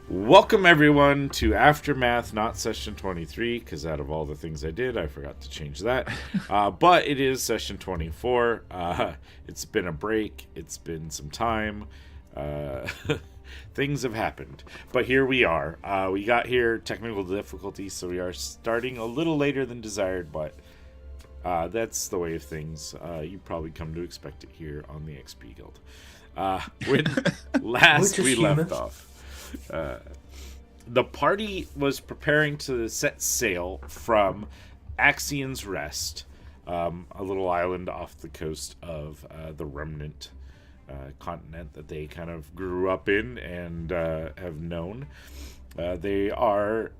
Welcome everyone to Aftermath, not session 23, because out of all the things I did, I forgot to change that. But it is session 24. It's been a break. It's been some time. Things have happened. But here we are. We got here, technical difficulties, so we are starting a little later than desired, but that's the way of things. You probably come to expect it here on the XP Guild. When last we left off, the party was preparing to set sail from Axion's Rest, a little island off the coast of the remnant continent that they kind of grew up in and have known. They are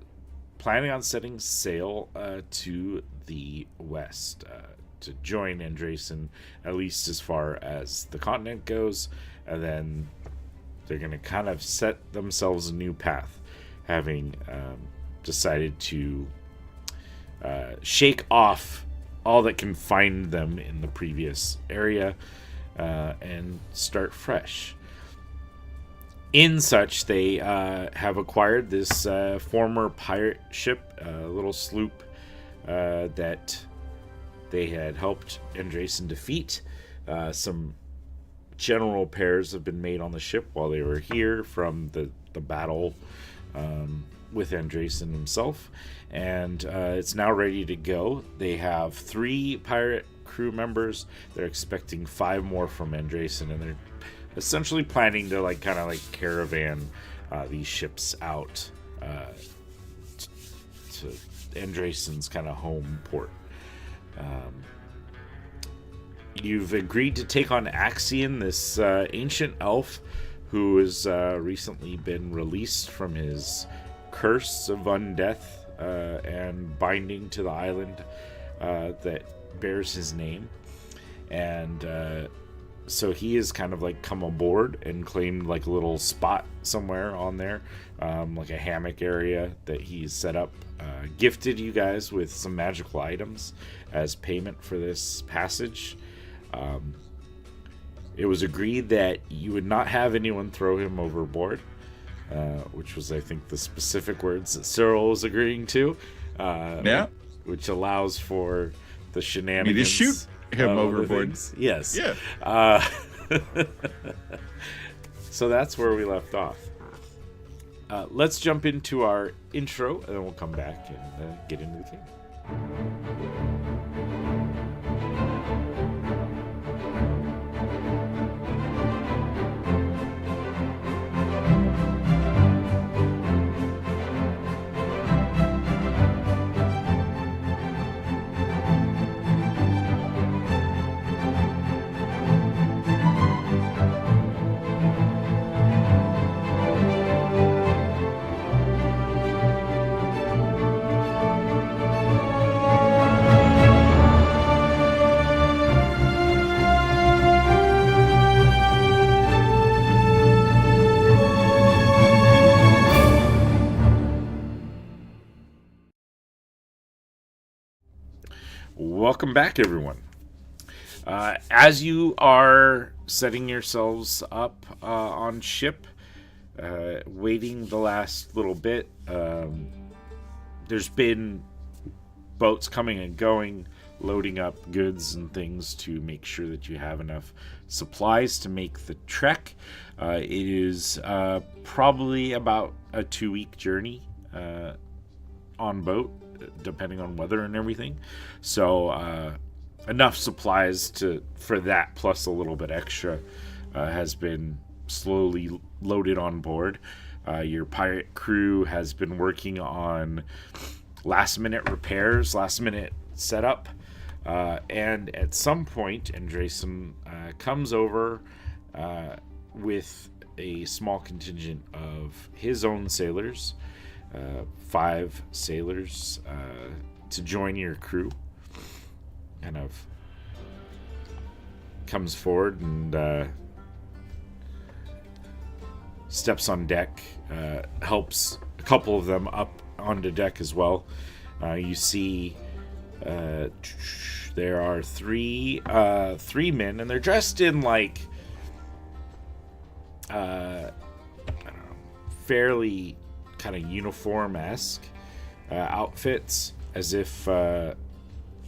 planning on setting sail to the west to join Andrason, at least as far as the continent goes, and then they're going to kind of set themselves a new path, having decided to shake off all that confined them in the previous area and start fresh. In such, they have acquired this former pirate ship, a little sloop that they had helped Andrason defeat. Some general repairs have been made on the ship while they were here from the battle with Andrason himself, and it's now ready to go. They have 3 pirate crew members. They're expecting 5 more from Andrason, and they're essentially planning to kind of caravan these ships out to Andrason's kind of home port. You've agreed to take on Axion, this ancient elf who has recently been released from his curse of undeath and binding to the island that bears his name. And so he has kind of come aboard and claimed a little spot somewhere on there, like a hammock area that he's set up. Gifted you guys with some magical items as payment for this passage. It was agreed that you would not have anyone throw him overboard, which was, I think, the specific words that Cyril was agreeing to. Yeah. Which allows for the shenanigans. You just shoot him overboard. Yes. Yeah. So that's where we left off. Let's jump into our intro, and then we'll come back and get into the game. Welcome back, everyone. As you are setting yourselves up on ship, waiting the last little bit, there's been boats coming and going, loading up goods and things to make sure that you have enough supplies to make the trek. It is probably about a 2-week journey on boat, depending on weather and everything. So enough supplies for that, plus a little bit extra, has been slowly loaded on board. Your pirate crew has been working on last minute repairs, last minute setup, and at some point Andrason comes over with a small contingent of his own sailors, 5 sailors, to join your crew. Kind of comes forward and steps on deck, helps a couple of them up onto deck as well. You see there are three men, and they're dressed in like I don't know, fairly kind of uniform-esque outfits, as if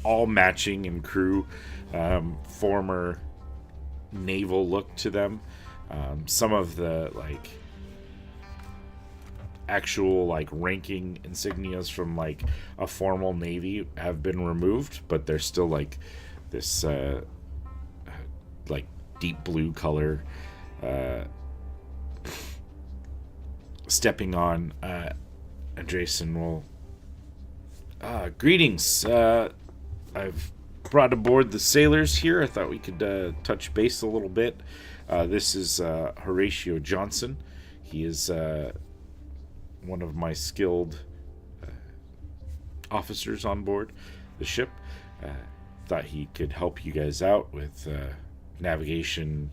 all matching in crew, former naval look to them. Some of the like actual like ranking insignias from like a formal navy have been removed, but they're still like this like deep blue color. Stepping on, Andresen will. Greetings. I've brought aboard the sailors here. I thought we could touch base a little bit. This is Horatio Johnson. He is one of my skilled officers on board the ship. Thought he could help you guys out with navigation,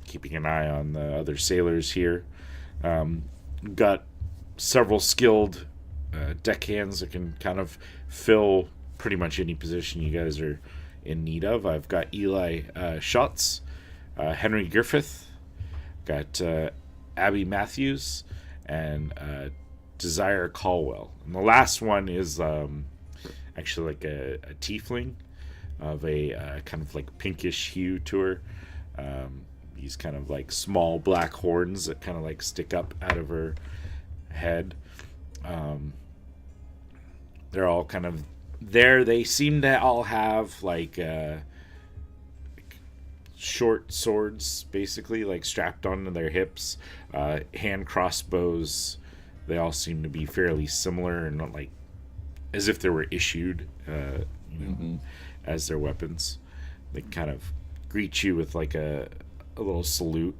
keeping an eye on the other sailors here. Got several skilled deckhands that can kind of fill pretty much any position you guys are in need of. I've got Eli Schutz, Henry Griffith, got Abby Matthews, and Desire Caldwell. And the last one is actually like a tiefling of a kind of like pinkish hue to her. These kind of like small black horns that kind of like stick up out of her head. They're all kind of there. They seem to all have like short swords, basically, like strapped onto their hips. Hand crossbows. They all seem to be fairly similar and not like as if they were issued, as their weapons. They kind of greet you with like a little salute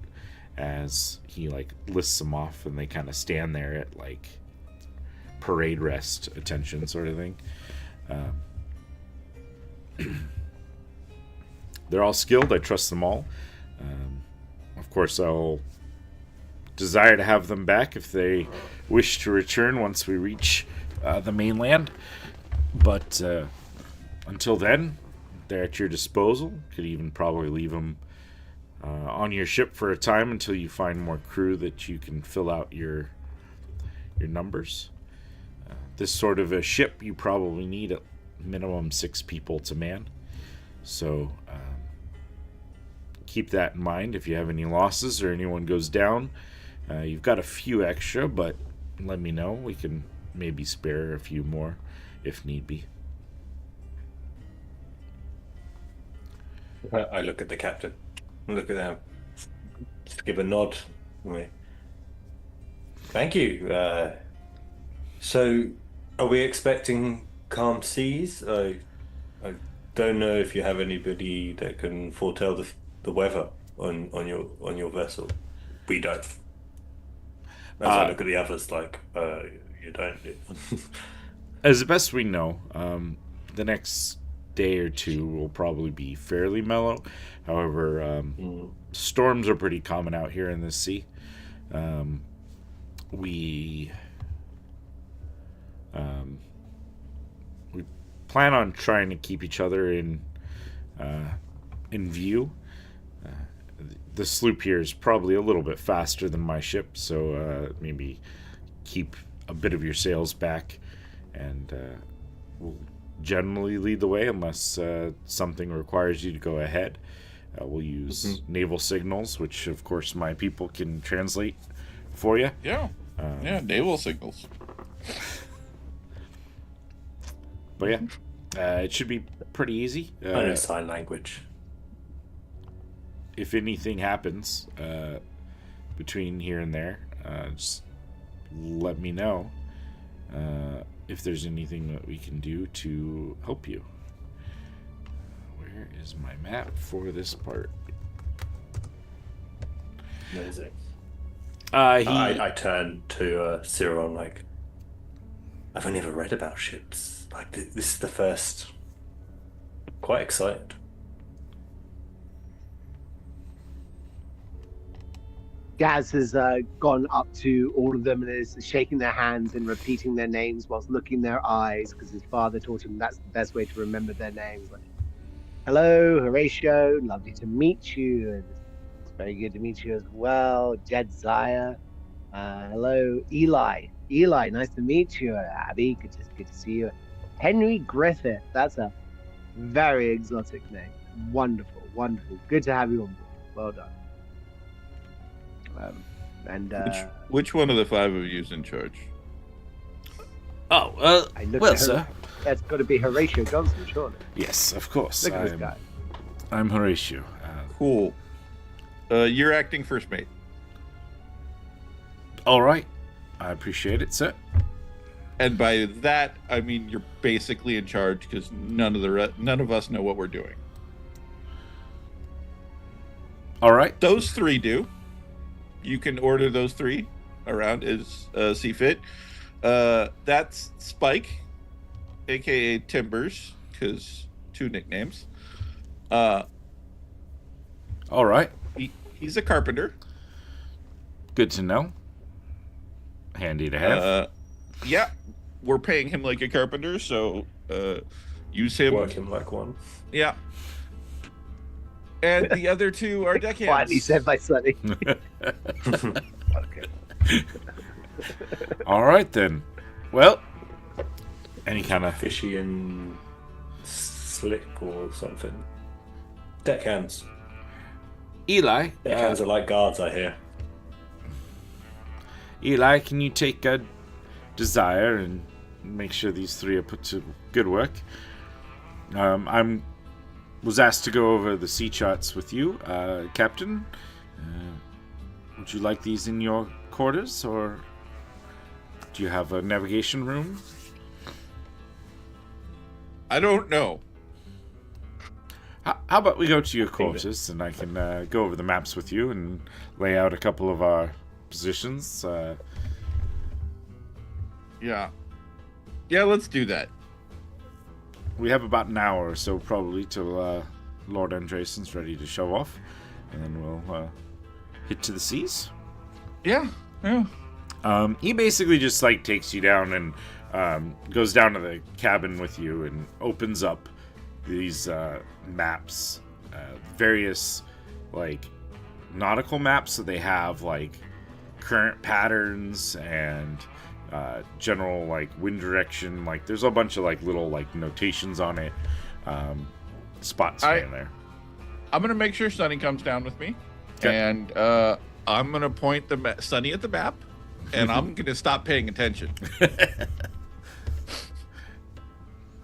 as he like lists them off, and they kind of stand there at like parade rest attention sort of thing. They're all skilled. I trust them all. Of course, I'll desire to have them back if they wish to return once we reach the mainland. But until then, they're at your disposal. Could even probably leave them on your ship for a time until you find more crew that you can fill out your numbers. This sort of a ship, you probably need at minimum 6 people to man. So keep that in mind. If you have any losses or anyone goes down, you've got a few extra, but let me know. We can maybe spare a few more if need be. I look at the captain. Look at them. Just give a nod. Thank you. So, are we expecting calm seas? I don't know if you have anybody that can foretell the weather on your vessel. We don't. As I look at the others, like you don't. As the best we know, the next day or two will probably be fairly mellow. However, storms are pretty common out here in this sea. We plan on trying to keep each other in view. The sloop here is probably a little bit faster than my ship, so maybe keep a bit of your sails back, and we'll generally lead the way unless something requires you to go ahead. We'll use naval signals, which of course my people can translate for you. Yeah, naval signals. But yeah, it should be pretty easy. I know sign language. If anything happens between here and there, just let me know if there's anything that we can do to help you. Where is my map for this part? Amazing. I turn to Cyril, like, I've only ever read about ships. Like, this is the first. Quite excited. Gaz has gone up to all of them and is shaking their hands and repeating their names whilst looking in their eyes because his father taught him that's the best way to remember their names. Like, hello, Horatio, lovely to meet you. And it's very good to meet you as well, Jedzia. Hello, Eli. Eli, nice to meet you. Abby, good to see you. Henry Griffith, that's a very exotic name. Wonderful, wonderful. Good to have you on board. Well done. Which one of the 5 of you is in charge? Oh, well, sir. That's got to be Horatio Johnson, surely. Yes, of course. Look at this guy. I'm Horatio. Cool. You're acting first mate. All right. I appreciate it, sir. And by that, I mean you're basically in charge because none of us know what we're doing. All right. Those 3 do. You can order those 3 around as see fit. That's Spike, aka Timbers, because 2 nicknames. All right. He's a carpenter. Good to know. Handy to have. Yeah, we're paying him like a carpenter, so use him. Work him like one. Yeah. And the other 2 are deckhands. Quietly said by Sonny. Okay. All right then. Well, any kind of Fishy and slick or something. Deckhands. Eli. Deckhands are like guards, I hear. Eli, can you take a Desire and make sure these 3 are put to good work? Was asked to go over the sea charts with you, Captain. Would you like these in your quarters, or do you have a navigation room? I don't know. How about we go to your quarters, and I can go over the maps with you and lay out a couple of our positions. Yeah, let's do that. We have about an hour or so probably till Lord Andresen's ready to show off, and then we'll hit to the seas. Yeah. He basically just like takes you down and goes down to the cabin with you and opens up these maps, various like nautical maps. So they have like current patterns and general like wind direction. Like there's a bunch of like little like notations on it. Spots here and there. I'm gonna make sure Sonny comes down with me, and I'm gonna point Sonny at the map, and I'm gonna stop paying attention.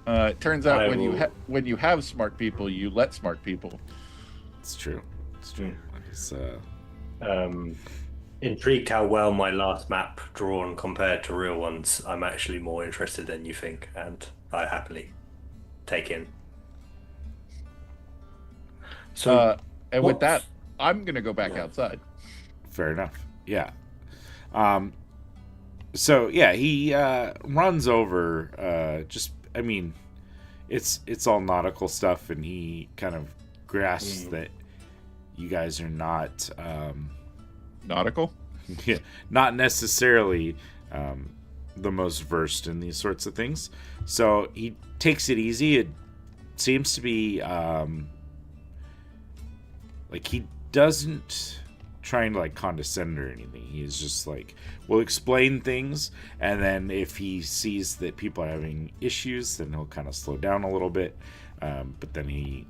It turns out when you have smart people, you let smart people. It's true. It's true. It's, intrigued how well my last map drawn compared to real ones. I'm actually more interested than you think, and I happily take in. So, and with that, I'm gonna go back outside. Fair enough. Yeah. So yeah, he runs over. It's all nautical stuff, and he kind of grasps that you guys are not nautical. Yeah, not necessarily the most versed in these sorts of things. So he takes it easy. It seems to be like he doesn't try and like condescend or anything. He's just like, we'll explain things, and then if he sees that people are having issues, then he'll kind of slow down a little bit. But then he,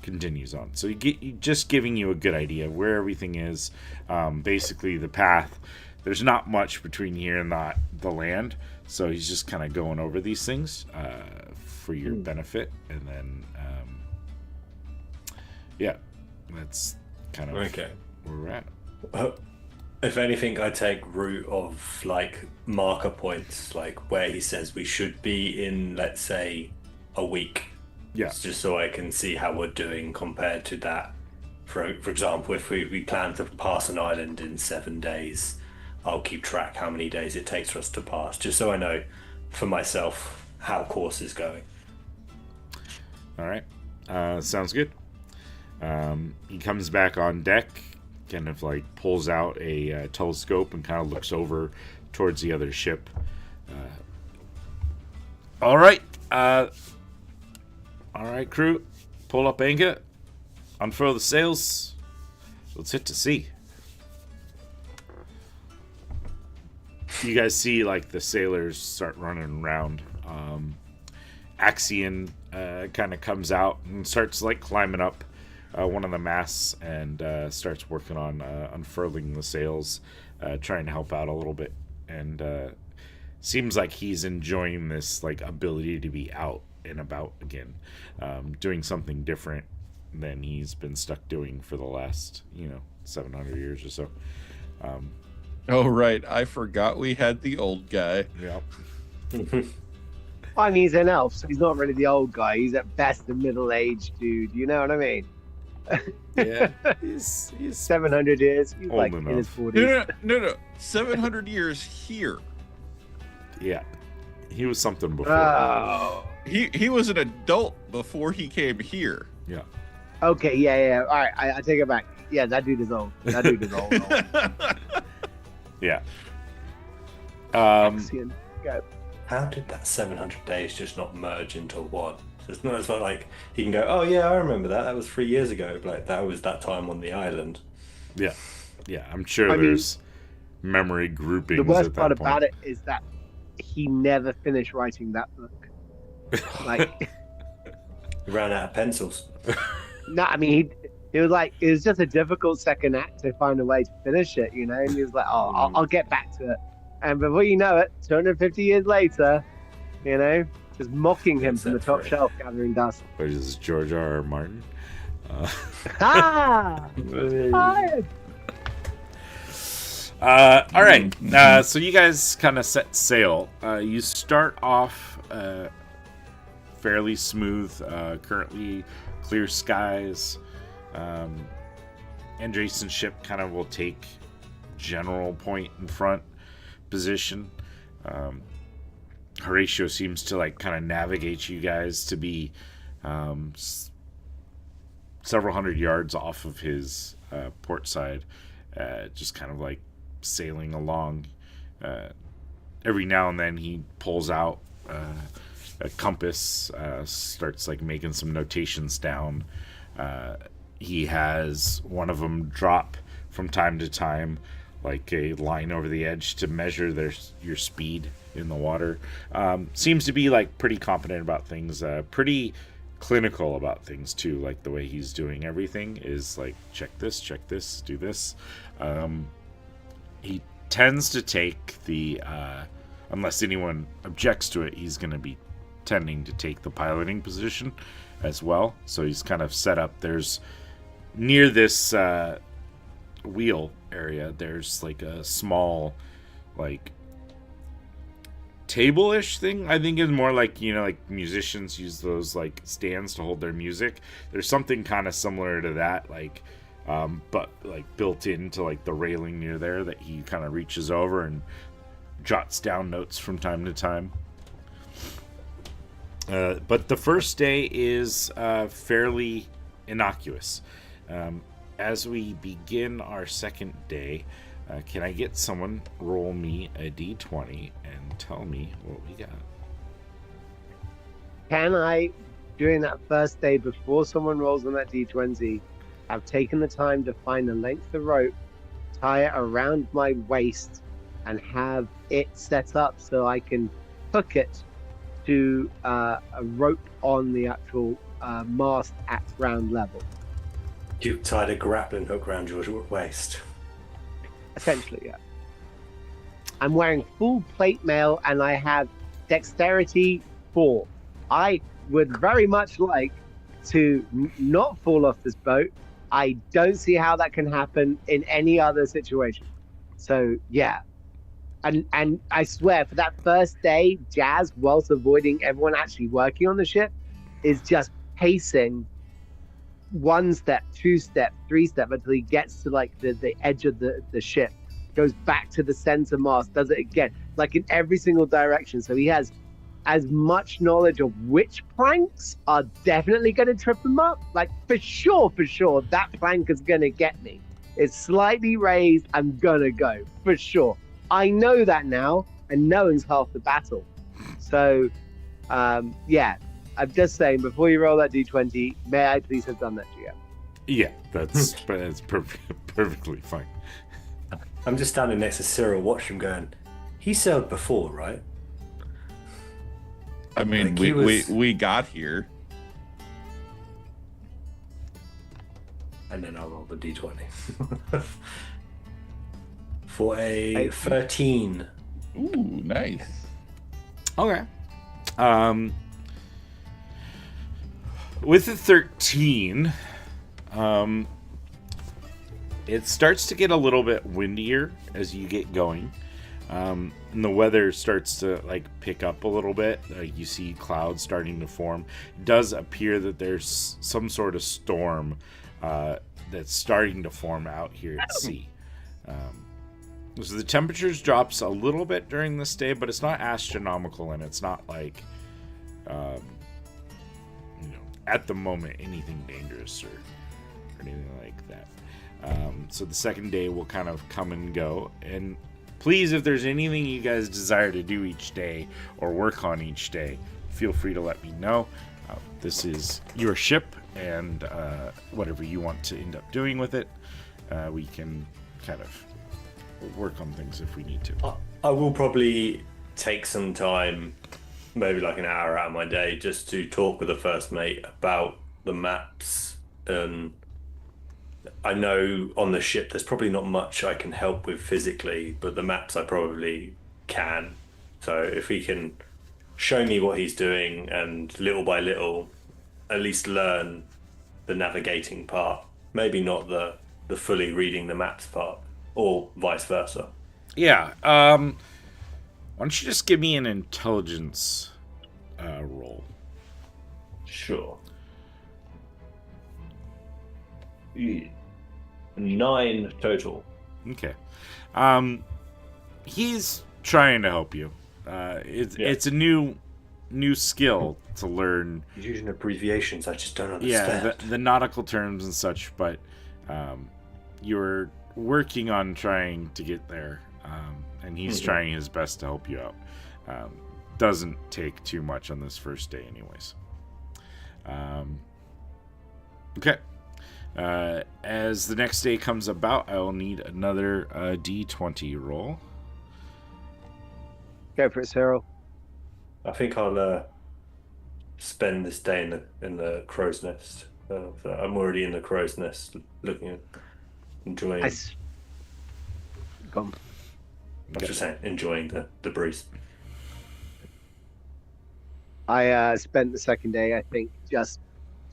continues on. So he just giving you a good idea of where everything is. Basically, the path. There's not much between here and the land, so he's just kind of going over these things for your benefit, and then that's kind of okay. Where we're at. If anything, I take route of like marker points, like where he says we should be in, let's say, a week. Yeah. It's just so I can see how we're doing compared to that. For example, if we plan to pass an island in 7 days, I'll keep track how many days it takes for us to pass, just so I know for myself how course is going. All right. Sounds good. He comes back on deck, kind of like pulls out a telescope and kind of looks over towards the other ship. All right, crew, pull up anchor, unfurl the sails. Let's hit to sea. You guys see like the sailors start running around. Axion kind of comes out and starts like climbing up one of the masts and starts working on unfurling the sails, trying to help out a little bit. And seems like he's enjoying this like ability to be out and about again, doing something different than he's been stuck doing for the last 700 years or so. Oh, right. I forgot we had the old guy. Yeah. I mean, he's an elf, so he's not really the old guy. He's at best a middle-aged dude. You know what I mean? Yeah. He's 700 years. He's Old like in his enough. 40s. No. 700 years here. yeah. He was something before. Oh. He was an adult before he came here. Yeah. Okay, yeah. All right, I take it back. Yeah, that dude is old. That dude is old. Yeah. Axion, go. How did that 700 days just not merge into one? So it's not like he can go, oh yeah, I remember that. That was 3 years ago. Like that was that time on the island. Yeah. Yeah. I'm sure I mean, there's memory groupings. The worst at part that point. about it is that he never finished writing that book. Like, He ran out of pencils. no, I mean, it was just a difficult second act to find a way to finish it, you know. And he was like, "Oh, I'll get back to it." And before you know it, 250 years later, you know, just mocking him from the top shelf, gathering dust. What is this, George R.R. Martin? Ah, fired. All right. So you guys kind of set sail. You start off fairly smooth. Currently clear skies. Andreessen's ship kind of will take general point in front position. Horatio seems to like kind of navigate you guys to be several hundred yards off of his port side, just kind of like sailing along. Every now and then he pulls out a compass, starts like making some notations down. He has one of them drop from time to time like a line over the edge to measure your speed in the water. Seems to be like pretty competent about things, pretty clinical about things too. Like the way he's doing everything is like check this, do this. He tends to take the unless anyone objects to it, he's going to be tending to take the piloting position as well. So he's kind of set up. There's near this wheel area, there's like a small like table-ish thing. I think is more like, like musicians use those like stands to hold their music. There's something kind of similar to that, like but like built into like the railing near there that he kind of reaches over and jots down notes from time to time. But the first day is fairly innocuous. As we begin our second day, can I get someone roll me a d20 and tell me what we got? Can I, during that first day, before someone rolls on that d20, have taken the time to find a length of rope, tie it around my waist, and have it set up so I can hook it to a rope on the actual mast at ground level? You tied a grappling hook around your waist. Essentially, yeah. I'm wearing full plate mail and I have dexterity 4. I would very much like to not fall off this boat. I don't see how that can happen in any other situation. So, yeah. And I swear, for that first day, Jazz, whilst avoiding everyone actually working on the ship, is just pacing 1 step, 2 step, 3 step until he gets to like the edge of the ship, goes back to the center mast, does it again, like in every single direction. So he has as much knowledge of which planks are definitely going to trip him up. Like for sure, that plank is going to get me It's slightly raised. I'm gonna go for sure. I know that now, and knowing's half the battle. So, yeah, I'm just saying. Before you roll that d20, may I please have done that, GM? Yeah, that's perfectly fine. I'm just standing next to Cyril, watching him going, he sailed before, right? I mean, Like we got here. And then I'll roll the d20. For a 13. Ooh, nice. Okay. With the 13, it starts to get a little bit windier as you get going. And the weather starts to like pick up a little bit. You see clouds starting to form. It does appear that there's some sort of storm that's starting to form out here at sea. So the temperatures drops a little bit during this day, but it's not astronomical, and it's not like, at the moment anything dangerous or anything like that. So the second day will kind of come and go, and please, if there's anything you guys desire to do each day or work on each day, feel free to let me know. This is your ship, and whatever you want to end up doing with it, we can kind of work on things if we need to. I will probably take some time, maybe like an hour out of my day, just to talk with the first mate about the maps. I know on the ship there's probably not much I can help with physically, but the maps I probably can. So if he can show me what he's doing and little by little at least learn the navigating part, maybe not the fully reading the maps part, or vice versa. Yeah. Why don't you just give me an intelligence roll? Sure. 9 total. Okay. He's trying to help you. It's a new skill to learn. He's using abbreviations I just don't understand. Yeah, the nautical terms and such, but you're working on trying to get there, and he's trying his best to help you out. Doesn't take too much on this first day anyways. Okay. As the next day comes about, I will need another D20 roll. Go for it, Cyril. I think I'll spend this day in the crow's nest. So I'm already in the crow's nest, looking at enjoying. Go on. I was just saying, enjoying the breeze. I spent the second day, I think, just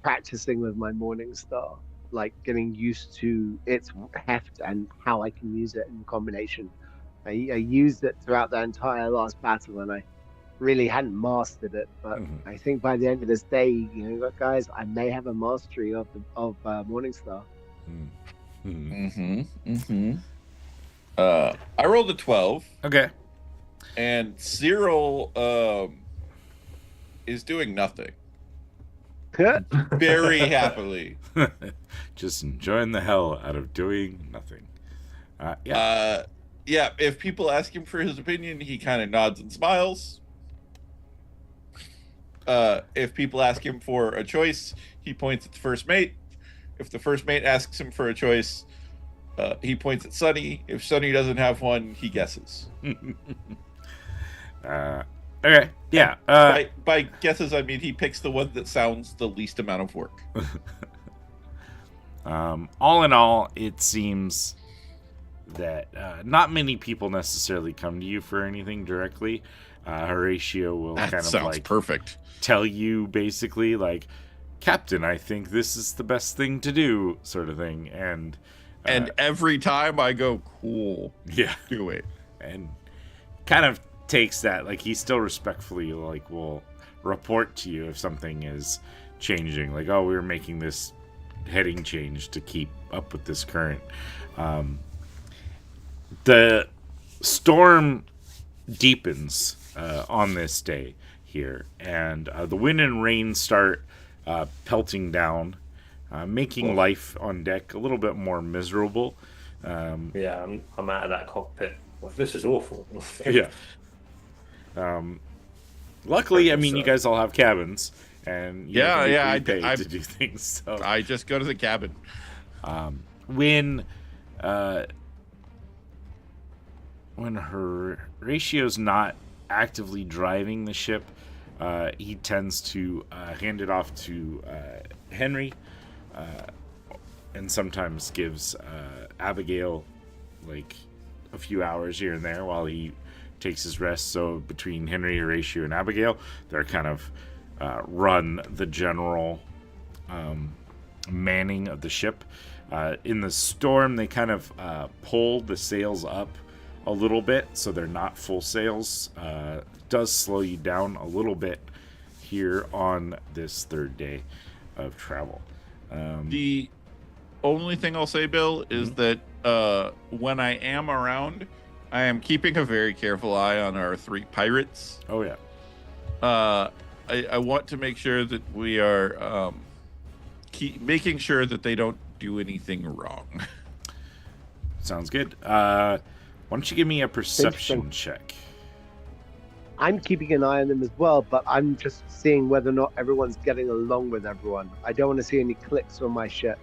practicing with my Morning Star, like getting used to its heft and how I can use it in combination. I used it throughout the entire last battle, and I really hadn't mastered it. But I think by the end of this day, guys, I may have a mastery of Morning Star. I rolled a 12. Okay. And Cyril is doing nothing. Very happily. Just enjoying the hell out of doing nothing. Yeah, if people ask him for his opinion, he kind of nods and smiles. If people ask him for a choice, he points at the first mate. If the first mate asks him for a choice, he points at Sunny. If Sunny doesn't have one, he guesses. Okay, yeah. By guesses, I mean he picks the one that sounds the least amount of work. All in all, it seems that not many people necessarily come to you for anything directly. Horatio will That kind of sounds like perfect. tell you basically like, Captain, I think this is the best thing to do, sort of thing. And every time I go, cool. Yeah. Do it. And kind of takes that, like he still respectfully like will report to you if something is changing, like, oh, we're making this heading change to keep up with this current. The storm deepens on this day here, and the wind and rain start pelting down, making life on deck a little bit more miserable. Yeah, I'm out of that cockpit. Well, this is awful. Yeah. Luckily, I mean, you So- guys all have cabins, and you Yeah, don't yeah, get paid I- to do things. So I just go to the cabin. when Horatio's not actively driving the ship, he tends to hand it off to Henry, and sometimes gives Abigail like a few hours here and there while he takes his rest. So between Henry, Horatio, and Abigail, they're kind of run the general manning of the ship. In the storm, they kind of pull the sails up a little bit, so they're not full sails. Does slow you down a little bit here on this third day of travel. The only thing I'll say, Bill, is that when I am around, I am keeping a very careful eye on our 3 pirates. Oh yeah, I want to make sure that we are making sure that they don't do anything wrong. sounds good. Why don't you give me a perception Interesting. check? I'm keeping an eye on them as well, but I'm just seeing whether or not everyone's getting along with everyone. I don't want to see any clicks on my ship.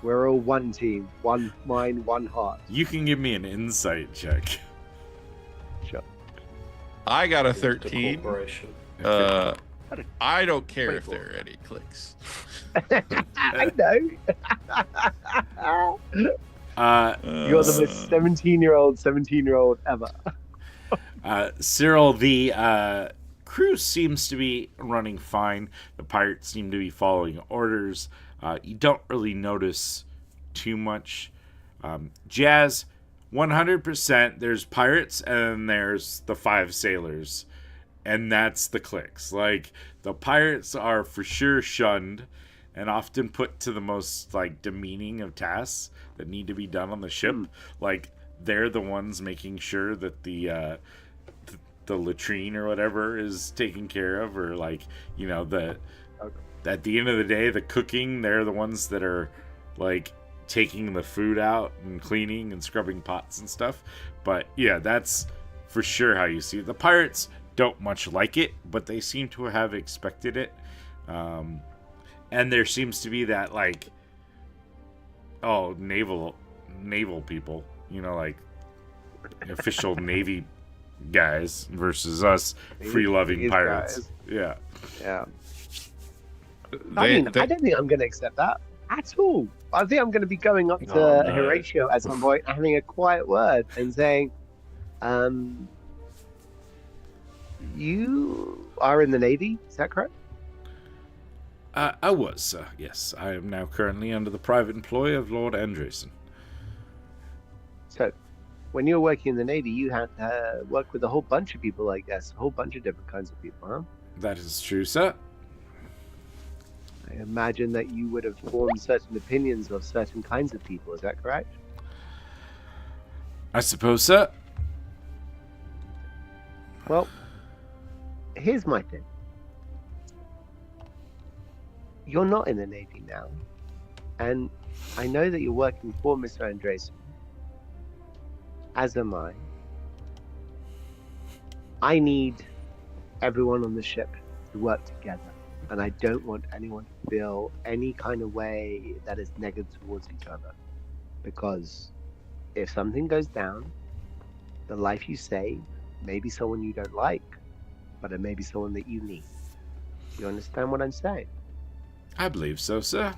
We're all one team, one mind, one heart. You can give me an insight check. Sure. I got a The 13. corporation. I don't care if 24. there are any clicks. I know. You're the most 17-year-old ever. Cyril, the crew seems to be running fine. The pirates seem to be following orders. You don't really notice too much. Jazz, 100%. There's pirates and there's the 5 sailors, and that's the cliques. Like, the pirates are for sure shunned and often put to the most like demeaning of tasks that need to be done on the ship. Like, they're the ones making sure that the latrine or whatever is taken care of, or like, you know, at the end of the day, the cooking, they're the ones that are like taking the food out and cleaning and scrubbing pots and stuff. But yeah, that's for sure how you see it. The pirates don't much like it, but they seem to have expected it. And there seems to be that like, oh, naval people, you know, like official Navy guys versus us free-loving These pirates. guys. Yeah. Yeah. I don't think I'm going to accept that at all. I think I'm going to be going up to Oh, no. Horatio at some point, having a quiet word and saying, you are in the Navy, is that correct? I was, yes. I am now currently under the private employ of Lord Andresen. So, when you were working in the Navy, you had to work with a whole bunch of people, I guess. A whole bunch of different kinds of people, huh? That is true, sir. I imagine that you would have formed certain opinions of certain kinds of people, is that correct? I suppose, sir. Well, here's my thing. You're not in the Navy now, and I know that you're working for Mr. Andresen, as am I. I need everyone on the ship to work together, and I don't want anyone to feel any kind of way that is negative towards each other, because if something goes down, the life you save may be someone you don't like, but it may be someone that you need. You understand what I'm saying? I believe so, sir.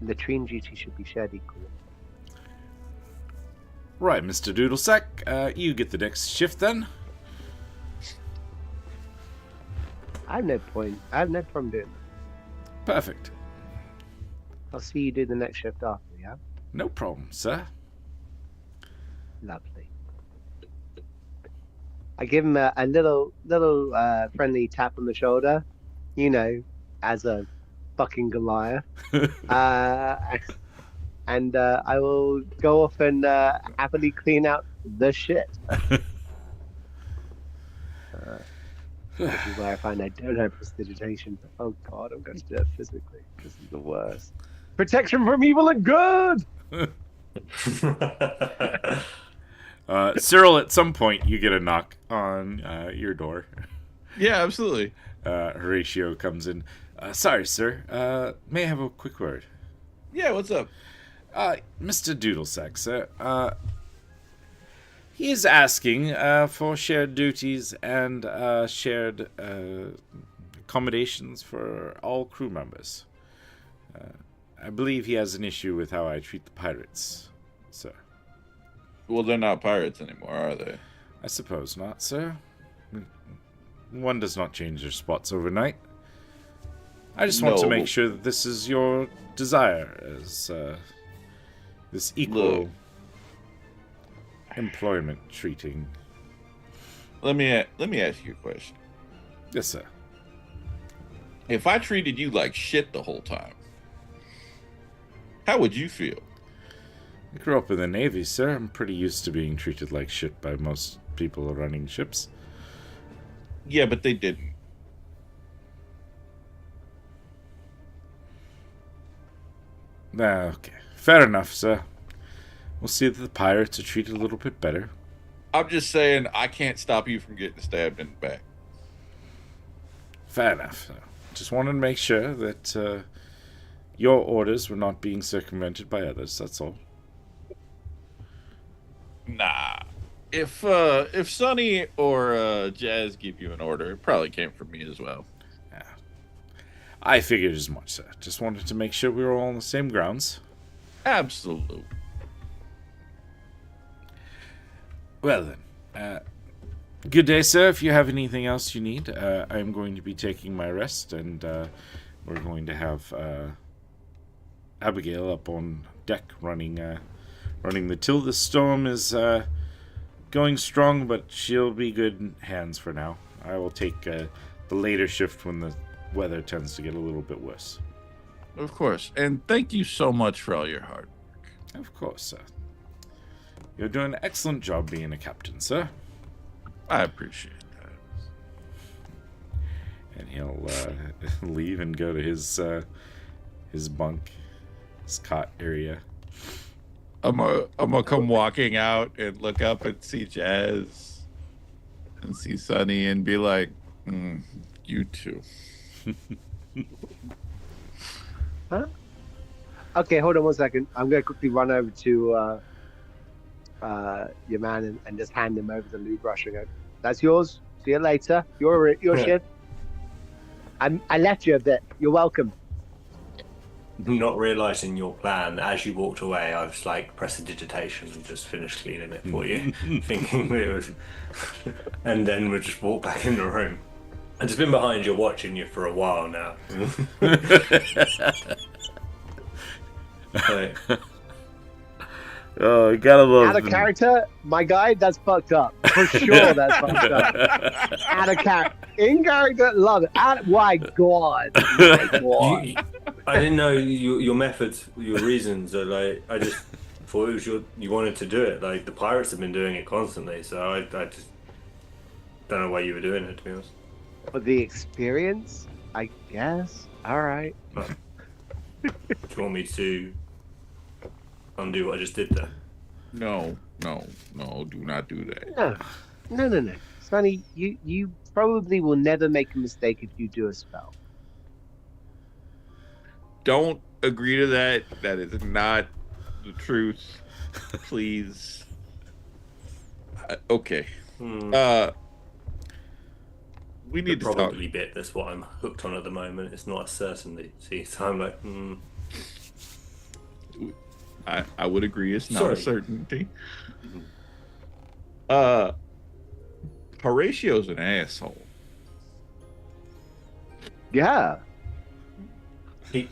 Latrine duty should be shared equally. Right, Mr. Doodlesack, you get the next shift then. I have no problem doing that. Perfect. I'll see you do the next shift after, yeah? No problem, sir. Lovely. I give him a little friendly tap on the shoulder, you know, as a fucking Goliath. And I will go off and happily clean out the shit. Which is where I find I don't have prestidigitation. Oh god, I'm going to do it physically. This is the worst. Protection from evil and good! Cyril, at some point, you get a knock on your door. Yeah, absolutely. Horatio comes in. Sorry, sir. May I have a quick word? Yeah, what's up? Mr. Doodlesack, sir. He is asking for shared duties and shared accommodations for all crew members. I believe he has an issue with how I treat the pirates, sir. Well, they're not pirates anymore, are they? I suppose not, sir. One does not change their spots overnight. I just want to make sure that this is your desire as this equal employment treating. Let me ask you a question. Yes, sir. If I treated you like shit the whole time, how would you feel? I grew up in the Navy, sir. I'm pretty used to being treated like shit by most people running ships. Yeah, but they didn't. Okay. Fair enough, sir. We'll see that the pirates are treated a little bit better. I'm just saying I can't stop you from getting stabbed in the back. Fair enough, sir. Just wanted to make sure that your orders were not being circumvented by others, that's all. Nah. If Sonny or Jazz give you an order, it probably came from me as well. Yeah. I figured as much, sir. Just wanted to make sure we were all on the same grounds. Absolutely. Well then, good day, sir. If you have anything else you need, I'm going to be taking my rest, and we're going to have Abigail up on deck running the till. The storm is going strong, but she'll be good in hands for now. I will take the later shift when the weather tends to get a little bit worse. Of course. And thank you so much for all your hard work. Of course, sir. You're doing an excellent job being a captain, sir. I appreciate that. And he'll leave and go to his bunk, his cot area. I'm gonna come walking out and look up and see Jazz and see Sonny and be like, you too. Huh? Okay, hold on one second. I'm going to quickly run over to your man and just hand him over the loot brush and go, that's yours. See you later. Your shit. I left you a bit. You're welcome. Not realizing your plan, as you walked away, I was like, prestidigitation and just finished cleaning it for you, thinking it was. And then we just walk back in the room. I've just been behind you watching you for a while now. Like, Oh, you gotta love Out of character, my guy, that's fucked up. For sure, that's fucked up. Out of character. In character, love it. My God. My God. I didn't know your methods, your reasons. Are like, I just thought it was you wanted to do it. Like the pirates have been doing it constantly, so I just don't know why you were doing it. To be honest. For the experience, I guess. All right. But, do you want me to undo what I just did there? No, do not do that. No. Sonny, you probably will never make a mistake if you do a spell. Don't agree to that. That is not the truth. Please. Okay. We need to talk. Probably bit. That's what I'm hooked on at the moment. It's not a certainty. See, so I'm like, I would agree. It's not a certainty. Horatio's an asshole. Yeah. Yeah.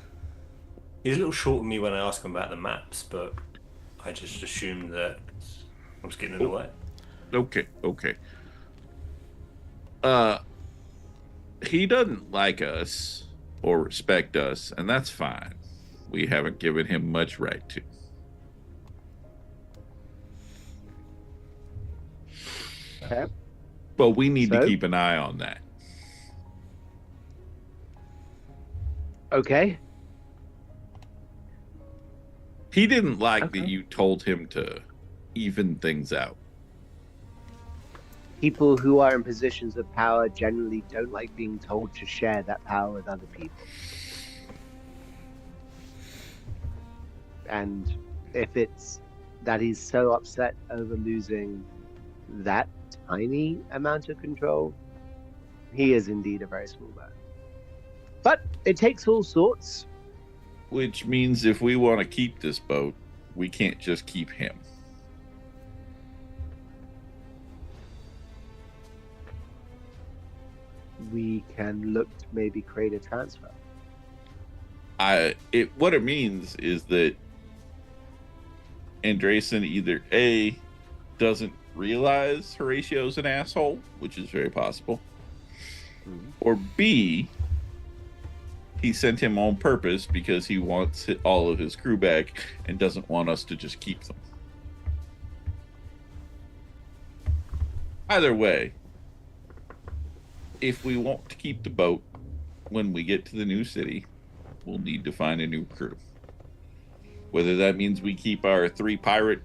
He's a little short with me when I ask him about the maps, but I just assumed that I was getting in the way. Okay. He doesn't like us or respect us, and that's fine. We haven't given him much right to. Okay. But we need to keep an eye on that. Okay. He didn't like Okay. that you told him to even things out. People who are in positions of power generally don't like being told to share that power with other people. And if it's that he's so upset over losing that tiny amount of control, he is indeed a very small man. But it takes all sorts. Which means if we want to keep this boat, we can't just keep him. We can look to maybe create a transfer. What it means is that Andrason either A, doesn't realize Horatio's an asshole, which is very possible, or B, he sent him on purpose because he wants all of his crew back and doesn't want us to just keep them. Either way, if we want to keep the boat when we get to the new city, we'll need to find a new crew. Whether that means we keep our 3 pirates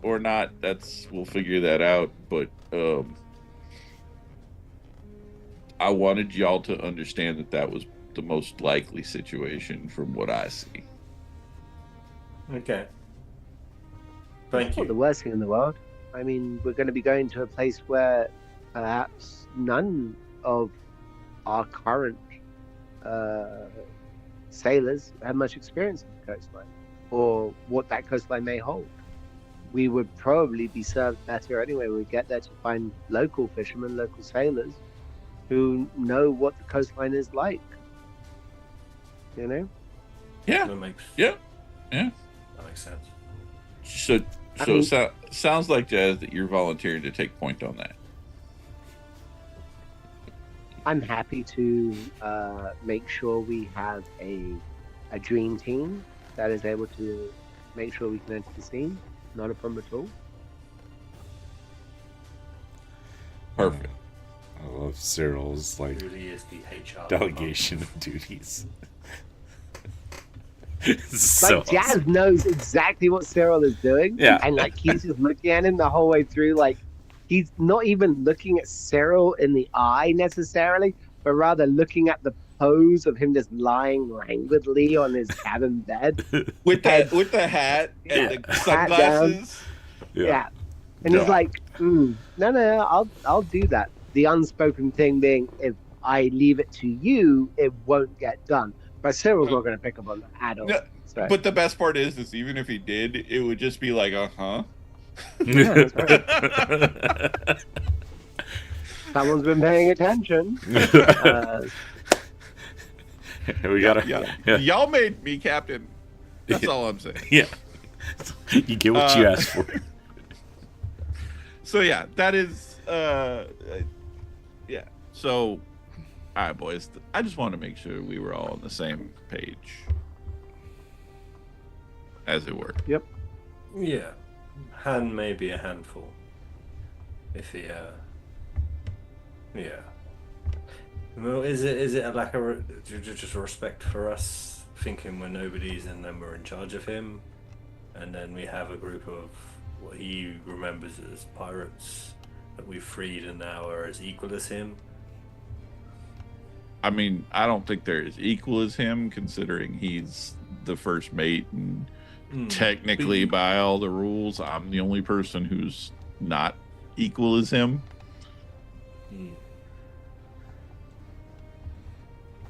or not, we'll figure that out. But I wanted y'all to understand that was the most likely situation from what I see. Okay. Thank Not the you. worst thing in the world. I mean, we're going to be going to a place where perhaps none of our current sailors have much experience in the coastline or what that coastline may hold. We would probably be served better anyway when we get there to find local fishermen, local sailors who know what the coastline is like. You know? Yeah, That makes yeah. that makes sense. So, I mean- sounds like, Jazz, that you're volunteering to take point on that. I'm happy to make sure we have a dream team that is able to make sure we can enter the scene. Not a problem at all. Perfect. I love Cyril's like Really is the HR delegation of duties. So Like Jazz knows exactly what Cyril is doing. Yeah. And like he's just looking at him the whole way through. Like he's not even looking at Cyril in the eye necessarily, but rather looking at the pose of him just lying languidly on his cabin bed. With the hat and Yeah. the sunglasses. Yeah. And he's Yeah. like, no, I'll do that. The unspoken thing being, if I leave it to you, it won't get done. But Cyril's not going to pick up on that at all. No, So, But the best part is even if he did, it would just be like, uh-huh. someone's been paying attention. We gotta. Yeah. Y'all made me captain. That's Yeah. all I'm saying. Yeah. You get what you asked for. So yeah, that is yeah. So all right, boys. I just wanted to make sure we were all on the same page. As it were. Yeah. Han may be a handful. If he yeah. Well, is it a lack of just respect for us thinking we're nobodies and then we're in charge of him, and then we have a group of what he remembers as pirates that we've freed and now are as equal as him? I mean, I don't think they're as equal as him, considering he's the first mate, and technically, by all the rules, I'm the only person who's not equal as him. Hmm.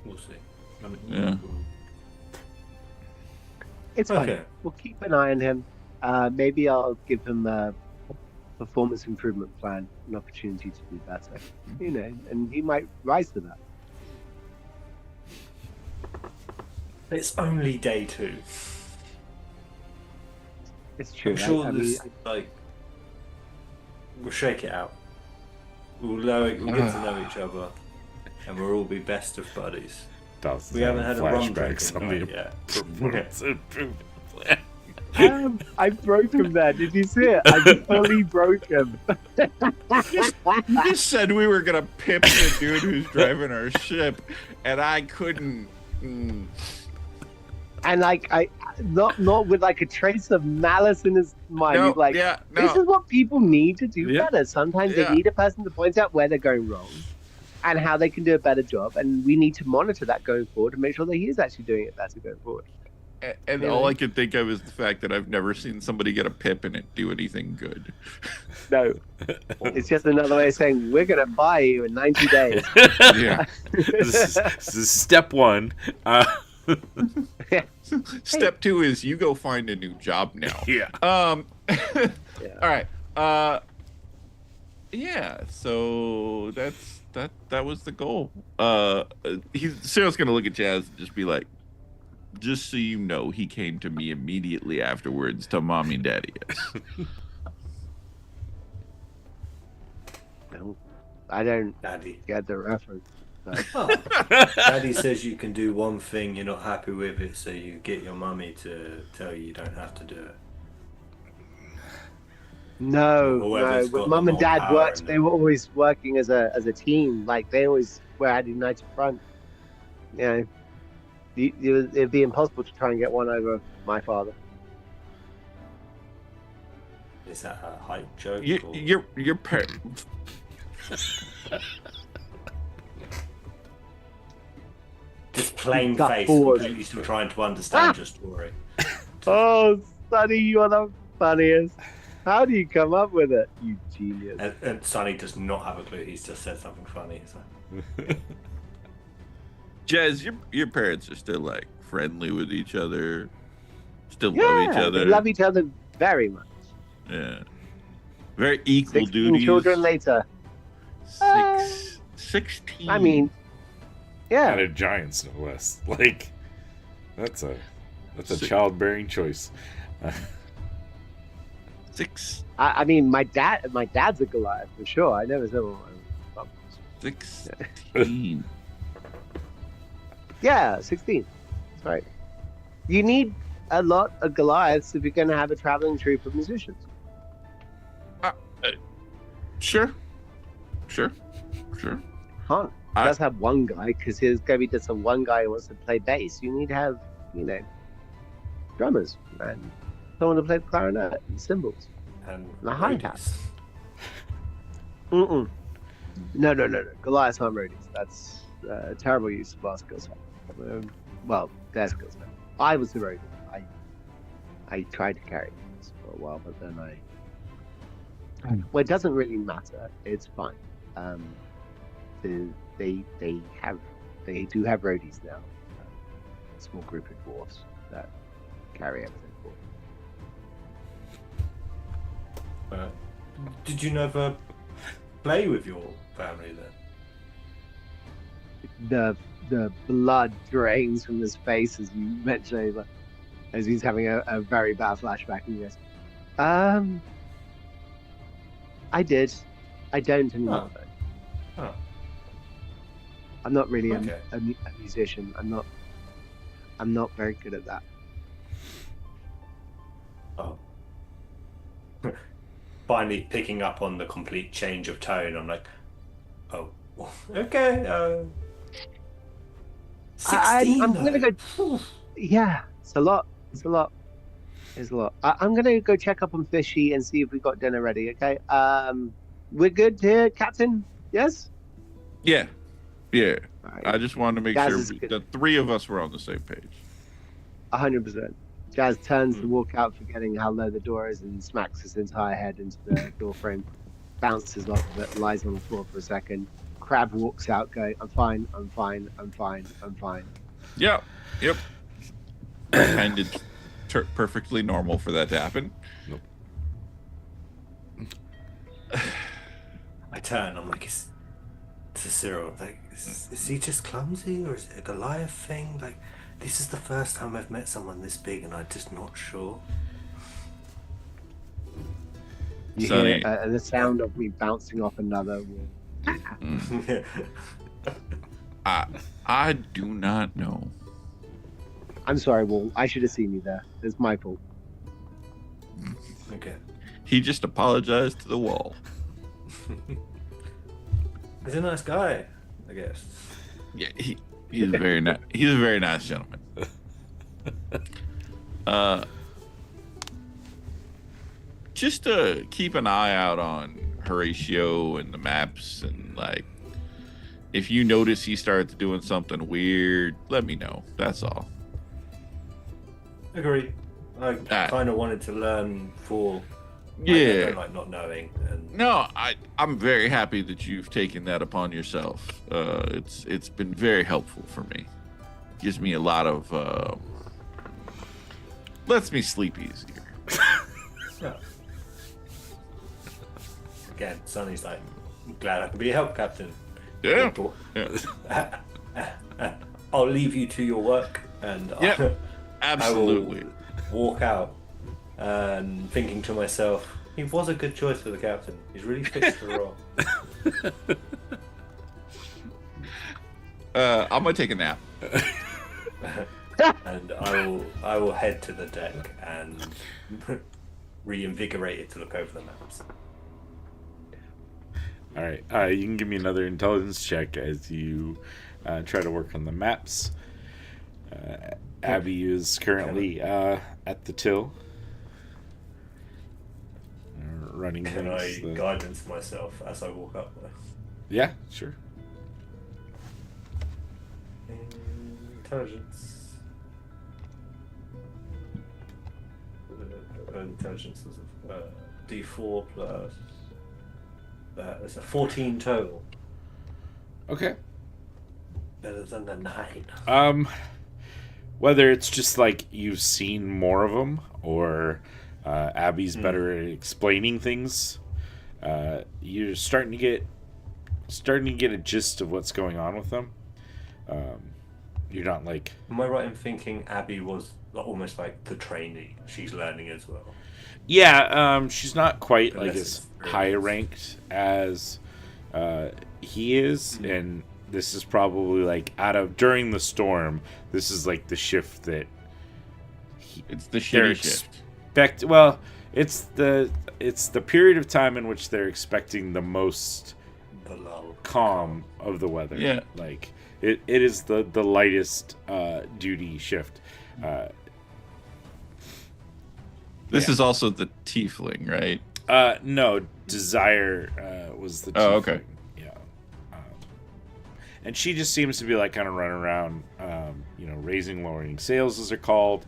We'll see. I mean, Yeah. It's fine. Okay. We'll keep an eye on him. Maybe I'll give him a performance improvement plan, an opportunity to do better. You know, and he might rise to that. It's only day 2. It's true. I'm sure I mean, this, we'll shake it out. We'll get to know each other, and we'll all be best of buddies. We haven't had a rum drink flashbacks all on night the yet. performance improvement plan. I broke him there. Did you see it? I fully broke him. You just said we were gonna pimp the dude who's driving our ship, and I couldn't. And like not with like a trace of malice in his mind. No, He's like, yeah, this no. is what people need to do Yeah. better. Sometimes Yeah. they need a person to point out where they're going wrong and how they can do a better job. And we need to monitor that going forward to make sure that he is actually doing it better going forward. And Really? all I can think of is the fact that I've never seen somebody get a pip and it do anything good. No, it's just another way of saying we're going to buy you in 90 days. Yeah. This is step one. Step 2 is you go find a new job now. Yeah. All Yeah. right. Yeah. So that was the goal. Cyril's gonna look at Jazz and just be like, just so you know, he came to me immediately afterwards to mommy and daddy. Yes. No, I don't Daddy. get the reference. Oh. Daddy says you can do one thing, you're not happy with it, so you get your mummy to tell you don't have to do it. No, Whoever's no. got When Mum the and more Dad power worked, in they them. were always working as a team. Like they always were at a united front. You know, it'd be impossible to try and get one over my father. Is that a height joke? or- Your parents. Just plain Gut face, forward. completely still trying to understand your story. Oh, Sonny, you are the funniest. How do you come up with it, you genius? And Sonny does not have a clue. He's just said something funny. So. Jazz, your parents are still like friendly with each other, still Yeah, love each other. they love each other very much. Yeah, very equal 16 duties. children later. 16. I mean, yeah. Out of giants, no less. Like, that's a Six- childbearing choice. 6, I mean, my dad's a Goliath for sure. I never said one. 16. Yeah, 16. That's right. You need a lot of Goliaths if you're going to have a traveling troupe of musicians. Sure. Can't just have one guy because there's going to be just a one guy who wants to play bass. You need to have, drummers and someone to play the clarinet and cymbals. And The hi-hat. roadies. No. Goliaths aren't roadies. That's a terrible use of our skill set. Well, their skill set. I was the roadie. I tried to carry this for a while, but then well, it doesn't really matter. It's fine. They do have roadies now. A small group of dwarves that carry everything for. Did you never play with your family then? The blood drains from his face as you mention as he's having a very bad flashback, and he goes, I did. I don't anymore. Though. Oh. I'm not really Okay. a musician. I'm not very good at that. Oh. Finally picking up on the complete change of tone, I'm like, oh, okay. 16, I'm gonna though. go. Yeah, it's a lot. I'm gonna go check up on Fishy and see if we got dinner ready. Okay. We're good here, Captain. Yes. Yeah. All right. I just wanted to make Jazz sure is good. the three of us were on the same page. 100%. Jazz turns to walk out, forgetting how low the door is, and smacks his entire head into the door frame. Bounces off of it, lies on the floor for a second. Crab walks out, going, I'm fine. Yeah. Yep. Kind of perfectly normal for that to happen. I turn, I'm like, it's to Cyril, like, is he just clumsy or is it a Goliath thing? Like, this is the first time I've met someone this big and I'm just not sure. You Sonny. hear the sound of me bouncing off another wall. I do not know. I'm sorry, Wall. I should have seen you there. It's my fault. Okay. He just apologized to the wall. He's a nice guy, I guess. Yeah, he's very nice. He's a very nice gentleman. Just to keep an eye out on Horatio and the maps, and like, if you notice he starts doing something weird, let me know. That's all. Agreed. I kind of wanted to learn for. I Yeah. don't like not knowing. And No, I'm very happy that you've taken that upon yourself. It's been very helpful for me. Gives me a lot of lets me sleep easier. yeah. Again, Sonny's like, I'm glad I can be a help, Captain. Yeah. Yeah. I'll leave you to your work, and Yeah. Absolutely. I will walk out and thinking to myself, he was a good choice for the captain. He's really fixed the role. I'm gonna take a nap. And I will head to the deck and reinvigorate it to look over the maps. All right. You can give me another intelligence check as you try to work on the maps. Abby is currently at the till, running Can I things. guidance myself as I walk up there? Yeah, sure. Intelligence. Intelligence is D4 plus. It's a 14 total. Okay. Better than the 9. Whether it's just like you've seen more of them, or Abby's better at explaining things, you're starting to get a gist of what's going on with them. You're not like. Am I right in thinking Abby was almost like the trainee? She's learning as well. Yeah, she's not quite But like less as experience. high ranked as he is, and this is probably like during the storm. This is like the shift that It's the they're shitty shift. Well, it's the period of time in which they're expecting the most The lull. calm of the weather. Yeah. Like it is the lightest duty shift. This is also the tiefling, right? No, Desire was the. Oh, chief okay. thing. Yeah. And she just seems to be like kind of running around, raising, lowering sails, as they're called.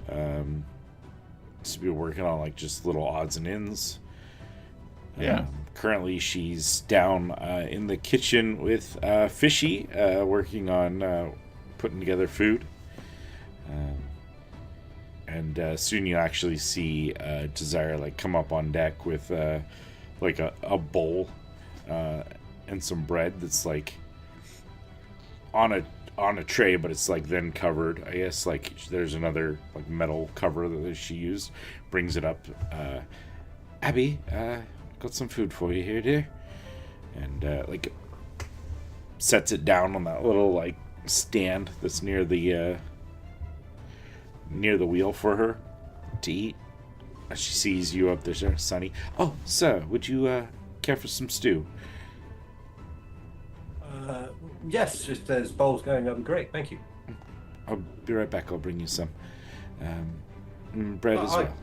To be working on like just little odds and ends. Yeah. Currently, she's down in the kitchen with Fishy, working on putting together food. And soon you actually see Desire like come up on deck with like a bowl and some bread that's like on a tray, but it's like then covered. I guess like there's another like metal cover that she used. Brings it up. Abby, got some food for you here, dear. And like sets it down on that little like stand that's near the wheel for her to eat. As she sees you up there, sir, Sonny. Oh, sir, would you care for some stew? Yes, if there's bowls going, that'd be great. Thank you. I'll be right back. I'll bring you some bread as well.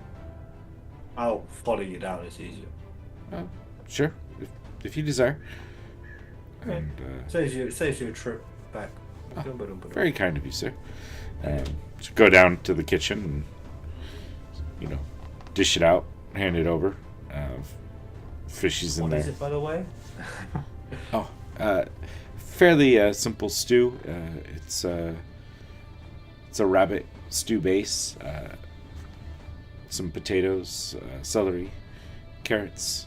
I'll follow you down. It's easier. Sure, if you desire. Okay. And Saves you a trip back. very kind of you, sir. So go down to the kitchen and dish it out, hand it over. Fishy's in What there. is it, by the way? Oh, fairly simple stew. It's a rabbit stew base. Some potatoes, celery, carrots.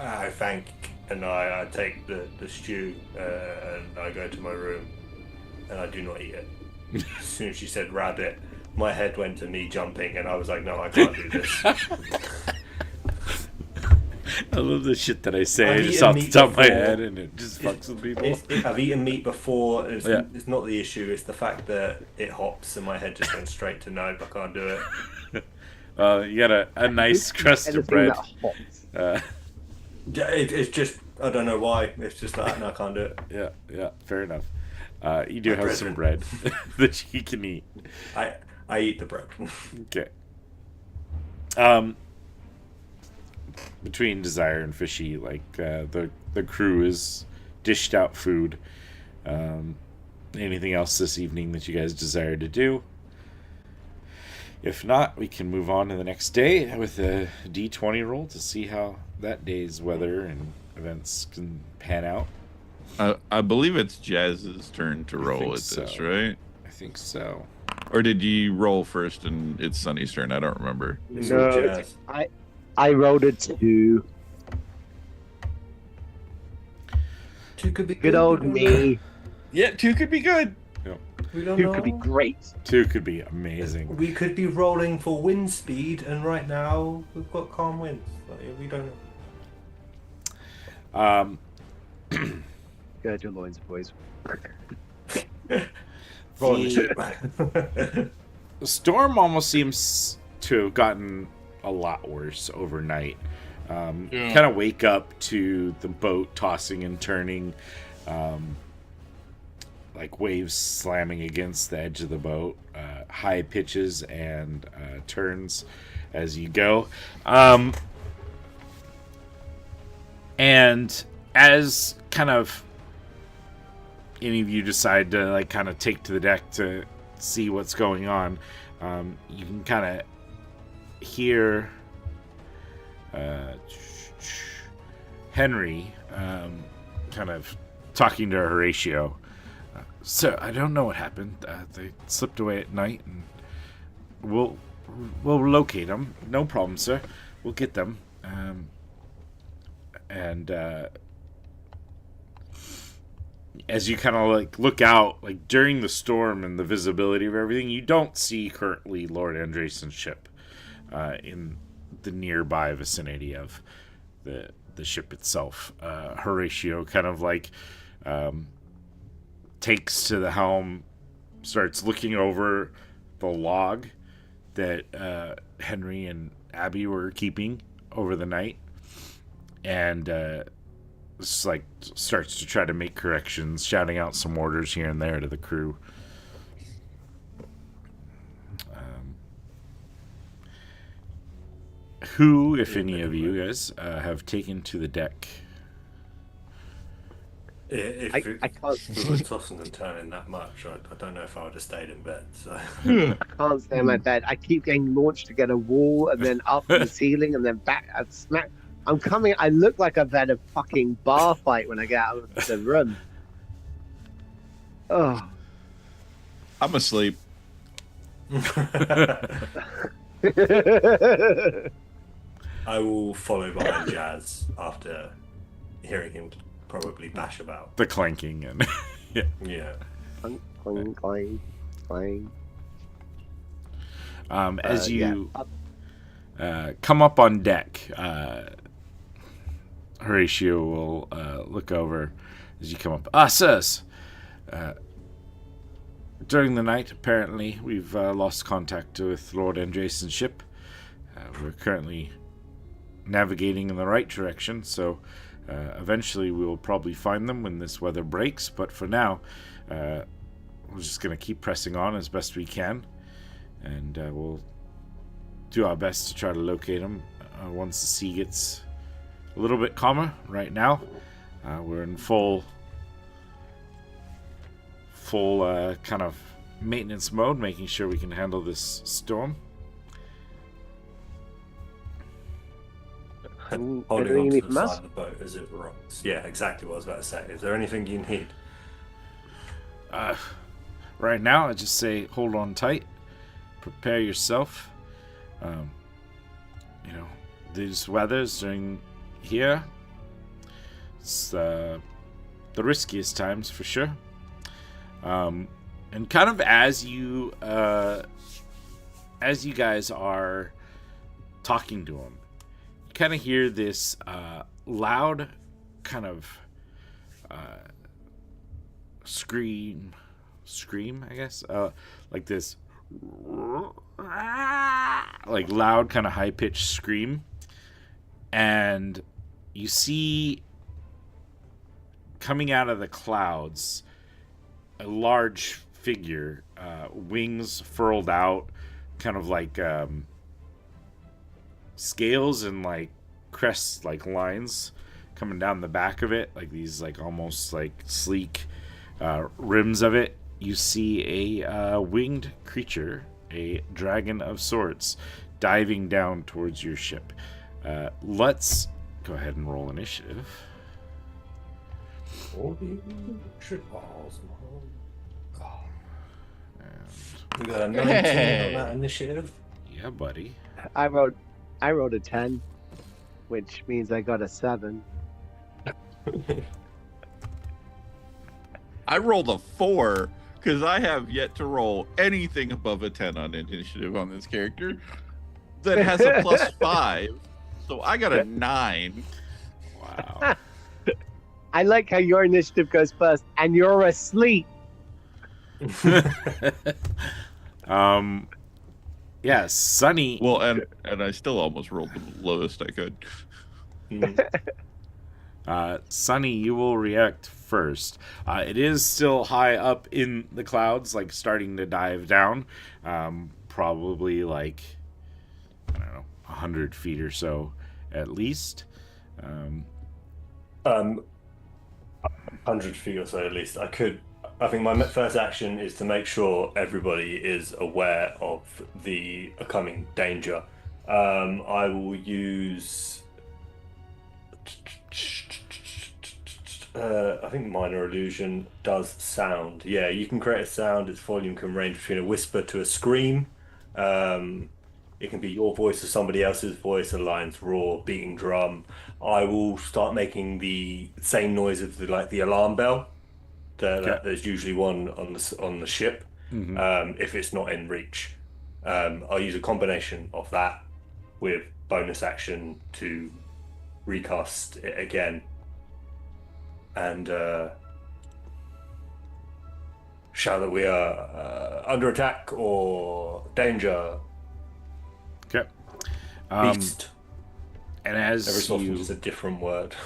I thank, and I take the stew and I go to my room, and I do not eat it. As soon as she said rabbit, my head went to me jumping, and I was like, no, I can't do this. I love the shit that I say I've just eaten off the meat top of my before. head, and it just fucks with people. I've eaten meat before. It's, Yeah. it's not the issue. It's the fact that it hops, and my head just went straight to nope. I can't do it. You got a nice crust of Anything bread. that hops. It's just I don't know why. It's just like no, I can't do it. Yeah, fair enough. You do have some bread that you can eat. I eat the bread. Okay. Between Desire and Fishy, like the crew is dished out food. Anything else this evening that you guys desire to do? If not, we can move on to the next day with a D20 roll to see how that day's weather and events can pan out. I believe it's Jazz's turn to roll at this, so. right? I think so. Or did you roll first and it's Sunny's turn? I don't remember. It's No, all it's- jazz. I rolled a 2. 2 could be Good old we don't know. me. Yeah, 2 could be good. We don't 2 know. could be great. 2 could be amazing. We could be rolling for wind speed, and right now we've got calm winds. Like, we don't know. Gird your loins, boys. Rolling the The- ship back. The storm almost seems to have gotten a lot worse overnight. Yeah. Kind of wake up to the boat tossing and turning, like waves slamming against the edge of the boat, high pitches and turns as you go. And as kind of any of you decide to like kind of take to the deck to see what's going on, you can kind of hear Henry kind of talking to Horatio. Sir, I don't know what happened. They slipped away at night, and we'll locate them. No problem, sir. We'll get them. And as you kind of like look out, like during the storm and the visibility of everything, you don't see currently Lord Andreessen's ship in the nearby vicinity of the ship itself. Horatio kind of like takes to the helm, starts looking over the log that Henry and Abby were keeping over the night, and just like starts to try to make corrections, shouting out some orders here and there to the crew. Who, if any of you guys, have taken to the deck? If I can't- we were tossing and turning that much, I don't know if I would have stayed in bed. So I can't stay in my bed. I keep getting launched to get a wall and then up the ceiling and then back. I smack. I'm coming. I look like I've had a fucking bar fight when I get out of the room. Oh, I'm asleep. I will follow behind Jazz after hearing him probably bash about. The clanking and Yeah. clang, clang, clang, clang. as you Yeah. come up on deck, Horatio will look over as you come up. Sirs, during the night, apparently, we've lost contact with Lord Andreessen's ship. We're currently navigating in the right direction, so eventually we will probably find them when this weather breaks. But for now, we're just going to keep pressing on as best we can, and we'll do our best to try to locate them once the sea gets a little bit calmer. Right now, we're in full kind of maintenance mode, making sure we can handle this storm. Holding Anything on you to need the from side us? of the boat as it rocks. Yeah, exactly what I was about to say. Is there anything you need? Right now, I just say hold on tight, prepare yourself. These weathers during here, it's the riskiest times for sure. And kind of as you guys are talking to him, you kind of hear this loud kind of scream, I guess, like this like loud kind of high-pitched scream, and you see coming out of the clouds a large figure, wings furled out, kind of like scales and like crests, like lines coming down the back of it, like these like almost like sleek rims of it. You see a winged creature, a dragon of sorts, diving down towards your ship. Let's go ahead and roll initiative. We got a 19 on that initiative. Yeah, buddy. I rolled a 10, which means I got a 7. I rolled a 4 because I have yet to roll anything above a 10 on initiative on this character that has a plus 5. So I got a 9. Wow. I like how your initiative goes first, and you're asleep. Yeah, Sunny. Well, and I still almost rolled the lowest I could. Sunny, you will react first. It is still high up in the clouds, like starting to dive down. Probably like, I don't know, 100 feet or so at least. 100 feet or so at least. I think my first action is to make sure everybody is aware of the coming danger. I will use. I think minor illusion does sound. Yeah, you can create a sound. Its volume can range between a whisper to a scream. It can be your voice or somebody else's voice, a lion's roar, beating drum. I will start making the same noise of the alarm bell. There's usually one on the ship. Mm-hmm. If it's not in reach, I'll use a combination of that with bonus action to recast it again, and shout that we are under attack or danger. Okay. Beast. And as Every so often you, it's a different word.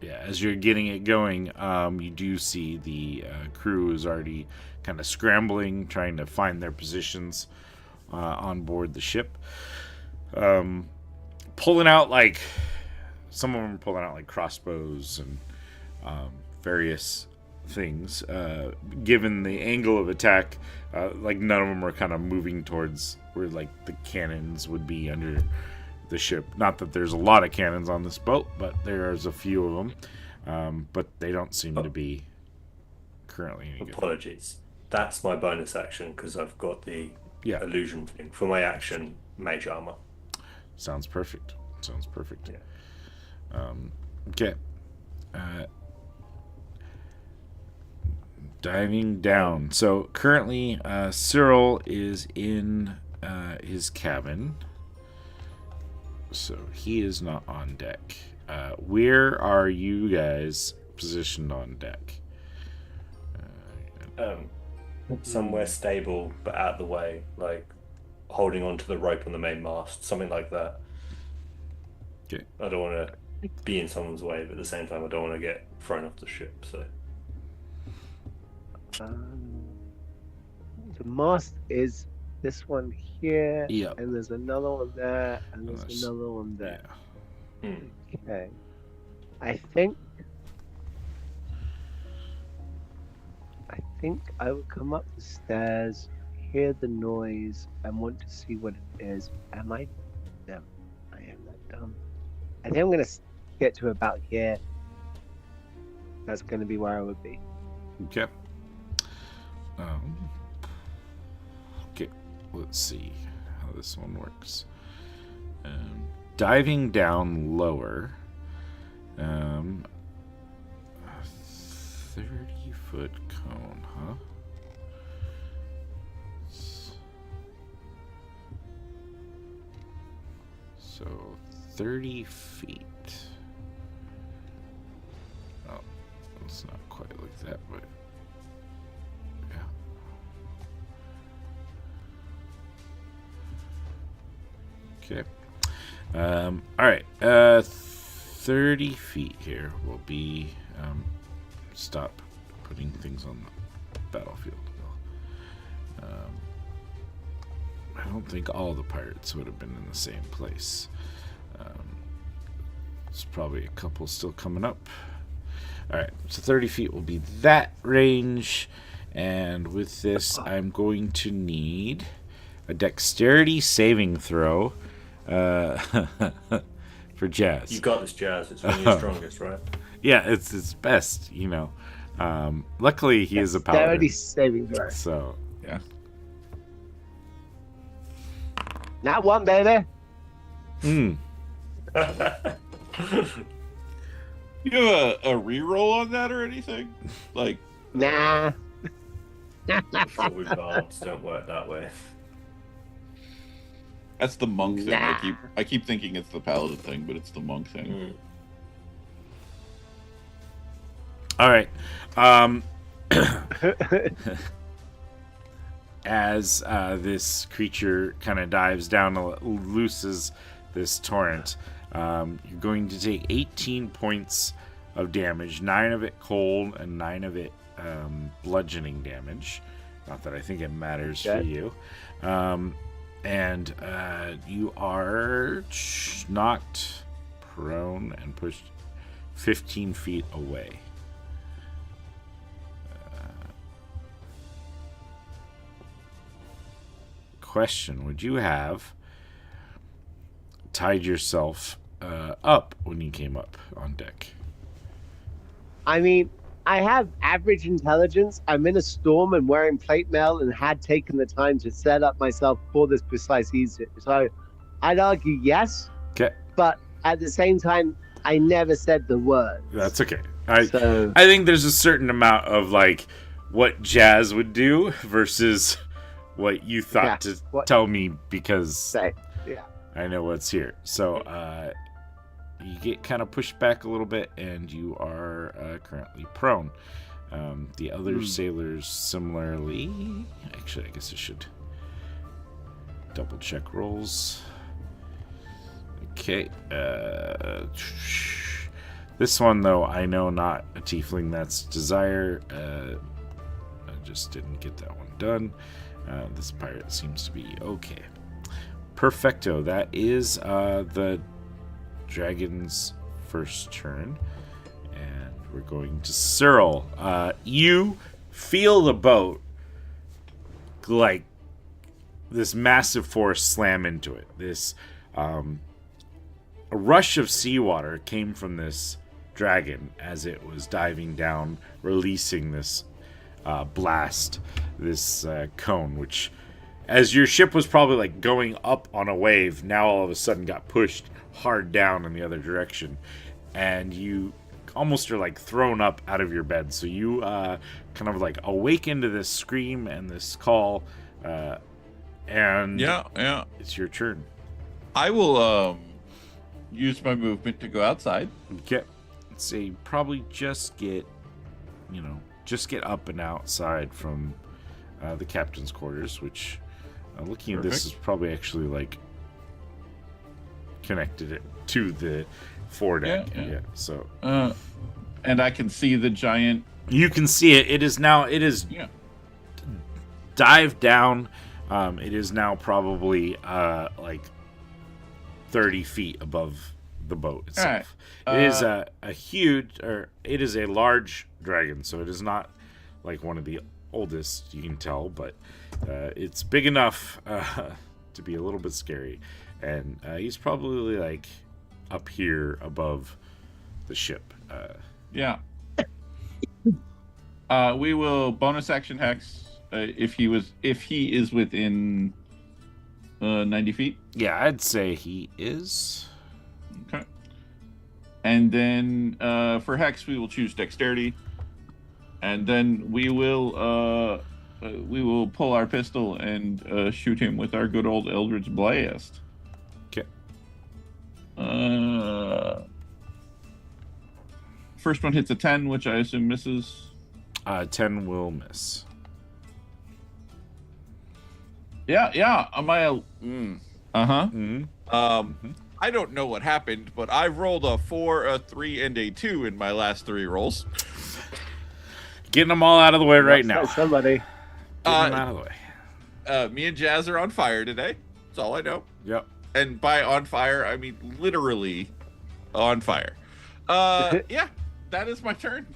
yeah, as you're getting it going, you do see the crew is already kind of scrambling, trying to find their positions on board the ship. Pulling out like some of them are pulling out like crossbows and various things. Given the angle of attack, like none of them are kind of moving towards where like the cannons would be under the ship. Not that there's a lot of cannons on this boat, but there's a few of them. But they don't seem to be currently any good. Apologies. That's my bonus action because I've got the illusion thing. For my action, mage armor. Sounds perfect. Yeah. Okay. Diving down. So currently, Cyril is in his cabin. So he is not on deck. Where are you guys positioned on deck? Somewhere stable but out of the way, like holding onto the rope on the main mast, something like that. Okay. I don't want to be in someone's way, but at the same time, I don't want to get thrown off the ship. So The mast is this one here, Yep. and there's another one there, and there's Nice. another one there. Yeah. Okay. I think I will come up the stairs, hear the noise, and want to see what it is. Am I? No, I am not dumb. I think I'm gonna get to about here. That's gonna be where I would be. Okay. Okay. Let's see how this one works. Diving down lower. 30-foot cone, huh? So 30 feet. Oh, it's not quite like that, but yeah. Okay. All right. 30 feet here will be. Stop putting things on battlefield. I don't think all the pirates would have been in the same place. There's probably a couple still coming up. Alright, so 30 feet will be that range. And with this, I'm going to need a dexterity saving throw for Jazz. You got this, Jazz. It's one of your strongest, right? Yeah, it's his best, you know. Luckily, he is a paladin. Dexterity saving throw. So, Yeah. Not one, baby. You have a reroll on that or anything? Like, Nah. Before we bards don't work that way. that's the monk thing. Nah. I keep thinking it's the paladin thing, but it's the monk thing. Mm. all right. As this creature kind of dives down, looses this torrent, you're going to take 18 points of damage, 9 of it cold and 9 of it bludgeoning damage. Not that I think it matters for you. And you are knocked prone and pushed 15 feet away. Question: would you have tied yourself up when you came up on deck? I mean, I have average intelligence. I'm in a storm and wearing plate mail and had taken the time to set up myself for this precise ease. So I'd argue yes. Okay, But at the same time, I never said the word. that's okay. So I think there's a certain amount of like what Jazz would do versus what you thought to tell me, because say, yeah. I know what's here. So you get kind of pushed back a little bit, and you are currently prone. The other sailors similarly. Actually, I guess I should double check rolls. Okay. This one, though, I know not a tiefling. That's Desire. I just didn't get that one done. This pirate seems to be okay. Perfecto. That is the dragon's first turn. And we're going to Cyril. You feel the boat like this massive force slam into it. This a rush of seawater came from this dragon as it was diving down, releasing this blast, this cone, which, as your ship was probably like going up on a wave, now all of a sudden got pushed hard down in the other direction, and you almost are like thrown up out of your bed. So you kind of like awaken to this scream and this call, and Yeah. it's your turn. I will use my movement to go outside. Okay, so you probably just get up and outside from the captain's quarters, which looking at this is probably actually like connected it to the foredeck. Yeah. So And I can see the giant. you can see it. It is dived down. It is now probably like 30 feet above the boat itself. Right. It is it is a large dragon, so it is not like one of the oldest, you can tell, but it's big enough to be a little bit scary. And he's probably like up here above the ship. Yeah. We will bonus action Hex if he is within 90 feet. Yeah, I'd say he is. Okay. And then for Hex, we will choose Dexterity, and then we will pull our pistol and shoot him with our good old Eldritch Blast. Okay. First one hits a 10, which I assume misses. 10 will miss. Yeah. Uh-huh. Mm-hmm. I don't know what happened, but I've rolled a 4, a 3, and a 2 in my last 3 rolls. Getting them all out of the way right now. Somebody. Getting them out of the way. Me and Jazz are on fire today. That's all I know. Yep. And by on fire, I mean literally on fire. Yeah, that is my turn.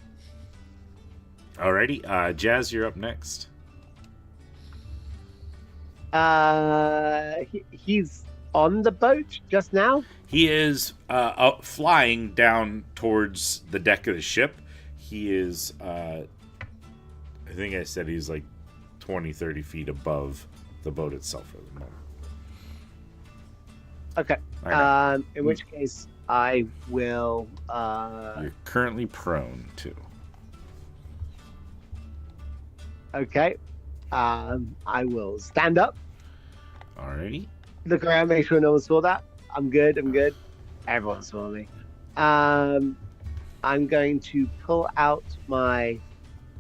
Alrighty. Jazz, you're up next. He's on the boat just now. He is flying down towards the deck of the ship. He is, I think I said he's like 20, 30 feet above the boat itself at the moment. Okay. Alright. In which case, I will. You're currently prone too. Okay. I will stand up, Alrighty. look around, make sure no one saw that. I'm good. Everyone saw me. I'm going to pull out my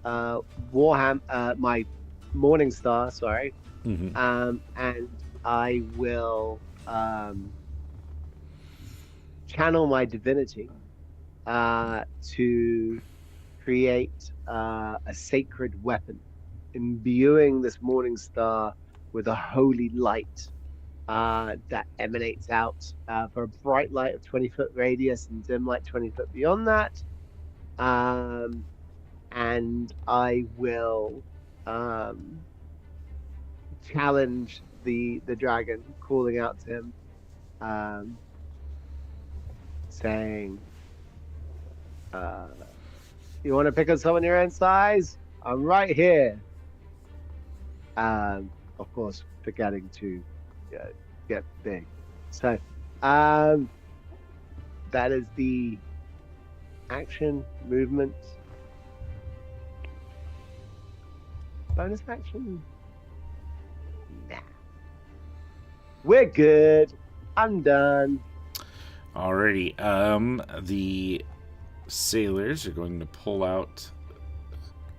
my Morning Star. Sorry. Mm-hmm. And I will channel my divinity to create a sacred weapon, imbuing this Morning Star with a holy light that emanates out for a bright light of 20-foot radius and dim light 20 foot beyond that. And I will challenge the dragon, calling out to him, saying, you want to pick on someone your own size? I'm right here. Of course, forgetting to get big. So, that is the action, movement, bonus action. Nah, we're good. I'm done. Alrighty. The sailors are going to pull out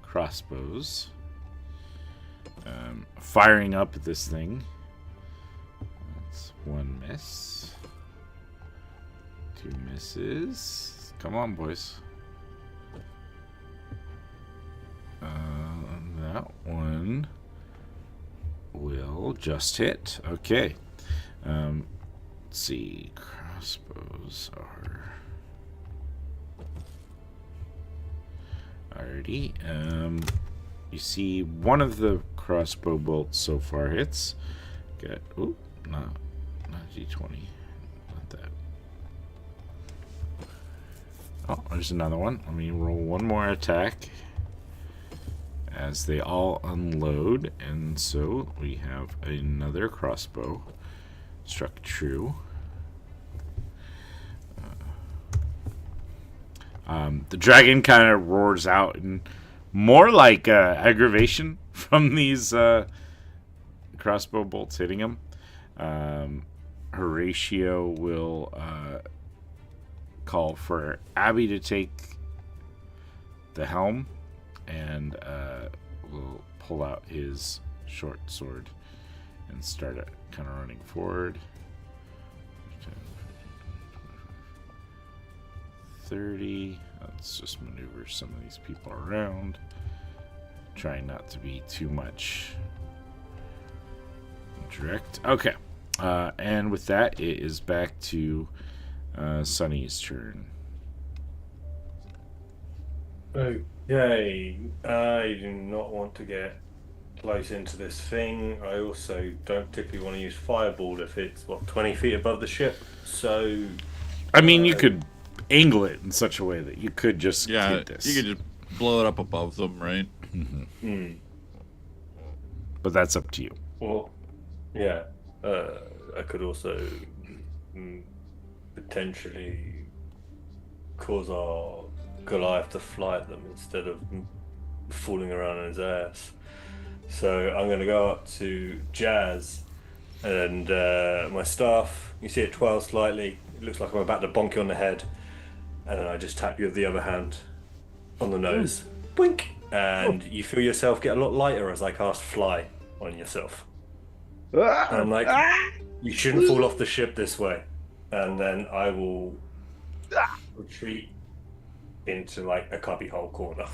crossbows, firing up at this thing. That's one miss. Two misses. Come on, boys. That one will just hit. Okay. Let's see. Crossbows are... Alrighty. You see one of the crossbow bolts so far hits. Got... Oop. Not D20. Not that. Oh, there's another one. Let me roll one more attack as they all unload. And so we have another crossbow. Struck true. The dragon kind of roars out, and more like aggravation from these crossbow bolts hitting him. Horatio will call for Abby to take the helm, and will pull out his short sword and start kind of running forward. 30. Let's just maneuver some of these people around. Trying not to be too much direct. Okay. And with that, it is back to Sunny's turn. Okay. I do not want to get close into this thing. I also don't particularly want to use Fireball if it's, 20 feet above the ship. So... I mean, you could angle it in such a way that you could just hit this. You could just blow it up above them, right? Mm-hmm. But that's up to you. Well, yeah. I could also potentially cause our Goliath to fly at them instead of fooling around on his ass. So I'm going to go up to Jazz and my staff. You see it twirl slightly. It looks like I'm about to bonk you on the head. And then I just tap you with the other hand on the nose. Boink! And you feel yourself get a lot lighter as I cast Fly on yourself. And I'm like, you shouldn't fall off the ship this way. And then I will retreat into like a cubbyhole corner.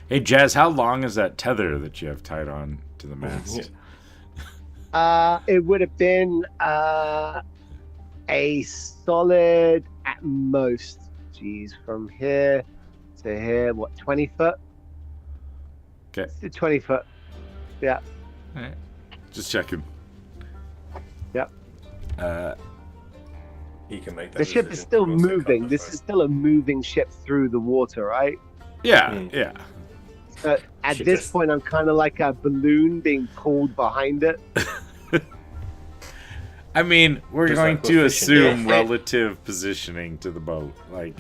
Hey, Jazz, how long is that tether that you have tied on to the mast? It would have been a solid at most. Geez, from here to here, what, 20 foot? Okay. 20 foot. Yeah. All right. Just checking. Yep. He can make that The ship is decision. still He wants to cut moving. the This phone. is still a moving ship through the water, right? Yeah, yeah. So at She this just- point, I'm kind of like a balloon being pulled behind it. I mean, we're Just going like to with fishing. assume Yeah. relative positioning to the boat. Like,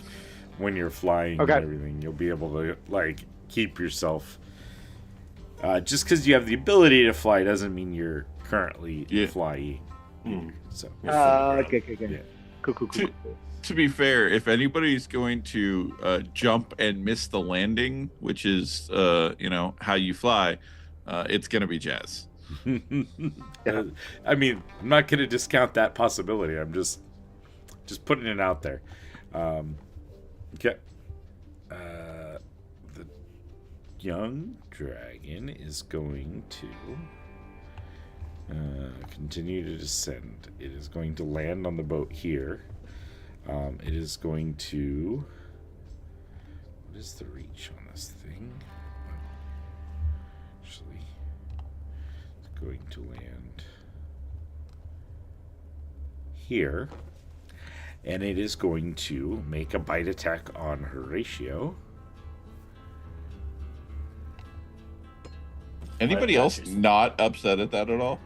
when you're flying Okay. and everything, you'll be able to, like, keep yourself. Just because you have the ability to fly doesn't mean you're currently Yeah. flying. Hmm. So, You're from the ground. Okay. Yeah. Cool. To be fair, if anybody's going to jump and miss the landing, which is how you fly, it's gonna be Jazz. I mean, I'm not going to discount that possibility. I'm just putting it out there. Okay. The young dragon is going to continue to descend. It is going to land on the boat here. It is going to. What is the reach on this thing? Actually, it's going to land here. And it is going to make a bite attack on Horatio. Anybody Right, else matches. not upset at that at all?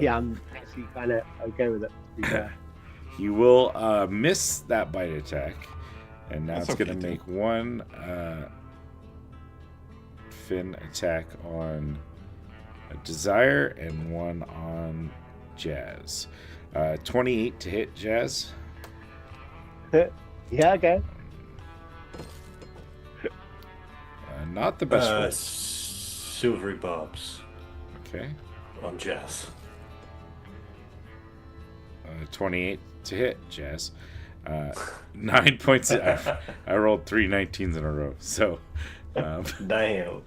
Yeah, I'm actually kind of okay with it. To be fair. He will miss that bite attack. And now That's it's going okay, to make one fin attack on Desire and one on Jazz. 28 to hit Jazz. Yeah, okay. Not the best roll. Silvery barbs Okay. on Jazz. 28 to hit Jazz. 9 points. I rolled 3 19s in a row. So Damn.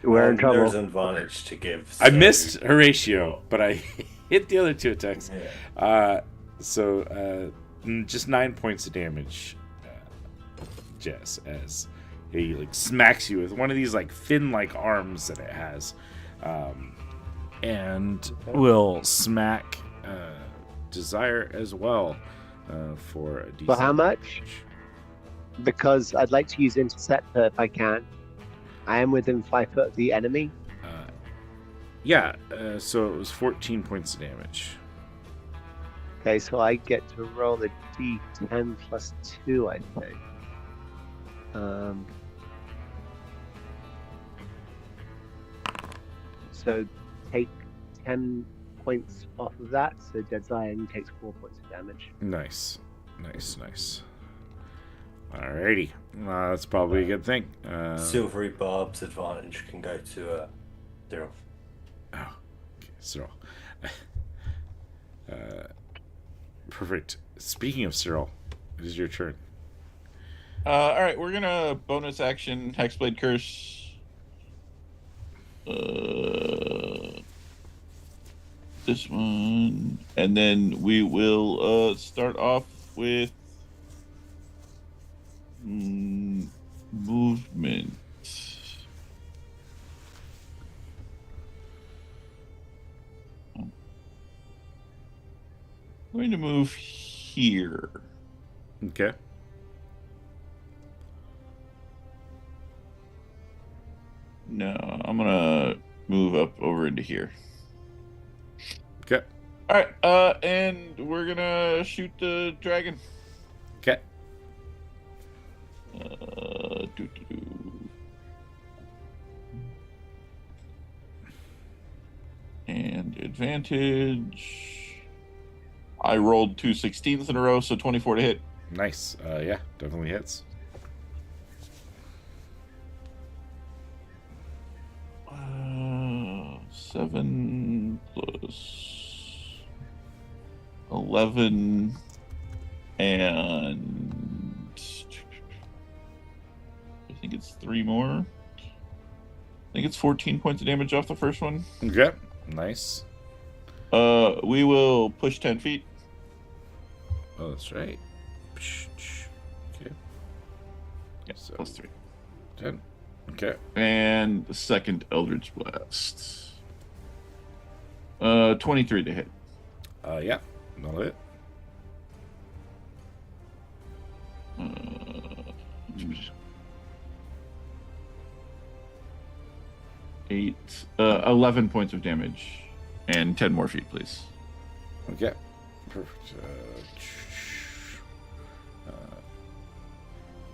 We're in trouble. There's an advantage to give. I missed Horatio, but I hit the other 2 attacks. Yeah. Just 9 points of damage, Jess, as he like smacks you with one of these like fin-like arms that it has, and will smack Desire as well for a decent. For how much? Because I'd like to use Interceptor if I can. I am within 5 foot of the enemy. Yeah, so it was 14 points of damage. Okay, so I get to roll a d10 plus 2, I think. So take 10 points off of that, so Jediah only takes 4 points of damage. Nice. Alrighty, that's probably a good thing. Silvery barbs advantage can go to Daryl. Oh, okay, Cyril. Perfect. Speaking of Cyril, it is your turn. All right, we're gonna bonus action Hexblade Curse. This one, and then we will start off with movement. I'm going to move here. Okay. No, I'm gonna move up over into here. Okay. All right, and we're gonna shoot the dragon. Okay. And advantage. I rolled 2 16s in a row, so 24 to hit. Nice. Yeah, definitely hits. Uh, 7 plus 11 and I think it's 3 more. I think it's 14 points of damage off the first one. Okay. Nice. We will push 10 feet. Oh, that's right. Okay. Yes, So- plus 3. 10. Okay. And the second Eldritch Blast. 23 to hit. Yeah. That'll hit. Eight, 11 points of damage, and 10 more feet, please. Okay. Perfect.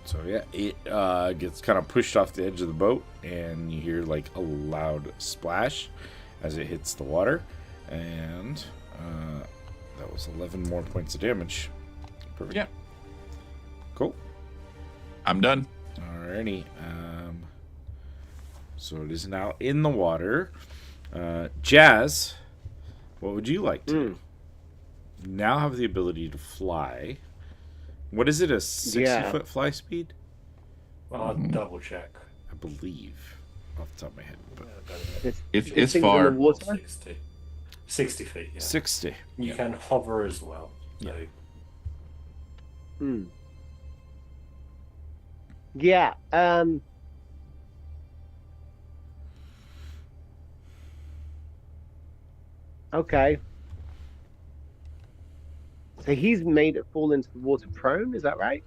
So yeah, it gets kind of pushed off the edge of the boat, and you hear like a loud splash as it hits the water, and that was 11 more points of damage. Perfect. Yeah. Cool. I'm done. Alrighty. So it is now in the water. Jazz, what would you like to do? You now have the ability to fly. What is it, a 60-foot fly speed? Well, I'll double check. I believe. Off the top of my head. But It's things in far. the water? 60 feet, yeah. 60. You can hover as well. So. Hmm. Yeah. Okay. So he's made it fall into the water prone, is that right?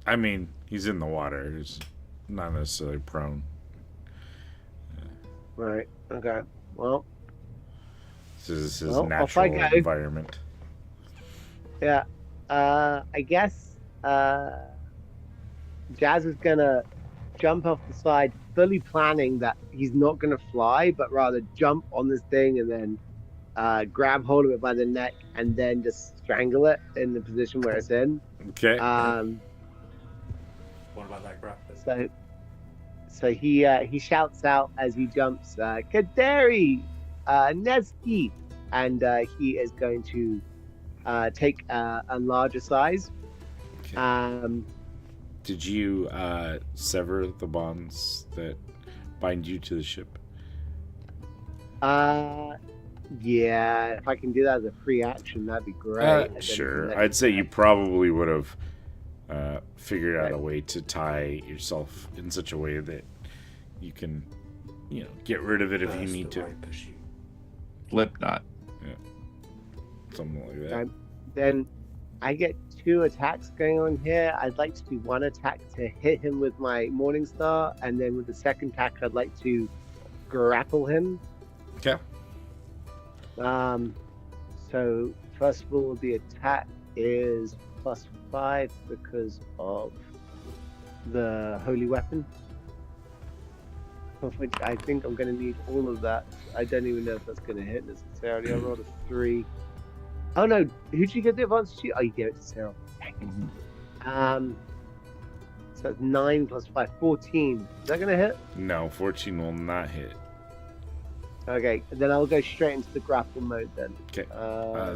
I mean, he's in the water. He's not necessarily prone. Right. Okay. Well, This is his Well, off I natural go. environment. yeah. I guess Jazz is gonna jump off the side, fully planning that he's not gonna fly, but rather jump on this thing and then grab hold of it by the neck and then just strangle it in the position where it's in. Okay. What about that grapple? So he shouts out as he jumps, Kaderi, Neski, and he is going to take a larger size. Okay. Did you sever the bonds that bind you to the ship? Yeah, if I can do that as a free action, that'd be great. And then Sure. the I'd next say step- you probably would have figured out a way to tie yourself in such a way that you can, get rid of it if you need to. Flip knot. Something like that. Okay. Then I get 2 attacks going on here. I'd like to do 1 attack to hit him with my Morning Star, and then with the second attack, I'd like to grapple him. Okay. So first of all, the attack is +5 because of the holy weapon, of which I think I'm going to need all of that. I don't even know if that's going to hit necessarily. I rolled a 3. Oh no, who'd you get the advantage to? Oh, you gave it to Cyril. So that's 9 + 5, 14. Is that going to hit? No, 14 will not hit. Okay, then I'll go straight into the grapple mode then. Okay.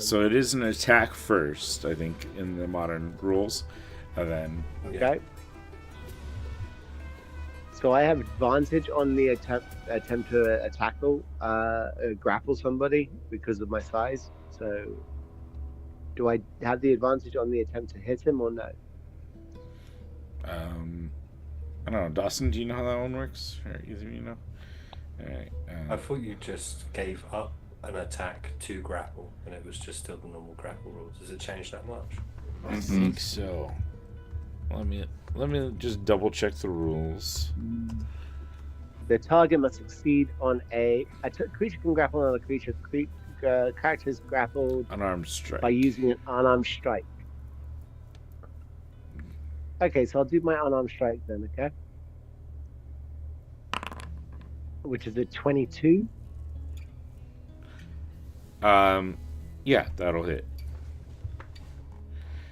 So it is an attack first, I think, in the modern rules. And then Okay. So I have advantage on the attempt to grapple somebody because of my size. So do I have the advantage on the attempt to hit him or no? I don't know. Dawson, do you know how that one works? Or either of you know? All right. I thought you just gave up an attack to grapple, and it was just still the normal grapple rules. Does it change that much? I think so. Let me just double check the rules. The target must succeed on a creature can grapple another creature. Character is grappled Unarmed strike. by using an unarmed strike. Okay, so I'll do my unarmed strike then, okay? Which is a 22. Yeah, that'll hit.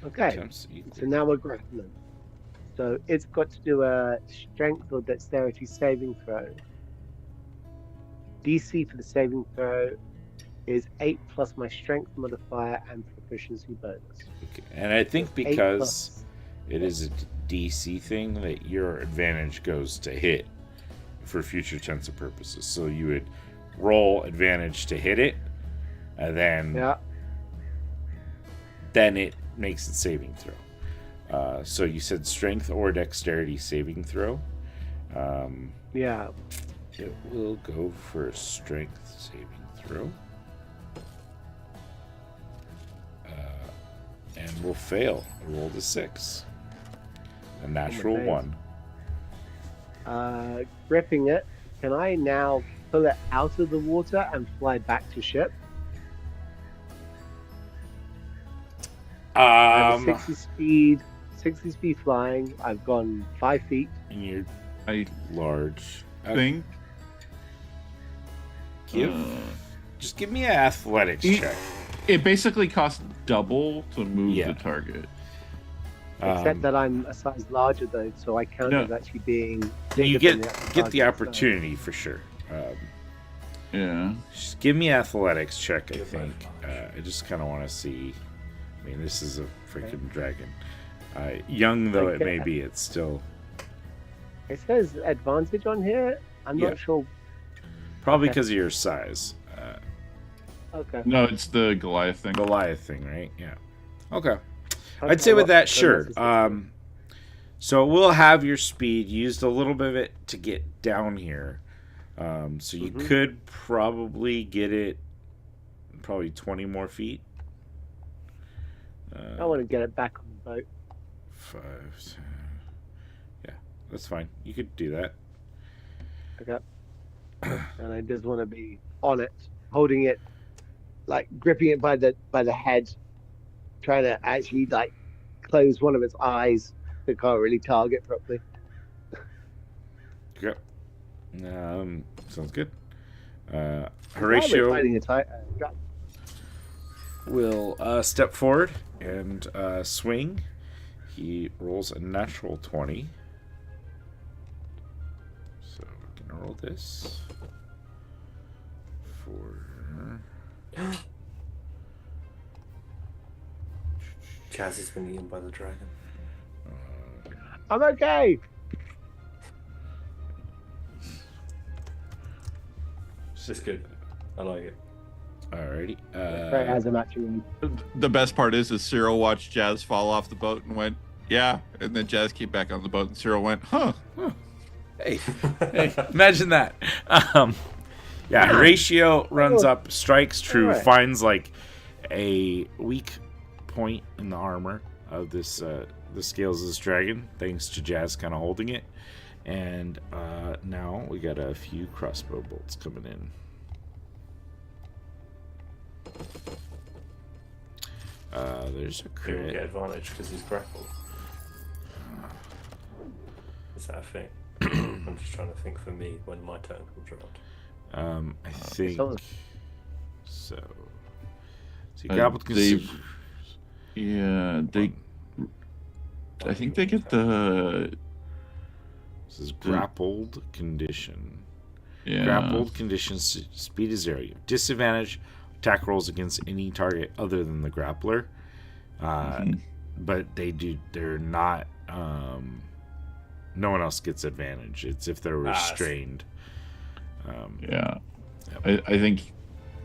Okay, Attempts equal. so now we're grappling. So it's got to do a strength or dexterity saving throw. DC for the saving throw is 8 plus my strength modifier and proficiency bonus. Okay. And I think 8 because plus- it is a DC thing that your advantage goes to hit for future tense purposes. So you would roll advantage to hit it, and then it makes its saving throw. So you said strength or dexterity saving throw. Yeah. It will go for a strength saving throw. And will fail. Roll the 6. A natural 1. Gripping it, can I now pull it out of the water and fly back to ship? I have 60 speed flying. I've gone 5 feet. And you're I large. think. Just give me an athletics check. It basically costs double to move Yeah. the target. Except that I'm a size larger though, so I count No. as actually being. You bigger than get actual the target, so- opportunity for sure. Yeah. Just give me an athletics check, I Give think. me I just kind of want to see. I mean, this is a freaking dragon. Young though it may Okay. be, it's still It says advantage on here. I'm Yeah. not sure. probably Okay. because of your size. Okay. No, it's the Goliath thing. Goliath thing, right? Yeah. Okay. Okay, I'd say with well, that, so sure. this is- So we'll have your speed used a little bit of it to get down here. So you Mhm. could probably get it probably 20 more feet. I want to get it back on the boat. 5, 10. Yeah, that's fine. You could do that. Okay. And I just want to be on it, holding it, like gripping it by the head, trying to actually like close one of its eyes. They can't really target properly. Okay. Sounds good. While Horatio we're fighting a dragon. will step forward and swing. He rolls a natural 20. So we're gonna roll this for. Jazz has been eaten by the dragon. I'm okay. It's good. I like it. Alrighty. Right, as I'm actually. The best part is Cyril watched Jazz fall off the boat and went, yeah. And then Jazz came back on the boat and Cyril went, huh. Hey, imagine that. Yeah, Horatio runs up, strikes true, Alright. finds like a weak point in the armor of this the scales of this dragon, thanks to Jazz kind of holding it. And now we got a few crossbow bolts coming in. There's a He will crit. get advantage because he's grappled. Is that a thing? I'm just trying to think for me when my turn comes around. I think So- so. See, grappled they've- Yeah, they. I think they get the. This is grappled condition. Yeah. Grappled condition speed is 0. You have disadvantage attack rolls against any target other than the grappler. But they're not. No one else gets advantage. It's if they're restrained. Yeah. I think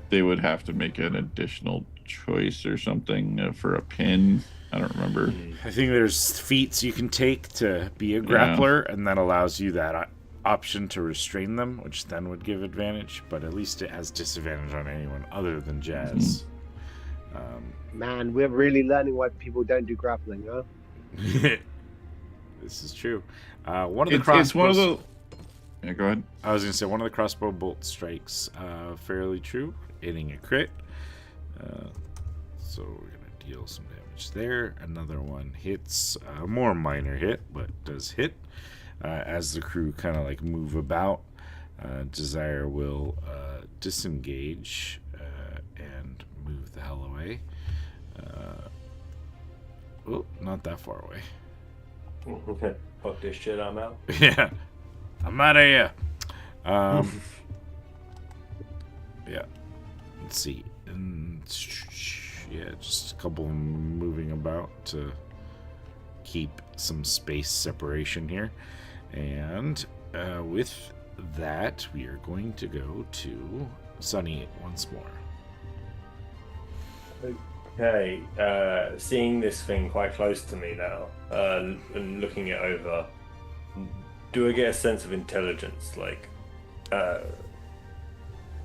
they would have to make an additional choice or something for a pin. I don't remember. I think there's feats you can take to be a grappler, and that allows you that option to restrain them, which then would give advantage. But at least it has disadvantage on anyone other than Jazz. Man, we're really learning why people don't do grappling, huh? This is true. One of the It's one of crossbows. the. Yeah, go ahead. I was gonna say one of the crossbow bolt strikes fairly true, hitting a crit. So we're gonna deal some damage there. Another one hits a more minor hit, but does hit. As the crew kind of like move about, Desire will disengage and move the hell away. Oh, not that far away. Fuck this shit, I'm out. Yeah, I'm out of here. Yeah. Let's see. And yeah, just a couple of them moving about to keep some space separation here. And with that, we are going to go to Sunny once more. Okay, seeing this thing quite close to me now, and looking it over, do I get a sense of intelligence? Like,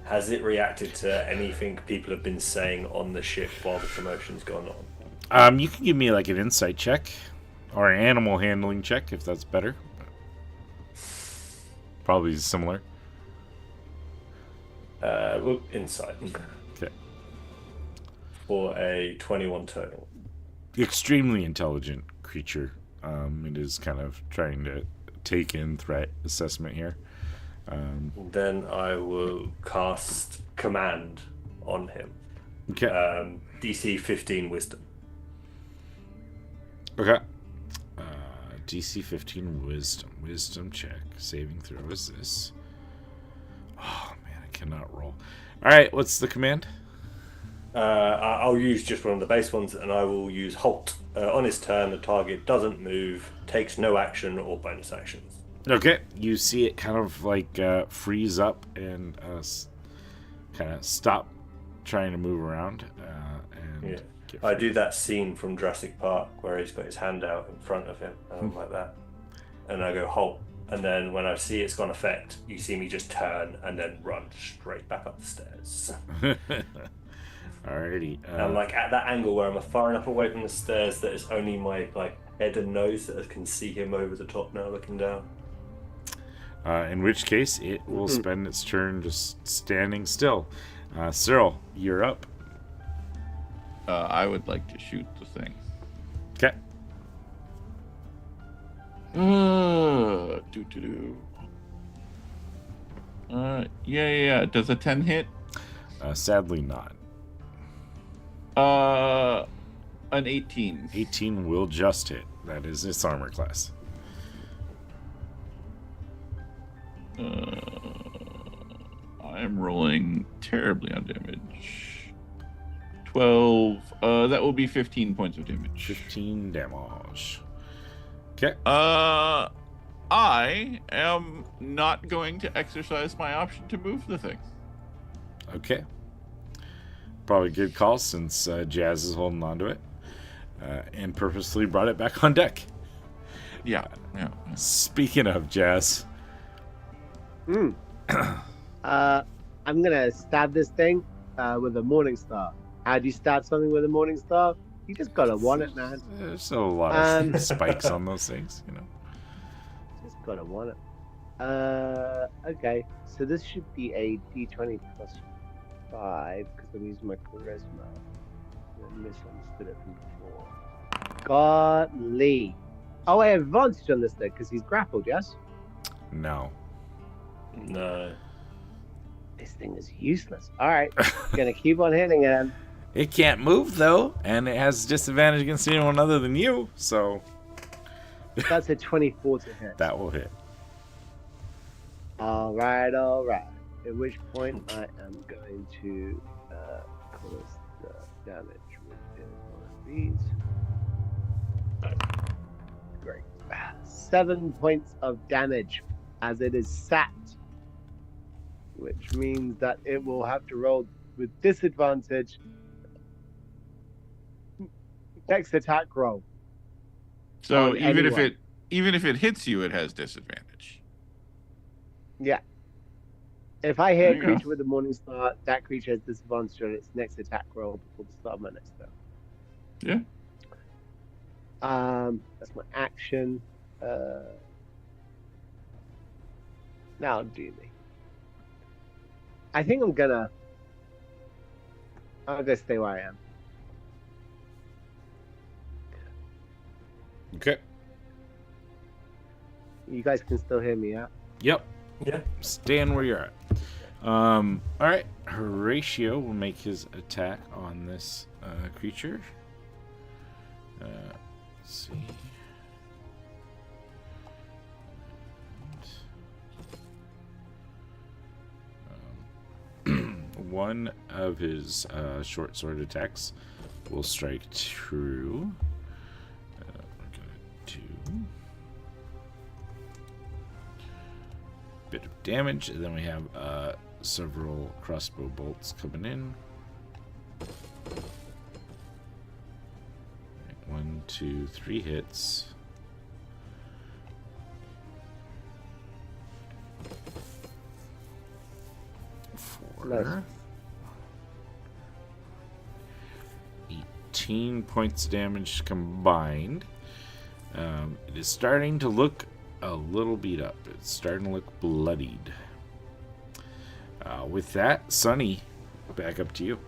has it reacted to anything people have been saying on the ship while the commotion's gone on? You can give me like an insight check or an animal handling check if that's better. Probably similar. Well, insight. Okay. For a 21 total. Extremely intelligent creature. It is kind of trying to take in threat assessment here. Then I will cast command on him. Okay. DC 15 wisdom. Okay. DC 15 wisdom check. Saving throw is this. Oh man, I cannot roll. All right, what's the command? I'll use just one of the base ones, and I will use halt. On his turn, the target doesn't move, takes no action or bonus actions. Okay, you see it kind of like freeze up and kind of stop trying to move around. And I do that scene from Jurassic Park where he's got his hand out in front of him, like that. And I go halt. And then when I see it's gone effect, you see me just turn and then run straight back up the stairs. Alrighty. I'm like at that angle where I'm far enough away from the stairs that it's only my like head and nose that can see him over the top now looking down. In which case, it will spend its turn just standing still. Cyril, you're up. I would like to shoot the thing. Okay. Yeah. Does a 10 hit? Sadly not. An 18. 18 will just hit. That is its armor class. I am rolling terribly on damage. 12. That will be 15 points of damage. 15 damage. Okay. I am not going to exercise my option to move the thing. Okay. Probably a good call since Jazz is holding on to it. And purposely brought it back on deck. Yeah. Speaking of Jazz. I'm gonna stab this thing with a morning star. How do you stab something with a morning star? You just gotta want it, man. There's a lot of spikes on those things, you know. Just gotta want it. Okay, so this should be a D20 plus 5 because I'm using my charisma. I misunderstood it from before. Godly. Oh, I have advantage on this thing because he's grappled, yes? No. No. This thing is useless. All right, gonna keep on hitting him. It can't move though, and it has disadvantage against anyone other than you. So that's a 24 to hit. That will hit. All right. At which point I am going to cause the damage within one of these. Great. 7 points of damage as it is sapped, which means that it will have to roll with disadvantage. Next attack roll. So even if it hits you, it has disadvantage. Yeah. If I hit a creature with a morning star, that creature has disadvantage on its next attack roll before the start of my next turn. Yeah. That's my action. Now do me. I think I'll just stay where I am. Okay. You guys can still hear me, yeah? Yep. Yeah. Stand where you're at. All right. Horatio will make his attack on this creature. Let's see. One of his short sword attacks will strike true. Bit of damage, and then we have several crossbow bolts coming in. 1, 2, 3 hits. Nice. 18 points of damage combined. It is starting to look a little beat up. It's starting to look bloodied. With that, Sunny, back up to you.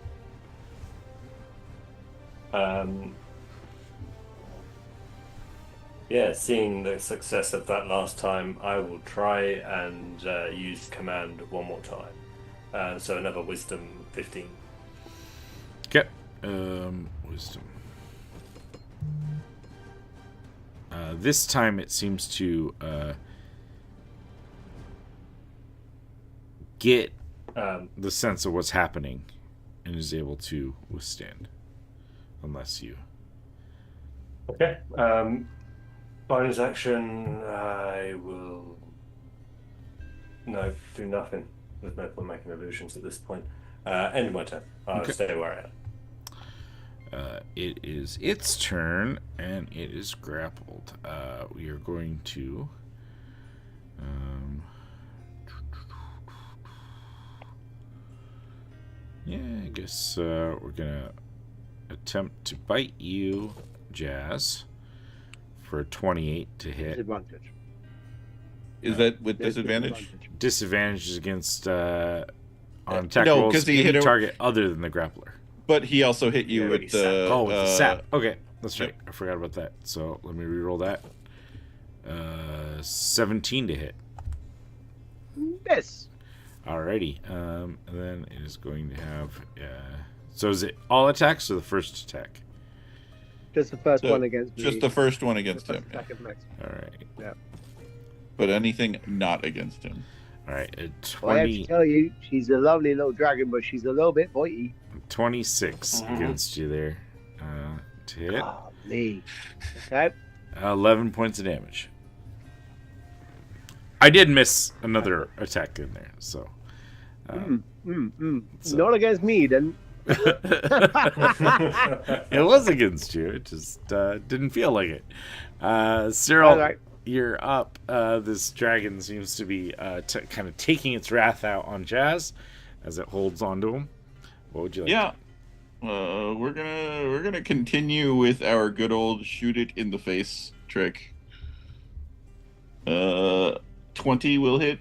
Yeah, seeing the success of that last time, I will try and use command one more time. So another wisdom 15. Okay. Wisdom. This time it seems to get the sense of what's happening and is able to withstand. Unless you... Okay. Bonus action, I will... No, do nothing. There's no point making illusions at this point. End of my turn. I'll stay where I am. It is its turn, and it is grappled. We are going to... yeah, I guess we're going to attempt to bite you, Jazz, for a 28 to hit. Disadvantage. Is that with There's disadvantage? Disadvantage is against on attack no, rolls 'cause he any hit a- target other than the grappler. But he also hit you with the. Oh, with the sap. Okay, that's right. yep. I forgot about that. So let me reroll that. 17 to hit. Yes. Alrighty. And then it is going to have. So is it all attacks or the first attack? Just the first So, one against me. Just the first one The against first him. Yeah. attack is next. All right. Yeah. But anything not against him. All right. Well, I have to tell you, she's a lovely little dragon, but she's a little bit bitey. 26 against you there. To hit. Oh, me. Okay. 11 points of damage. I did miss another attack in there, so. So- Not against me, then. It was against you. It just didn't feel like it. Cyril, All right. you're up. This dragon seems to be kind of taking its wrath out on Jazz as it holds onto him. What would you like? Yeah. We're gonna continue with our good old shoot it in the face trick. 20 will hit.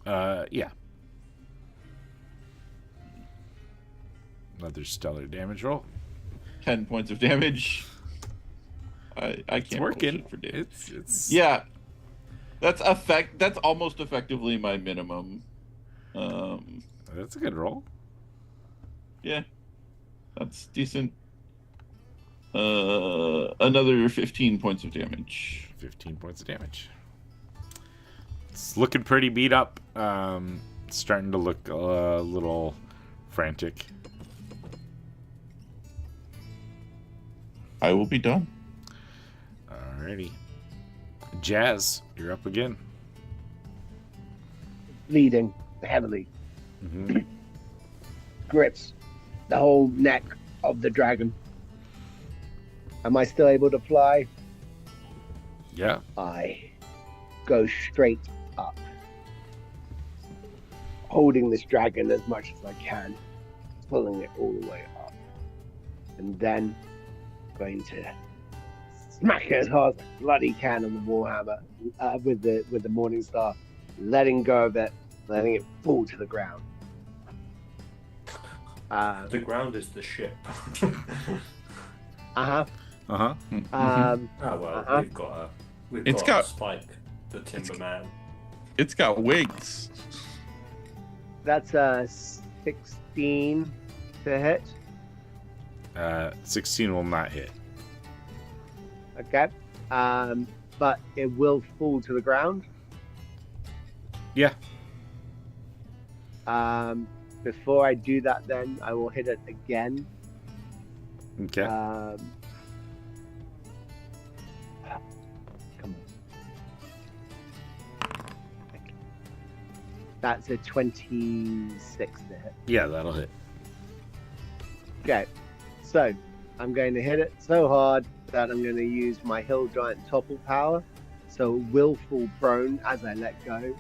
Yeah. Another stellar damage roll. 10 points of damage. I can't It's working. roll shit for damage. It's Yeah. That's almost effectively my minimum. That's a good roll. Yeah. That's decent. Another 15 points of damage. 15 points of damage. It's looking pretty beat up. Starting to look a little frantic. I will be done. Alrighty. Jazz, you're up again. Bleeding heavily. Mm-hmm. Grips the whole neck of the dragon. Am I still able to fly? Yeah. I go straight up, holding this dragon as much as I can, pulling it all the way up, and then going to smack it as hard as I bloody can on the warhammer with the morning star, letting go of it, letting it fall to the ground. The ground is the ship. Uh-huh. Oh well, Uh-huh. we've got got- Spike, the Timberman. It's got wings. That's a 16 to hit. 16 will not hit. Okay. But it will fall to the ground. Yeah. Before I do that, then I will hit it again. Okay. Come on. That's a 26 to hit. Yeah, that'll hit. Okay, so I'm going to hit it so hard that I'm going to use my Hill Giant Topple power. So will fall prone as I let go.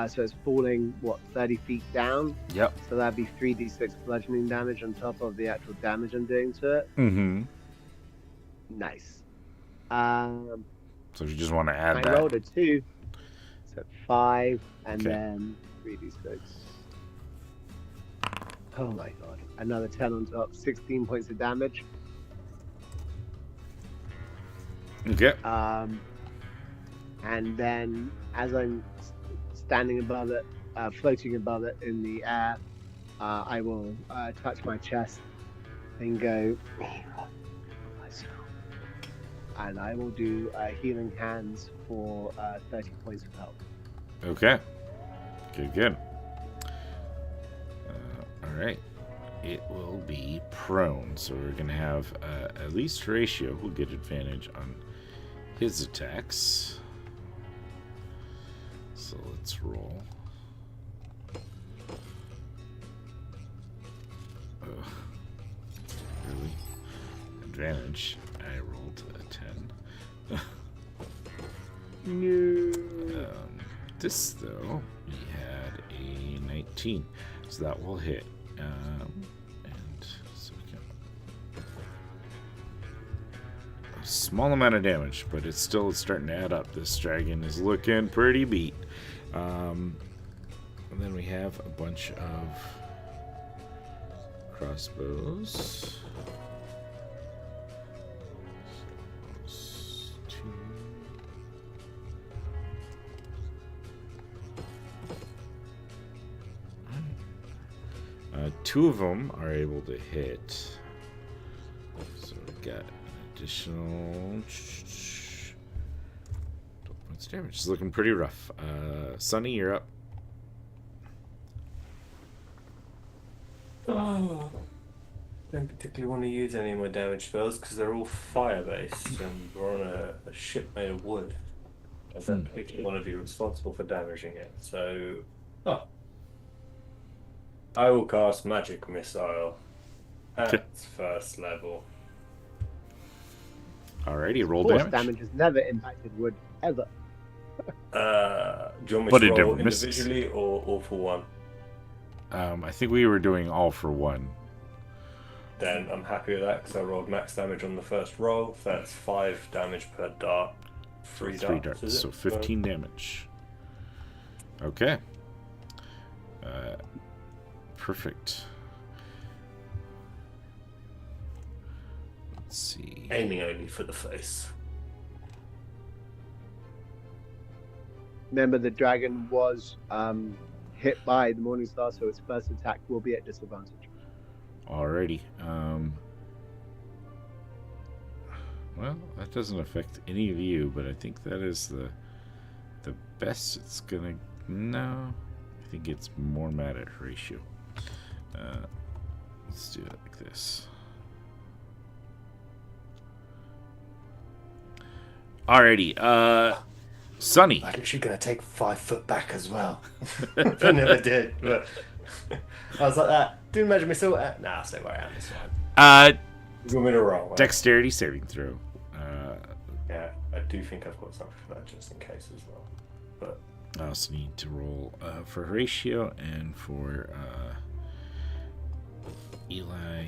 So it's falling, 30 feet down? Yep. So that'd be 3d6 bludgeoning damage on top of the actual damage I'm doing to it. Mm-hmm. Nice. So if you just want to add I that. rolled a 2. So 5, and Okay. then 3d6. Oh my god. Another 10 on top. 16 points of damage. Okay. And then as I'm standing above it, floating above it in the air, I will touch my chest and go, and I will do healing hands for 30 points of health. Okay. Good. All right. It will be prone, so we're going to have at least Horatio who'll get advantage on his attacks. So let's roll. Really? Advantage. I rolled a 10. No. This, though, we had a 19. So that will hit. And so we can... A small amount of damage, but it's still starting to add up. This dragon is looking pretty beat. And then we have a bunch of crossbows. Two of them are able to hit. So we got an additional 12 points of damage. It's looking pretty rough. Sunny, you're up. Oh, don't particularly want to use any of my damage spells because they're all fire based and we're on a ship made of wood. I don't particularly want to be responsible for damaging it. So, I will cast Magic Missile at first level. Alrighty, roll Force damage. damage has never impacted wood, ever. Do you want me But to it roll never misses. individually or all for one? I think we were doing all for one. Then I'm happy with that because I rolled max damage on the first roll. So that's 5 damage per dart. Three darts, is it? So 15 damage. Okay. Perfect. Let's see. Aiming only for the face. Remember, the dragon was hit by the Morningstar, so its first attack will be at disadvantage. Alrighty. Well, that doesn't affect any of you, but I think that is the best it's gonna. No, I think it's more mad at Horatio. Let's do it like this. Alrighty. Sunny. I'm actually going to take 5 foot back as well. I never did, but I was like that. Didn't imagine myself. Nah, I'll stay where I am this time. You want me to roll? Right? Dexterity saving throw. Yeah, I do think I've got something for that just in case as well. But I also need to roll for Horatio and for Eli.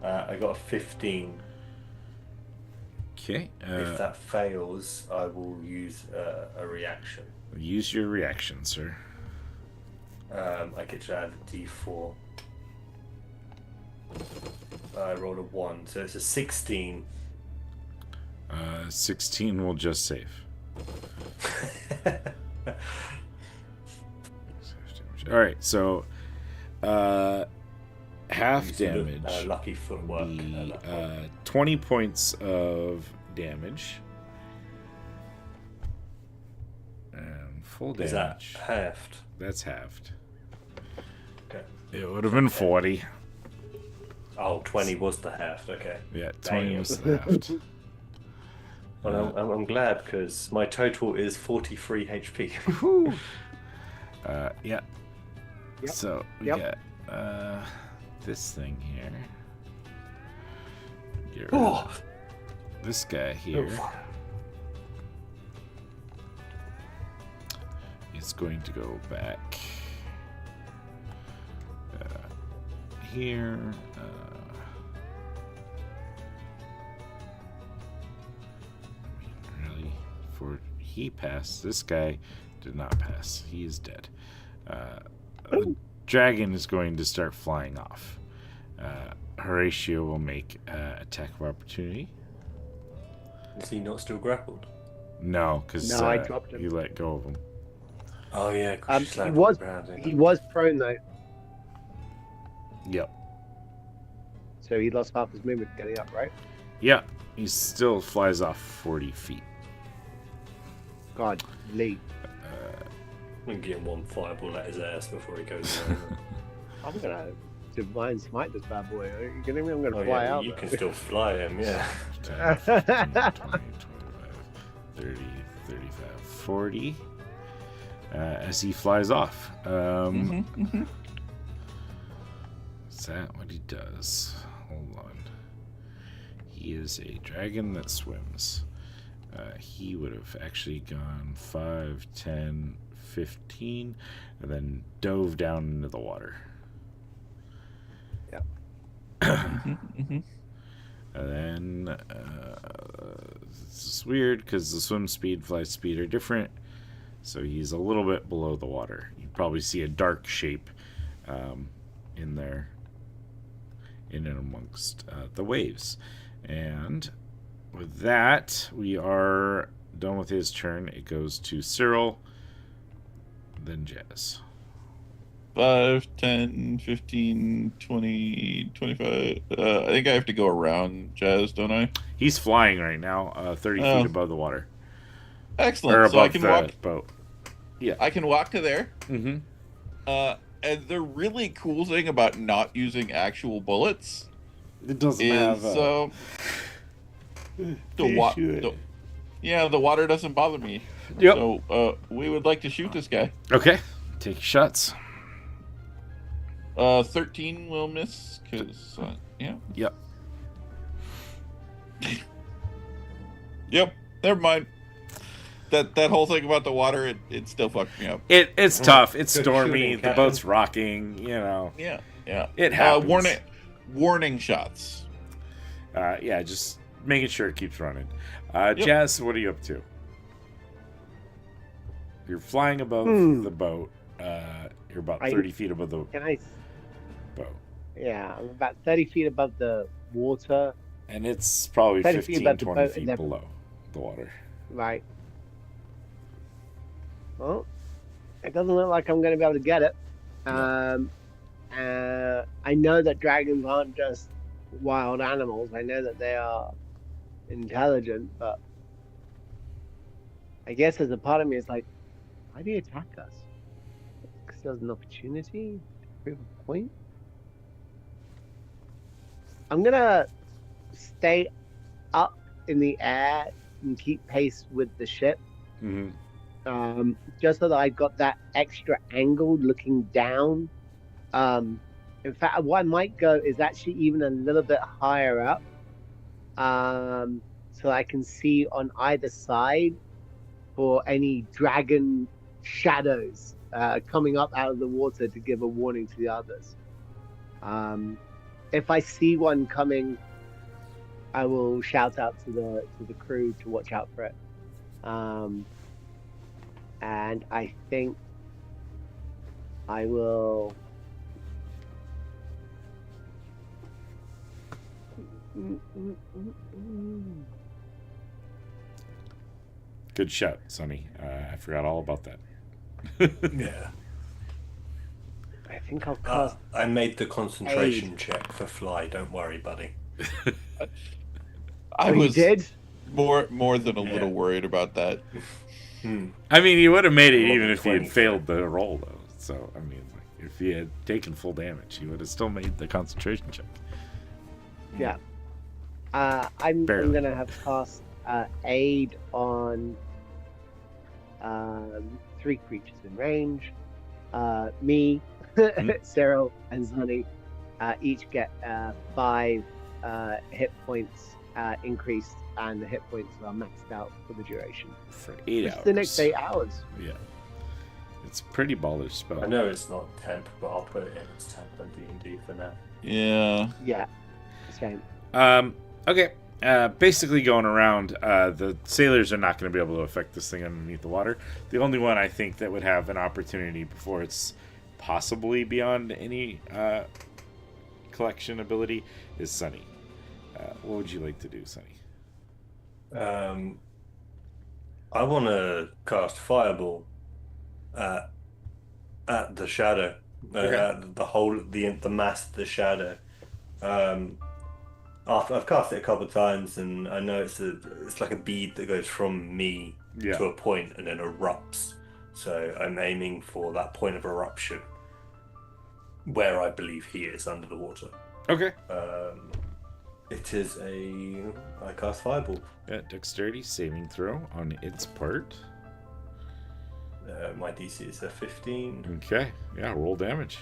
I got a 15. Okay. If that fails, I will use a reaction. Use your reaction, sir. I get to add a d4. I rolled a 1, so it's a 16. 16 will just save. All right, so half Using the, damage. lucky footwork. The, at that point. 20 points of damage. And full damage. Is that halved? That's halved. Okay. It would have been 40. Oh, 20 was the half. Okay. Yeah, 20 Damn. was left. Well, I'm glad because my total is 43 HP. Whew. Yeah. Yep. So we Yep. got this thing here. Get rid Oh. of this guy here. It's going to go back here. Really, for he passed. This guy did not pass. He is dead. The dragon is going to start flying off. Horatio will make attack of opportunity. Is he not still grappled? No, because No, I dropped him. you let go of him. Oh yeah, 'cause you He slammed was the ground, didn't he you? was prone though, Yep. so he lost half his movement getting up, right? Yeah, he still flies off 40 feet. God, Lee. I'm gonna give him one fireball at his ass before he goes over. I'm gonna divine smite this bad boy. Are you kidding me? I'm gonna Oh fly yeah, out. you though. can still fly him, yeah. 10, 15, 20, 25, 30, 35, 40. As he flies off. Is that what he does? Hold on. He is a dragon that swims. He would have actually gone 5, 10, 15, and then dove down into the water. And then this is weird because the swim speed, flight speed are different. So he's a little bit below the water. You probably see a dark shape in there, in and amongst the waves. And with that, we are done with his turn. It goes to Cyril, then Jazz. 5, 10, 15, 20, 25. I think I have to go around Jazz, don't I? He's flying right now, 30 Oh. feet above the water. Excellent. Or So I above can the walk. boat. I can walk to there. Mm-hmm. And the really cool thing about not using actual bullets It doesn't is have the water. Yeah, the water doesn't bother me. Yep. So we would like to shoot this guy. Okay. Take your shots. 13 will miss because yeah. Yep. Yep. Never mind. That whole thing about the water, it still fucked me up. It's tough. It's Good stormy. shooting, The Captain. boat's rocking. You know. Yeah. Yeah. It happens. Warning shots. Yeah, just making sure it keeps running. Yep. Jazz, what are you up to? You're flying above the boat. You're about 30 feet above the Can I? boat. Yeah, I'm about 30 feet above the water. And it's probably 30 feet 15, above the 20 boat, feet and then- below the water. Right. Well, it doesn't look like I'm going to be able to get it. I know that dragons aren't just wild animals. I know that they are intelligent, but I guess there's a part of me is like, why do you attack us? Because there's an opportunity to prove a point. I'm gonna stay up in the air and keep pace with the ship, Mm-hmm. just so that I got that extra angle looking down. In fact, what I might go is actually even a little bit higher up, so I can see on either side for any dragon shadows coming up out of the water to give a warning to the others. If I see one coming, I will shout out to the crew to watch out for it. And I think I will. Good shot, Sonny. I forgot all about that. Yeah. I think I'll cast. I made the concentration check for fly. Don't worry, buddy. I Oh, you was did? more than a Yeah. little worried about that. I mean, he would have made it Roll even the if he had 20. failed the roll, though. So, I mean, like, if he had taken full damage, he would have still made the concentration check. Yeah. I'm Barely. gonna have cast aid on 3 creatures in range. Me, Cyril, and Zani each get 5 hit points increased, and the hit points are maxed out for the duration. For 8 It's hours. the next 8 hours. Yeah. It's a pretty baller spell. I know it's not temp, but I'll put it in as temp on D&D for now. Yeah. Yeah. Same. Okay. Basically going around, the sailors are not going to be able to affect this thing underneath the water. The only one I think that would have an opportunity before it's possibly beyond any collection ability is Sunny. What would you like to do, Sunny? I want to cast Fireball at the shadow, Okay. at the mass of the shadow. I've cast it a couple of times, and I know it's like a bead that goes from me Yeah. to a point and then erupts. So I'm aiming for that point of eruption where I believe he is under the water. Okay. It is I cast Fireball. Yeah, dexterity saving throw on its part. My DC is a 15. Okay. Yeah, roll damage.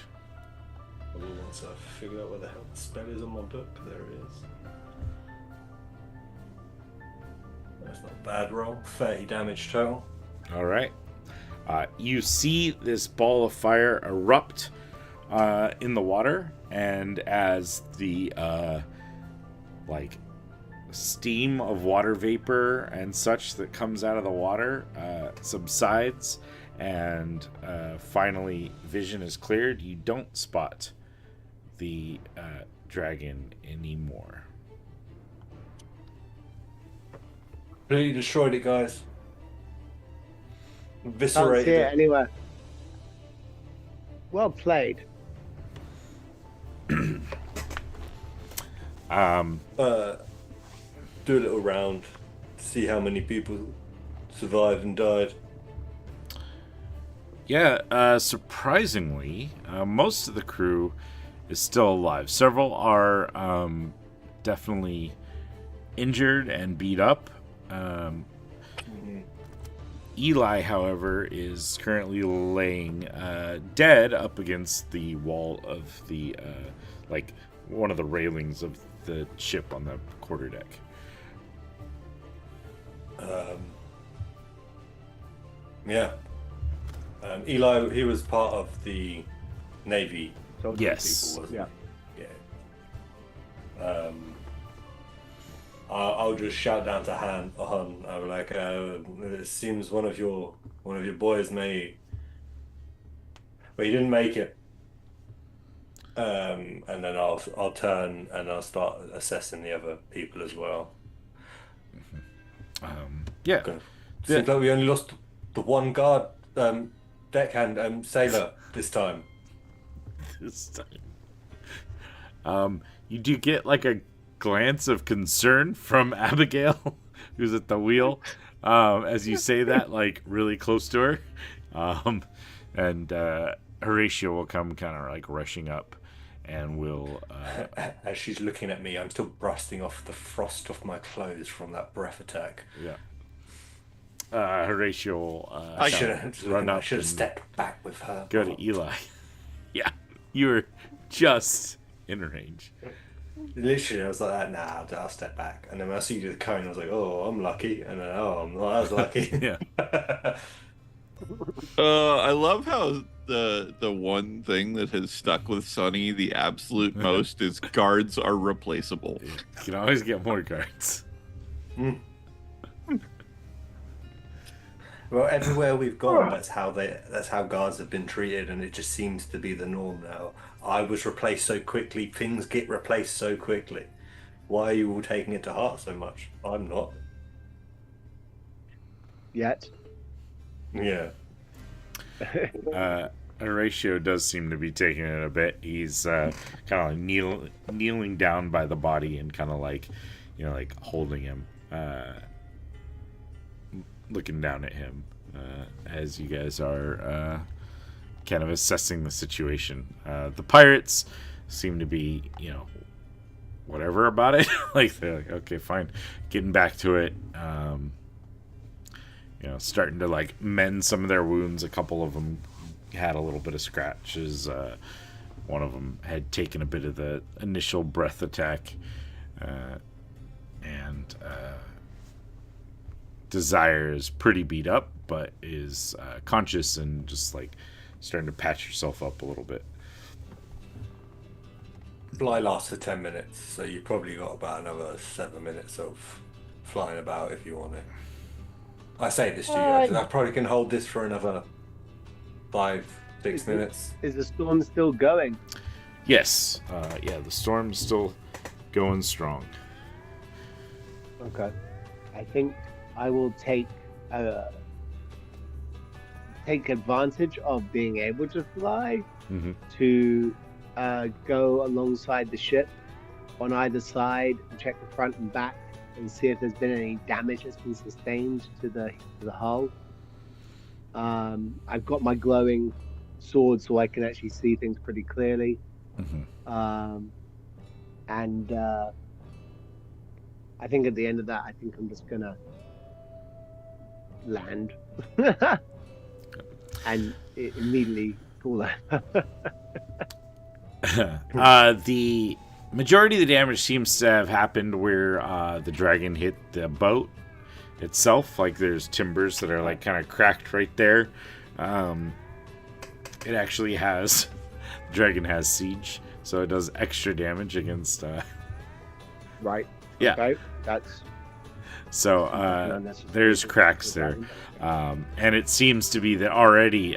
Once I figure out where the hell the spell is on my book, there it is. That's not a bad roll. 30 damage total. All right. You see this ball of fire erupt in the water, and as the steam of water vapor and such that comes out of the water subsides, and finally vision is cleared, you don't spot the dragon anymore. Completely destroyed it, guys. Can't Eviscerated see it it. anywhere. Well played. Do a little round, see how many people survived and died. Yeah, surprisingly, most of the crew is still alive. Several are definitely injured and beat up. Eli, however, is currently laying dead up against the wall of the, one of the railings of the ship on the quarterdeck. Yeah. Eli, he was part of the Navy. Yes. People, wasn't Yeah. he? Yeah. I'll just shout down to Han. I'm like, it seems one of your boys may. Well, he didn't make it. And then I'll turn and I'll start assessing the other people as well. Yeah. Okay. Seems like we only lost the one guard, deckhand, sailor this time. This time. You do get like a glance of concern from Abigail, who's at the wheel, as you say that, like really close to her. And Horatio will come kind of like rushing up and will. As she's looking at me, I'm still brusting off the frost off my clothes from that breath attack. Yeah. Horatio will I kind of should run up have and stepped back with her. go to Eli. Yeah, you were just in range. Literally, I was like that. Nah, I'll step back. And then when I see you do the cone, I was like, oh, I'm lucky. And then, oh, I'm not as lucky. Yeah. I love how the one thing that has stuck with Sunny the absolute most is guards are replaceable. You can always get more guards. Well, everywhere we've gone, that's how guards have been treated, and it just seems to be the norm now. I was replaced so quickly. Things get replaced so quickly. Why are you all taking it to heart so much? I'm not. Yet. Yeah. Horatio does seem to be taking it a bit. He's kind of like kneeling down by the body and kind of like, like holding him, looking down at him as you guys are kind of assessing the situation. The pirates seem to be, whatever about it. Like they're like, okay, fine, getting back to it. Starting to like mend some of their wounds. A couple of them had a little bit of scratches. One of them had taken a bit of the initial breath attack, and Desire is pretty beat up, but is conscious and just like starting to patch herself up a little bit. Fly lasts for 10 minutes, so you probably got about another 7 minutes of flying about if you want it. I say this to you, I probably can hold this for another 5-6 minutes. Is the storm still going? Yes, the storm's still going strong. Okay. I think I will take advantage of being able to fly to go alongside the ship on either side and check the front and back and see if there's been any damage that's been sustained to the hull. I've got my glowing sword, so I can actually see things pretty clearly. And I think at the end of that, I think I'm just gonna land and immediately fall over. The majority of the damage seems to have happened where the dragon hit the boat itself. Like there's timbers that are like kind of cracked right there. It actually has the dragon has siege, so it does extra damage against. Right. Yeah. Okay. That's. So there's cracks there, and it seems to be that already.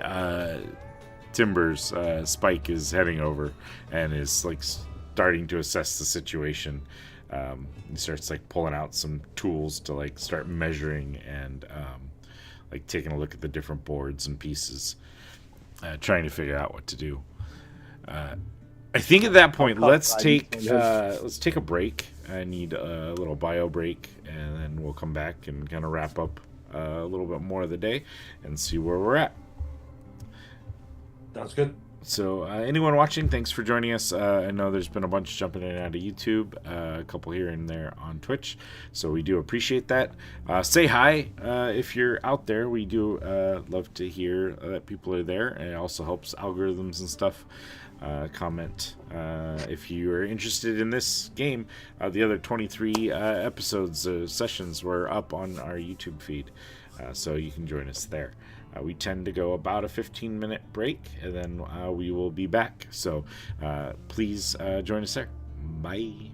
Timbers Spike is heading over and is like starting to assess the situation. He starts like pulling out some tools to like start measuring and like taking a look at the different boards and pieces, trying to figure out what to do. I think at that point let's take a break. I need a little bio break, and then we'll come back and kind of wrap up a little bit more of the day and see where we're at. Sounds good. So anyone watching, thanks for joining us. I know there's been a bunch jumping in and out of YouTube, a couple here and there on Twitch, so we do appreciate that. Say hi if you're out there. We do love to hear that people are there, and it also helps algorithms and stuff. Comment if you are interested in this game. The other 23 episodes, sessions were up on our YouTube feed, so you can join us there. We tend to go about a 15-minute break, and then we will be back. So please join us there. Bye.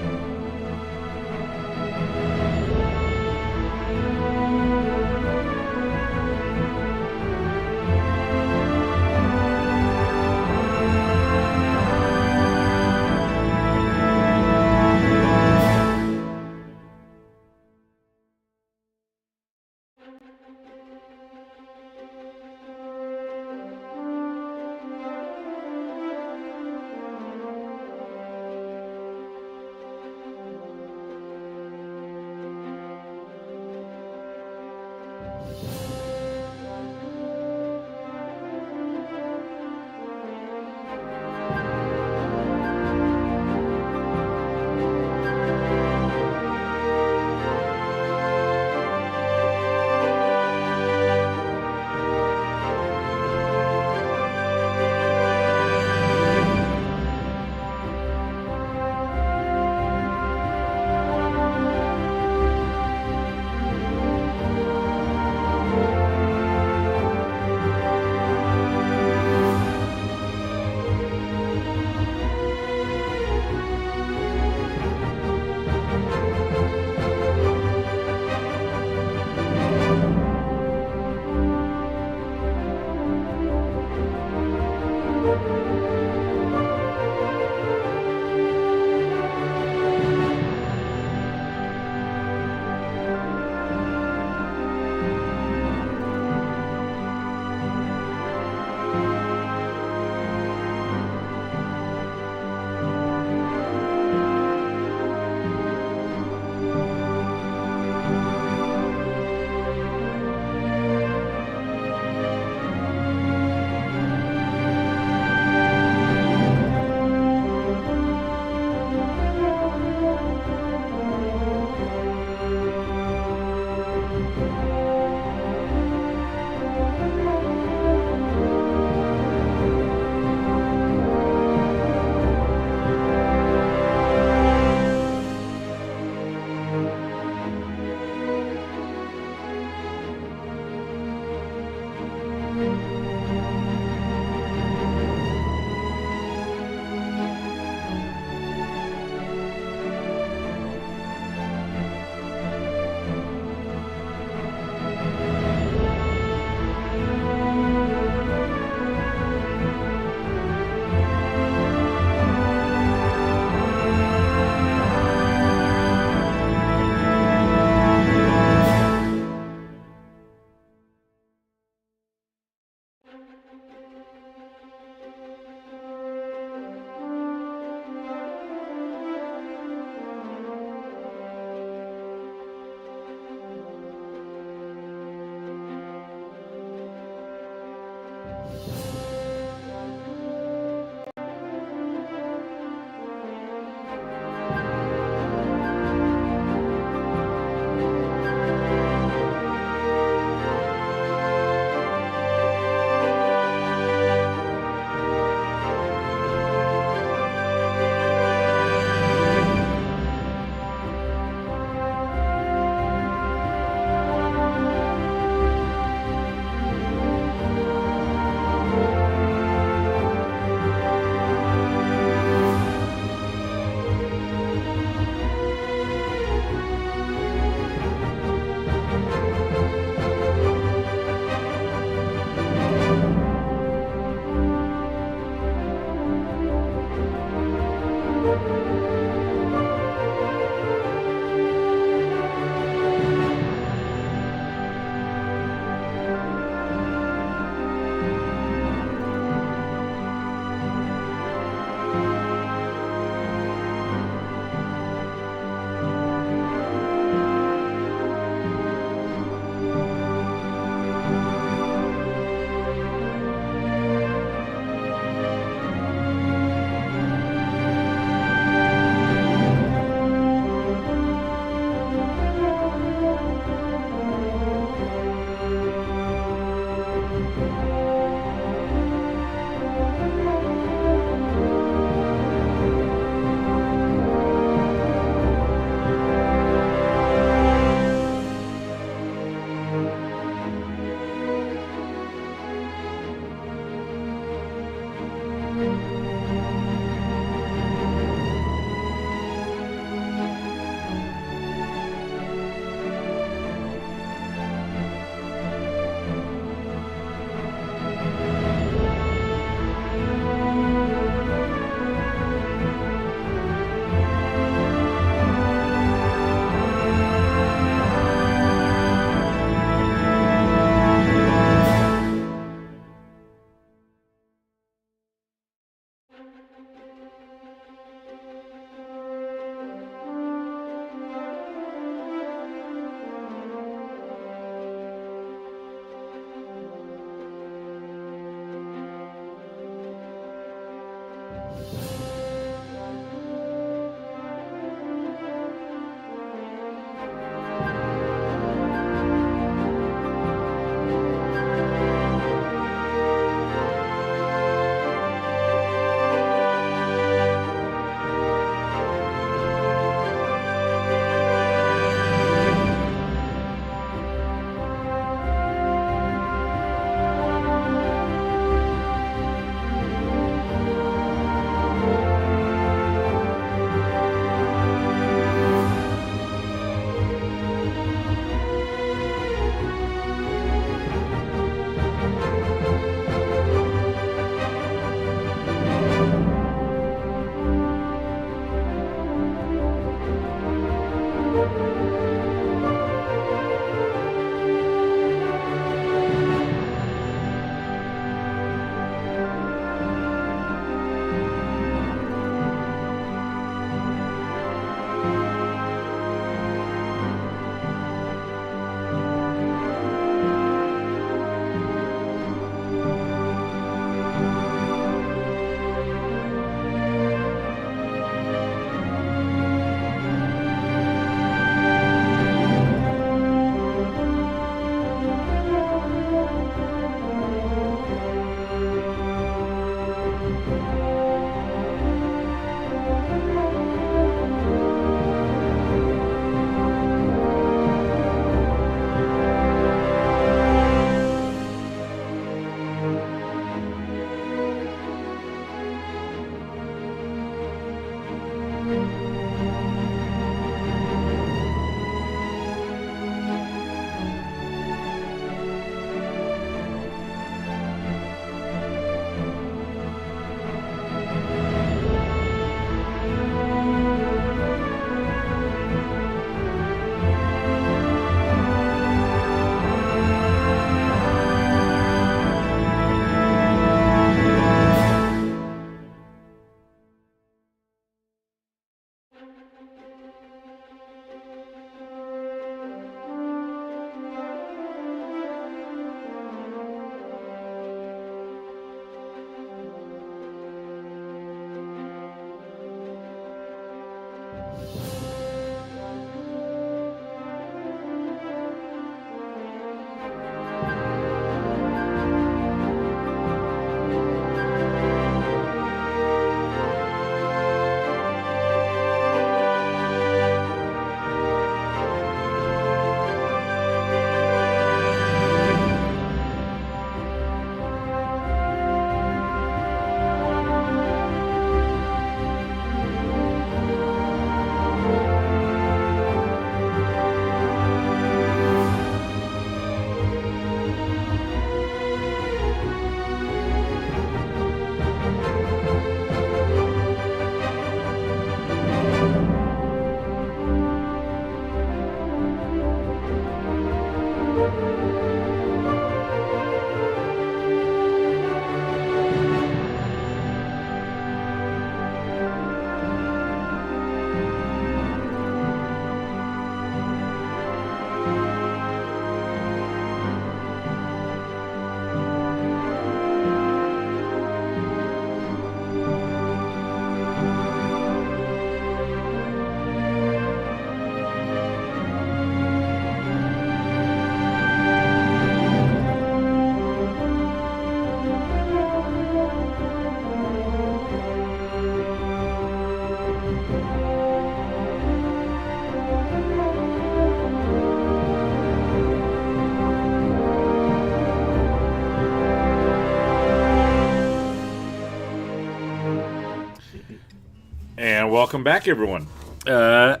And welcome back, everyone. Our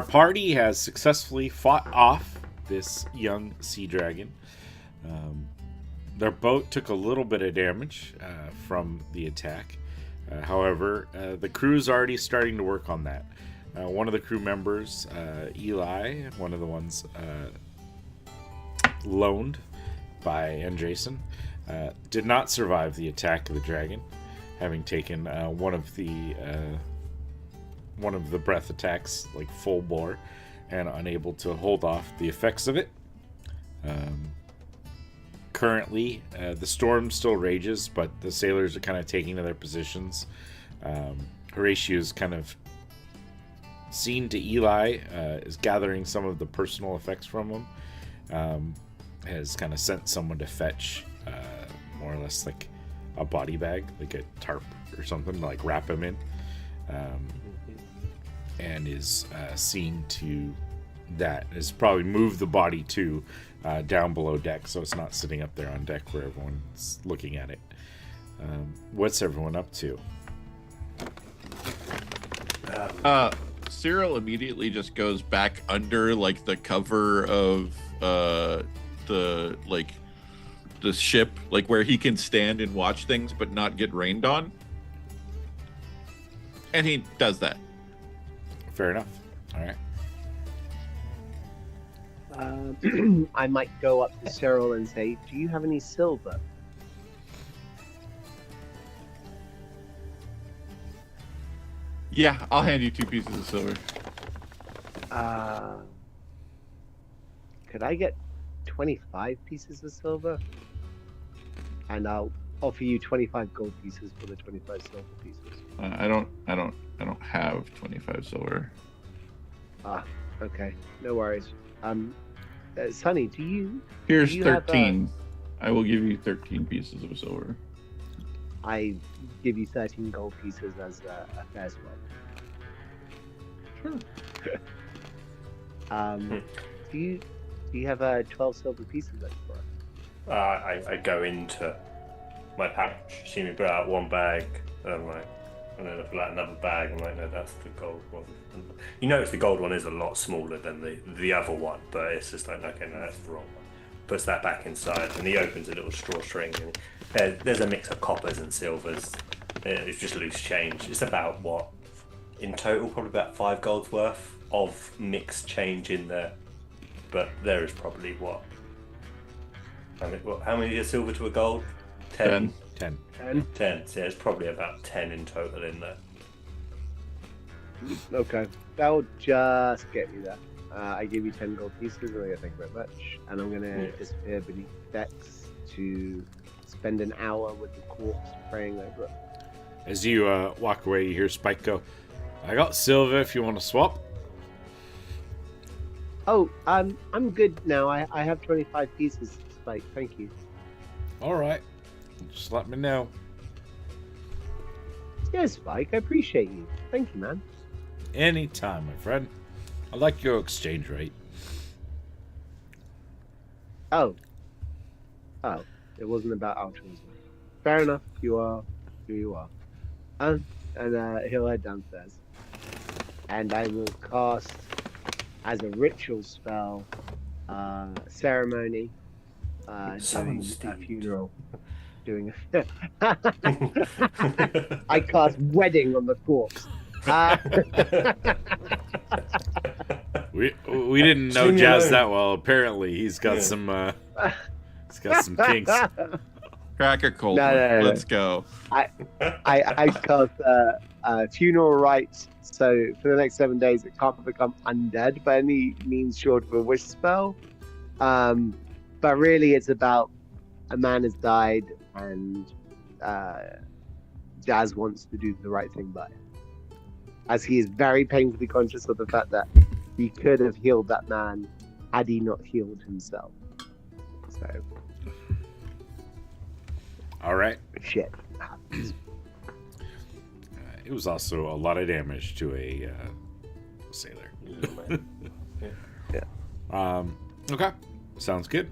party has successfully fought off this young sea dragon. Their boat took a little bit of damage from the attack. However, the crew's already starting to work on that. One of the crew members, Eli, one of the ones loaned by Andrason, did not survive the attack of the dragon, having taken one of the breath attacks like full bore and unable to hold off the effects of it. Currently, the storm still rages, but the sailors are kind of taking to their positions. Horatio's kind of seen to Eli, is gathering some of the personal effects from him. Has kind of sent someone to fetch more or less like a body bag, like a tarp or something, to like wrap him in. And is seen to that. Has probably moved the body to down below deck, so it's not sitting up there on deck where everyone's looking at it. What's everyone up to? Cyril immediately just goes back under like the cover of the ship, like where he can stand and watch things but not get rained on. And he does that. Fair enough. All right. I might go up to Cyril and say, "Do you have any silver?" Yeah, I'll hand you 2 pieces of silver. Could I get 25 pieces of silver? And I'll offer you 25 gold pieces for the 25 silver pieces. I don't have 25 silver. Okay, no worries. Sonny, do you? Here's do you have, 13. I will give you 13 pieces of silver. I give you 13 gold pieces as a fair swap. Sure. Do you have 12 silver pieces left for us? I go into my pouch, see me pull out one bag, and I'm like, and then I pull out another bag. I'm like, no, that's the gold one. You notice the gold one is a lot smaller than the other one, but it's just like, okay, no, that's the wrong one. Puts that back inside, and he opens a little straw string, and there's a mix of coppers and silvers. It's just loose change. It's about what, in total, probably about 5 gold's worth of mixed change in there. But there is probably what? How many is silver to a gold? 10. 10. 10. So yeah, it's probably about 10 in total in there. Okay, that'll just get you there. I give you 10 gold pieces, and I go, thank you very much. And I'm going to disappear beneath decks to spend an hour with the corpse praying over it. As you walk away, you hear Spike go, "I got silver if you want to swap." Oh, I'm good now. I have 25 pieces, Spike. Thank you. All right. Just let me know. Yeah, Spike, I appreciate you. Thank you, man. Anytime, my friend. I like your exchange rate. Oh, it wasn't about altruism. Fair enough. You are who you are. And he'll head downstairs. And I will cast, as a ritual spell, ceremony, doing a funeral. I cast wedding on the corpse. We didn't know Leave me Jazz alone. that well. Apparently, he's got some kinks. Crack a cold No, one. no, no, Let's go. I cast funeral rites, so for the next 7 days it can't become undead by any means short of a wish spell. But really, it's about a man has died, and Jazz wants to do the right thing by it, as he is very painfully conscious of the fact that he could have healed that man had he not healed himself. So All right. shit. It was also a lot of damage to a sailor. Yeah. Okay. Sounds good.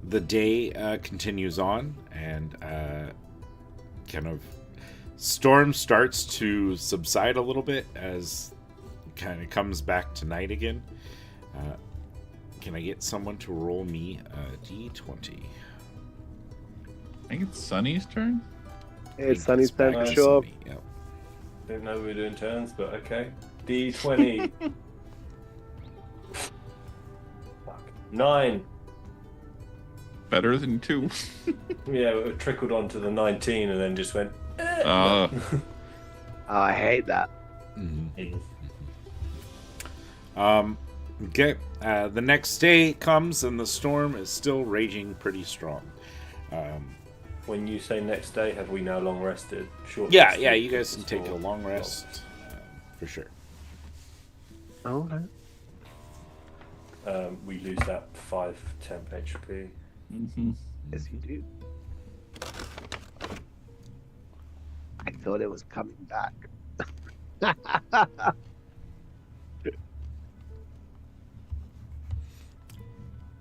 the day continues on, and kind of storm starts to subside a little bit as it kind of comes back to night again. Can I get someone to roll me a d20? I think it's Sunny's turn. It's Sunny's turn for back to sure. Sunny, yep. Didn't know we were doing turns, but okay. D20. Fuck. 9. Better than 2. Yeah, it trickled onto the 19 and then just went. Uh, Oh, I hate that. Mhm. Okay. The next day comes and the storm is still raging pretty strong. When you say next day, have we now long rested? Short Yeah, rested? yeah, you guys can It's take a all- long rest for sure. Oh, okay. We lose that 5 temp HP. mhm. Yes, you do. I thought it was coming back.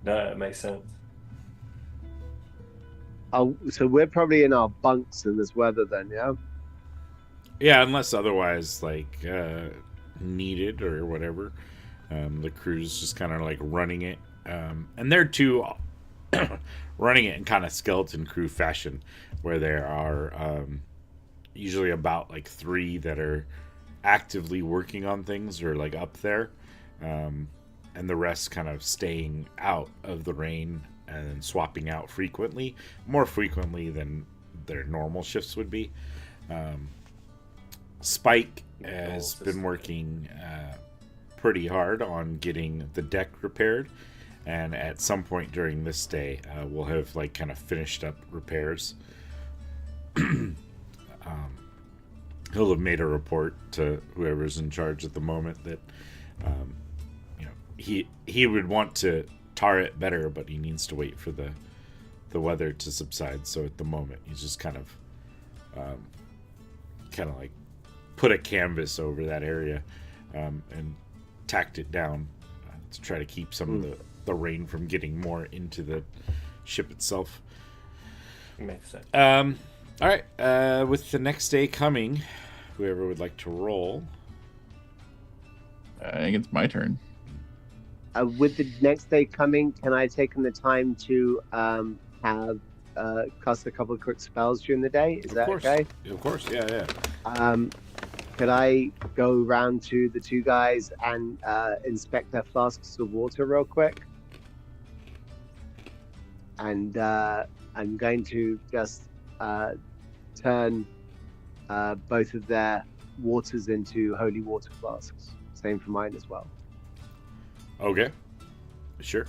No, it makes sense. Oh, so we're probably in our bunks in this weather then, yeah? Yeah, unless otherwise needed or whatever. The crew's just kind of like running it, and they're too running it in kind of skeleton crew fashion, where there are usually about like 3 that are actively working on things or like up there, and the rest kind of staying out of the rain and swapping out more frequently than their normal shifts would be. Spike has been working pretty hard on getting the deck repaired, and at some point during this day we'll have like kind of finished up repairs. He'll have made a report to whoever's in charge at the moment that he would want to tar it better, but he needs to wait for the weather to subside. So at the moment he's just kind of like put a canvas over that area and tacked it down to try to keep some of the rain from getting more into the ship itself. Makes sense. All right, with the next day coming, whoever would like to roll. I think it's my turn. With the next day coming, can I take the time to have cast a couple of quick spells during the day? Is that course. okay? Of course, yeah. Could I go round to the 2 guys and inspect their flasks of water real quick? And I'm going to just turn both of their waters into holy water flasks. Same for mine as well. Okay, sure.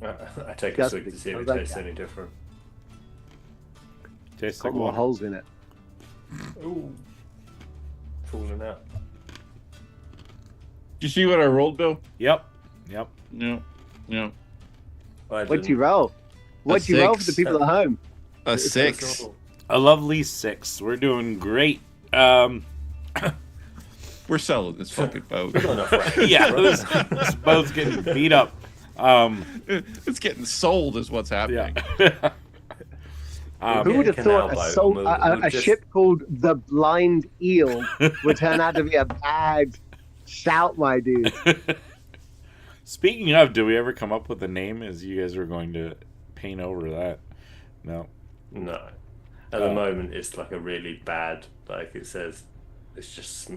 I take a Just swig to see if it because I tastes can. any different. Tastes Got like more water. holes in it. Ooh. Falling out. Did you see what I rolled, Bill? Yep. No. What'd you roll? What'd you roll for the 6. people at home? A 6. A lovely 6. We're doing great. We're selling this fucking boat. Yeah, this boat's getting beat up. It's getting sold, is what's happening. Yeah. Who would have canal thought boat, a just- ship called the Blind Eel would turn out to be a bad shout, my dude? Speaking of, do we ever come up with a name as you guys are going to paint over that? No. No. At the moment, it's like a really bad, like it says, it's just,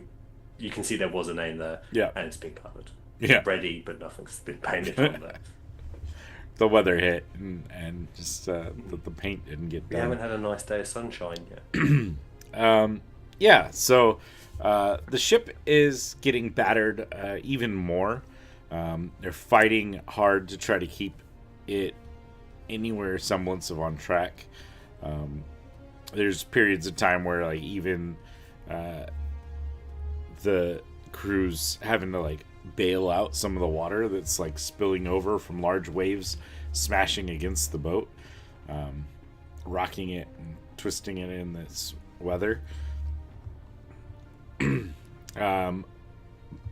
you can see there was a name there, Yeah. and it's been covered. Yeah. Ready, but nothing's been painted on there. The weather hit and just the paint didn't get We done. haven't had a nice day of sunshine yet. Yeah, so the ship is getting battered even more. They're fighting hard to try to keep it anywhere semblance of on track. There's periods of time where like even the crew's having to like bail out some of the water that's like spilling over from large waves smashing against the boat, rocking it and twisting it in this weather.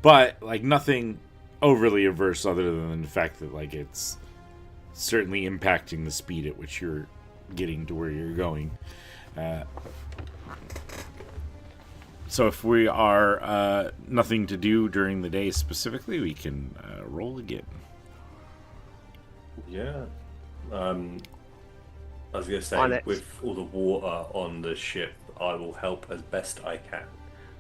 But like nothing overly adverse other than the fact that like it's certainly impacting the speed at which you're getting to where you're going. So if we are nothing to do during the day specifically, we can roll again. Yeah. I was going to say, On it. with all the water on the ship, I will help as best I can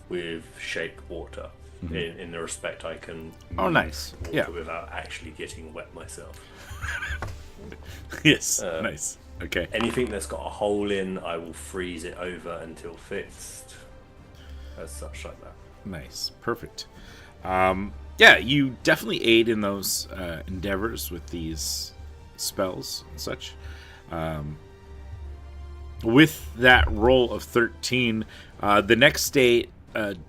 with shape water. In the respect I can Oh, move nice. water Yeah. without actually getting wet myself. Yes, nice. Okay. Anything that's got a hole in, I will freeze it over until fixed. As such, like that. Nice. Perfect. Yeah, you definitely aid in those endeavors with these spells and such. With that roll of 13, the next day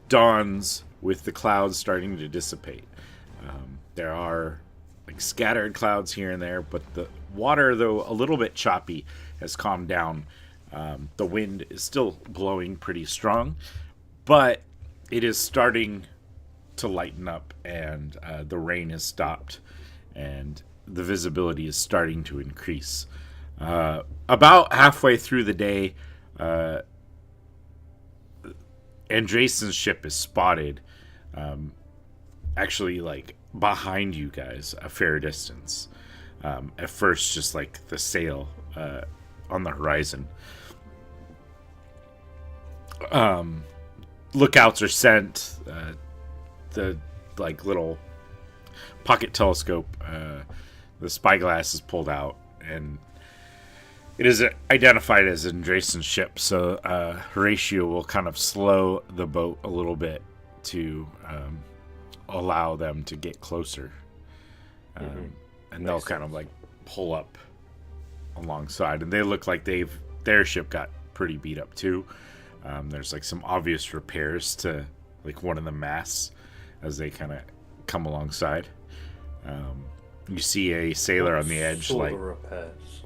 dawns with the clouds starting to dissipate. There are like scattered clouds here and there, but the water, though a little bit choppy, has calmed down. The wind is still blowing pretty strong, but it is starting to lighten up, and the rain has stopped, and the visibility is starting to increase. About halfway through the day, Andrason's ship is spotted, actually like behind you guys a fair distance. At first, just like the sail on the horizon. Lookouts are sent. The like little pocket telescope, the spyglass is pulled out, and it is identified as Andrason's ship. So Horatio will kind of slow the boat a little bit to allow them to get closer, and they'll kind of like pull up alongside, and they look like their ship got pretty beat up too. There's like some obvious repairs to like one of the masts as they kind of come alongside. You see a sailor on the edge, Sort like of repairs.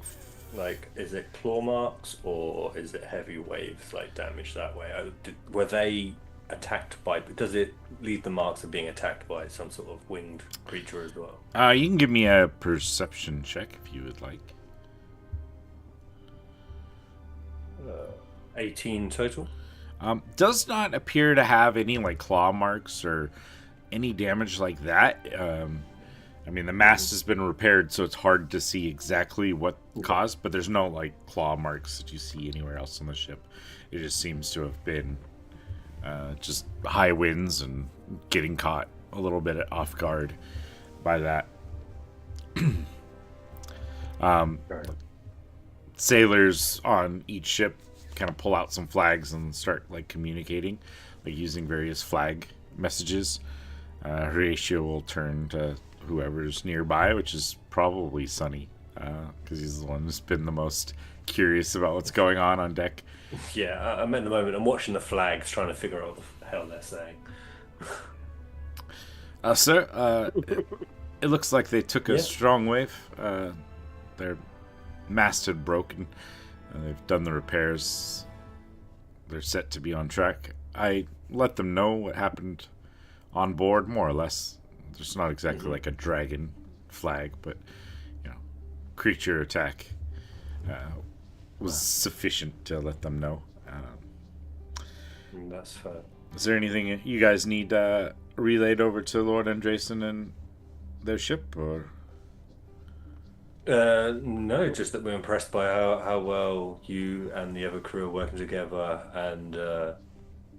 Like, is it claw marks or is it heavy waves, like damage that way? Were they attacked by? Does it leave the marks of being attacked by some sort of winged creature as well? you can give me a perception check if you would like. 18 total. Does not appear to have any like claw marks or any damage like that. I mean, the mast has been repaired, so it's hard to see exactly what caused, but there's no like claw marks that you see anywhere else on the ship. It just seems to have been just high winds and getting caught a little bit off guard by that. Sailors on each ship kind of pull out some flags and start like communicating, like using various flag messages. Horatio will turn to whoever's nearby, which is probably Sonny, because he's the one who's been the most curious about what's going on deck. Yeah, I'm at the moment. I'm watching the flags, trying to figure out what the hell they're saying. Sir, it looks like they took a strong wave. Their mast had broken. They've done the repairs. They're set to be on track. I let them know what happened on board, more or less. There's not exactly like a dragon flag, but creature attack was sufficient to let them know. That's fair. Is there anything you guys need relayed over to Lord Andrason and their ship, or? No, just that we're impressed by how well you and the other crew are working together and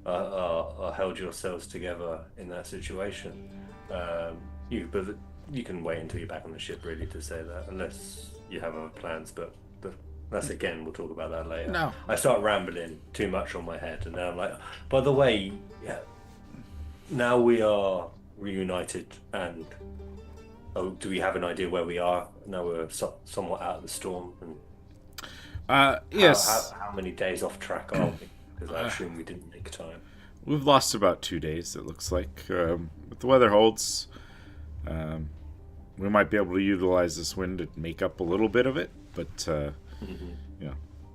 are held yourselves together in that situation. But you can wait until you're back on the ship, really, to say that, unless you have other plans. But that's again, we'll talk about that later. No. I start rambling too much on my head, and then I'm like, by the way, now we are reunited, and do we have an idea where we are? Now we're somewhat out of the storm. And yes. How many days off track are we? Because I assume we didn't make time. We've lost about 2 days, it looks like. If the weather holds, we might be able to utilize this wind to make up a little bit of it, but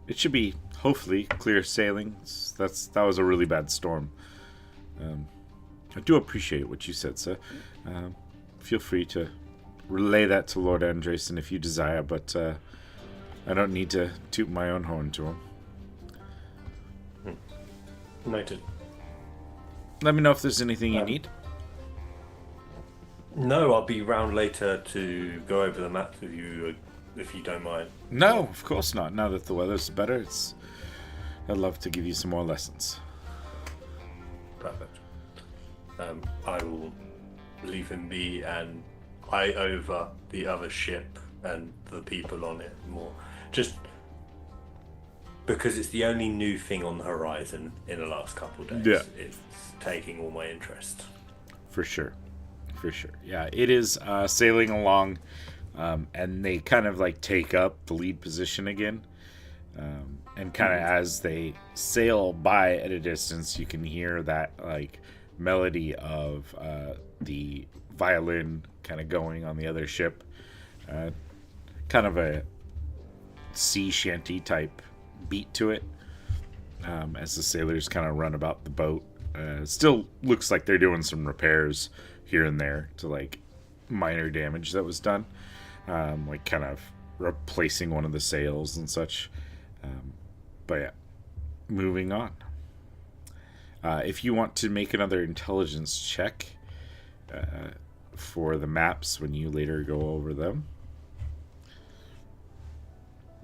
it should be hopefully clear sailing. That was a really bad storm. I do appreciate what you said, sir. Feel free to relay that to Lord Andrason if you desire, but I don't need to toot my own horn to him. Noted. Let me know if there's anything you need. No, I'll be round later to go over the maps with you, if you don't mind. No, of course not. Now that the weather's better, I'd love to give you some more lessons. Perfect. I will leave him be and eye over the other ship and the people on it more. Just because it's the only new thing on the horizon in the last couple of days. Yeah. It's taking all my interest. For sure. Yeah, it is sailing along, and they kind of like take up the lead position again. And kind of as they sail by at a distance, you can hear that like melody of the violin kind of going on the other ship. Kind of a sea shanty type beat to it, as the sailors kind of run about the boat. Still looks like they're doing some repairs here and there to like minor damage that was done, like kind of replacing one of the sails and such. But yeah, moving on. If you want to make another intelligence check for the maps when you later go over them.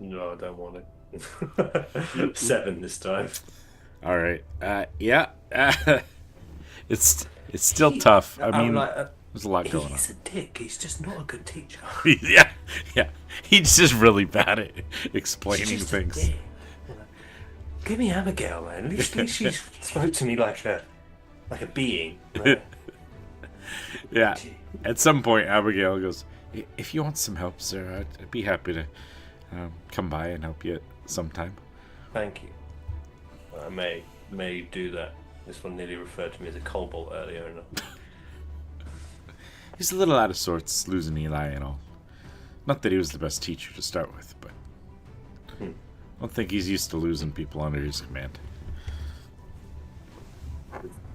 No, I don't want it. 7 this time. All right. Yeah. It's still tough. I mean, there's a lot going on. He's a dick. He's just not a good teacher. Yeah. He's just really bad at explaining She's just things. a dick. Give me Abigail, man. At least she spoke to me like a being. Right? Yeah. At some point, Abigail goes, "If you want some help, sir, I'd be happy to come by and help you sometime." Thank you. I may do that. This one nearly referred to me as a cobalt earlier. He's a little out of sorts, losing Eli and all. Not that he was the best teacher to start with, but I don't think he's used to losing people under his command.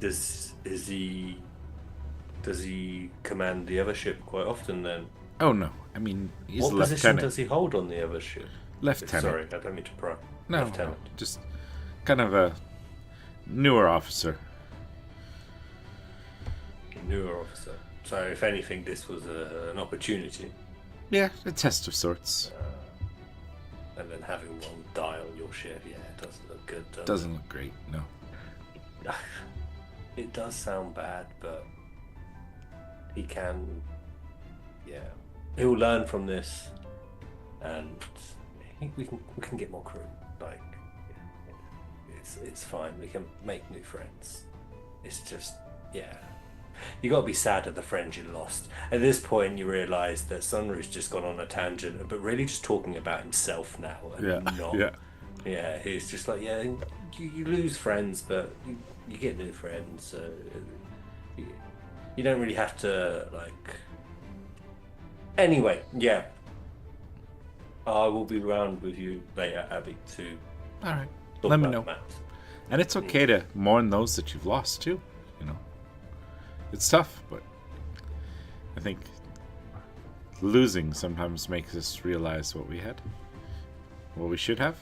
Does he command the other ship quite often then? Oh no, I mean he's What a position lieutenant. does he hold on the other ship? Lieutenant. Sorry, I don't mean to pry. No, Lieutenant. just kind of a newer officer. Newer officer. So if anything, this was an opportunity. Yeah, a test of sorts. And then having one die on your ship, yeah, it doesn't look good. Doesn't look great, no. It does sound bad, but he can, yeah. He'll learn from this, and I think we can get more crew. Like, it's fine. We can make new friends. It's just, yeah. You gotta be sad at the friends you lost. At this point, you realise that Sunru's just gone on a tangent, but really just talking about himself now, and not. Yeah, he's just like, yeah, you lose friends, but you get new friends. So you don't really have to like. Anyway, yeah. I will be round with you later, Abby, to All right. talk Let me about know. the maps. And it's okay to mourn those that you've lost too, you know. It's tough, but I think losing sometimes makes us realize what we had, what we should have.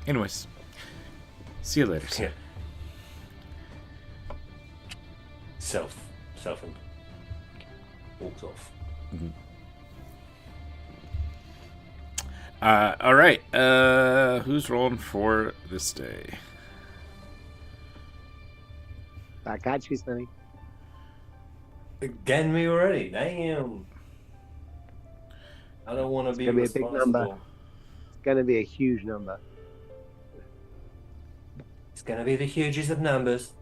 Anyways, see you later. Yeah. Self walks off. All right. Who's rolling for this day? Back at you, Sonny. Again, me already. Damn. I don't want to be gonna be a big responsible. number. It's going to be a huge number. It's going to be the hugest of numbers.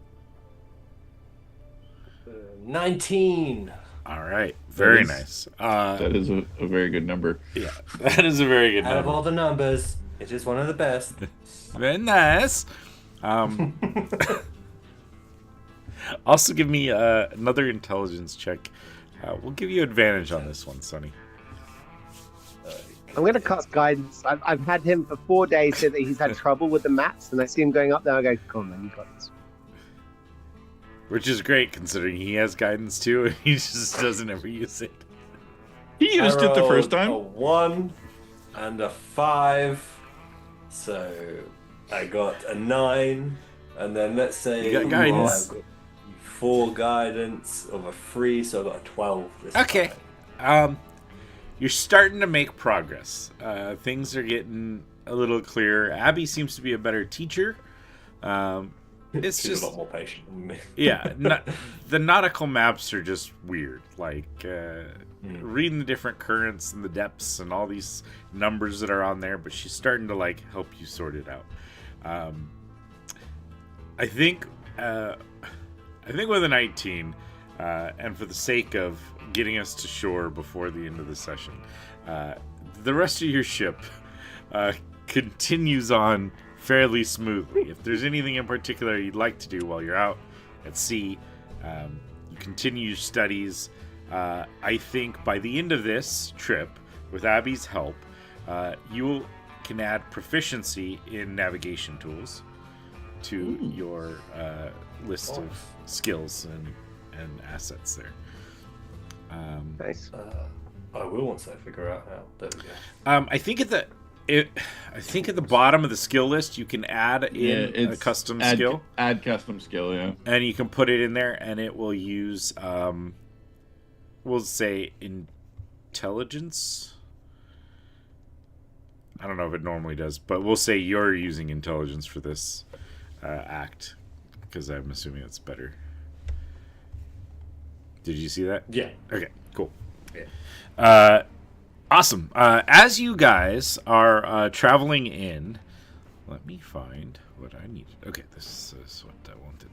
19. All right. Very is- nice. That is a very good number. Yeah, that is a very good Out of number. all the numbers, it is one of the best. Very nice. Also, give me another intelligence check. We'll give you advantage on this one, Sonny. I'm going to cast guidance. I've had him for 4 days say that he's had trouble with the maps, and I see him going up there. I go, come on, man, you got this. Which is great considering he has guidance too, and he just doesn't ever use it. He used it the first rolled time. A 1 and a 5. So I got a 9. And then let's say You got guidance. I've got 4 guidance of a 3, so I got a 12 this Okay. time. You're starting to make progress. Things are getting a little clearer. Abby seems to be a better teacher. It's She's just a lot more patient than me. yeah, the nautical maps are just weird. Like reading the different currents and the depths and all these numbers that are on there. But she's starting to like help you sort it out. I think with a 19, and for the sake of getting us to shore before the end of the session, the rest of your ship continues on fairly smoothly. If there's anything in particular you'd like to do while you're out at sea, you continue your studies. I think by the end of this trip, with Abby's help, you can add proficiency in navigation tools to your list of skills and assets there. Nice. I will once I figure out how. There we go. I think at the bottom of the skill list you can add in a it's custom add, skill, Add custom skill, yeah. and you can put it in there, and it will use we'll say intelligence. I don't know if it normally does, but we'll say you're using intelligence for this act, because I'm assuming it's better. Did you see that? Yeah. Okay, cool. Yeah. Awesome. As you guys are traveling in, let me find what I needed. Okay, this is what I wanted.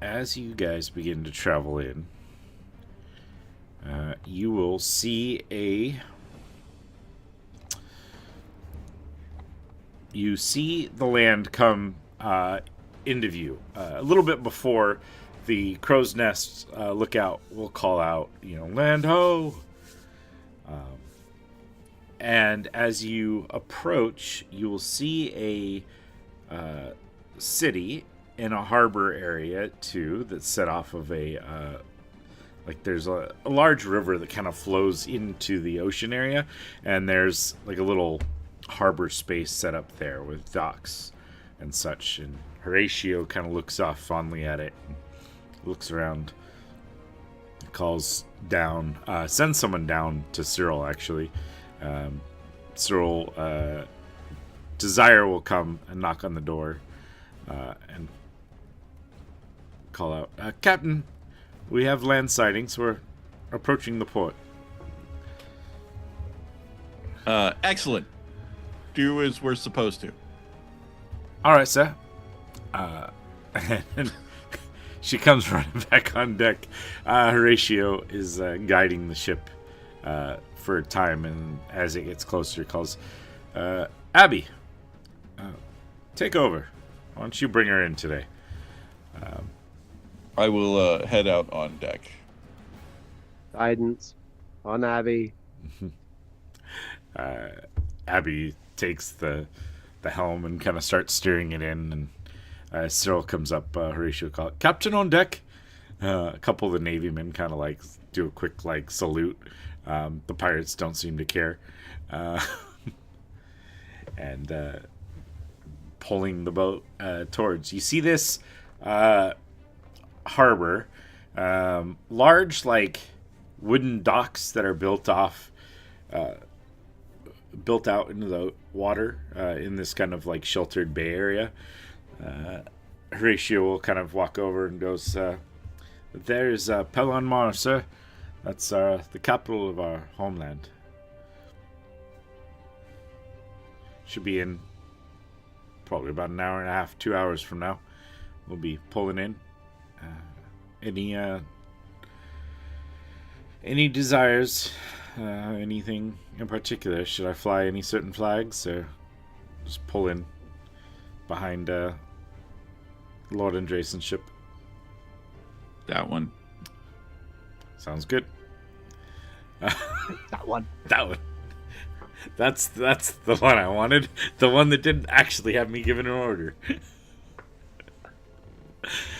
As you guys begin to travel in, you will see the land come into view a little bit before the crow's nest lookout will call out, land ho. And as you approach, you will see a city in a harbor area too that's set off of there's a large river that kind of flows into the ocean area, and there's like a little harbor space set up there with docks and such. And Horatio kind of looks off fondly at it, and looks around, calls down, sends someone down to Cyril actually. Cyril, Desire will come and knock on the door and call out, Captain, we have land sightings. We're approaching the port. Excellent. Do as we're supposed to. All right, sir. And she comes running back on deck. Horatio is guiding the ship for a time, and as it gets closer, calls, Abby, take over. Why don't you bring her in today? I will head out on deck. Guidance on Abby. Abby takes the helm and kind of starts steering it in, and Cyril comes up. Horatio calls, Captain on deck. A couple of the Navy men kind of like do a quick salute. The pirates don't seem to care, and pulling the boat towards. You see this harbor, large wooden docks that are built out into the water in this kind of sheltered bay area. Horatio will kind of walk over and goes, there's Pelon Mar, sir. That's the capital of our homeland. Should be in probably about an hour and a half, 2 hours from now. We'll be pulling in. Any desires? Anything in particular? Should I fly any certain flags, or just pull in behind Lord Andrason's ship? That one. Sounds good. That one. That one. That's the one I wanted. The one that didn't actually have me given an order.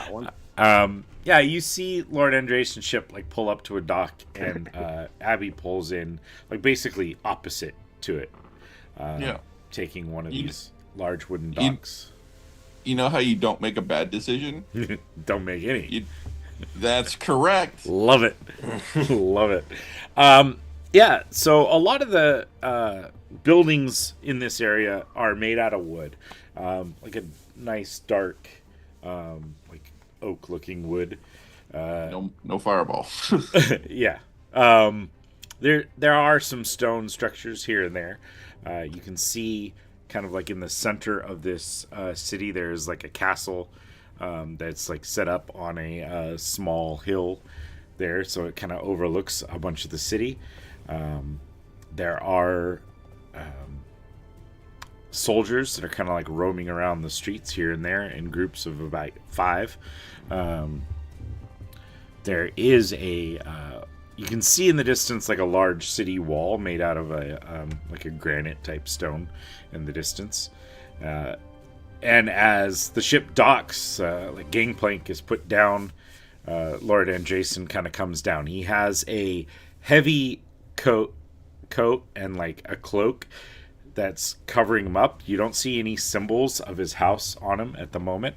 that one. Yeah, you see Lord Andrason's ship like pull up to a dock, and Abby pulls in like basically opposite to it. Taking one of these large wooden docks. You know how you don't make a bad decision? Don't make any. That's correct. Love it. Love it. Yeah, so a lot of the buildings in this area are made out of wood. Like a nice dark like oak looking wood. No fireball. Yeah. There are some stone structures here and there. You can see kind of like in the center of this city there's like a castle that's like set up on a small hill there, so it kind of overlooks a bunch of the city. There are soldiers that are kind of like roaming around the streets here and there in groups of about 5. There is a you can see in the distance like a large city wall made out of a like a granite type stone in the distance. And as the ship docks, like gangplank is put down, Lord Andrason kind of comes down. He has a heavy coat and like a cloak that's covering him up. You don't see any symbols of his house on him at the moment.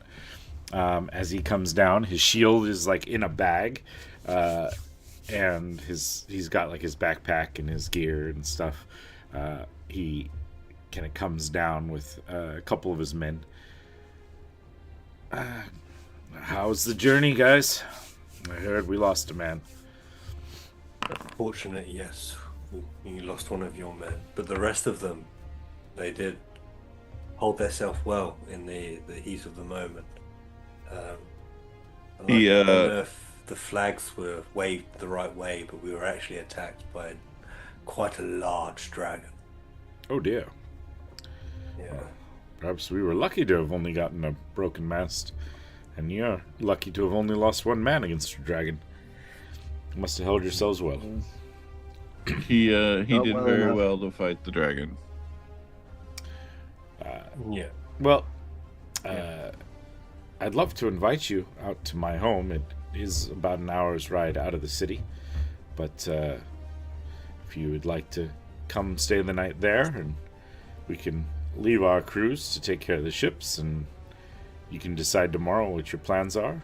As he comes down, his shield is like in a bag, and he's got like his backpack and his gear and stuff. He kind of comes down with a couple of his men. How's the journey, guys? I heard we lost a man. Fortunate, yes. You lost one of your men, but the rest of them, they did hold themselves well in the heat of the moment. I don't know if the flags were waved the right way, but we were actually attacked by quite a large dragon. Oh dear. Yeah. Perhaps we were lucky to have only gotten a broken mast, and you're lucky to have only lost one man against a dragon. You must have held yourselves well. He did well very enough. well to fight the dragon. Yeah. Well, I'd love to invite you out to my home. It is about an hour's ride out of the city, but if you would like to come stay the night there, and we can leave our crews to take care of the ships, and you can decide tomorrow what your plans are.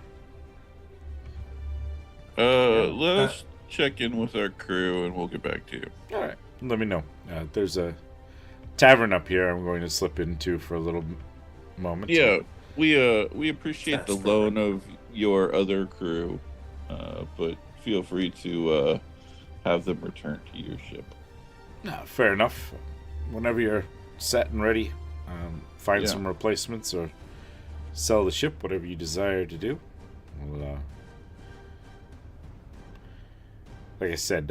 Let us check in with our crew and we'll get back to you. All right, let me know. There's a tavern up here I'm going to slip into for a little moment. Yeah, we appreciate the That's loan of your other crew, but feel free to have them return to your ship. Fair enough. Whenever you're set and ready, find Yeah. some replacements or sell the ship, whatever you desire to do. Well, like I said,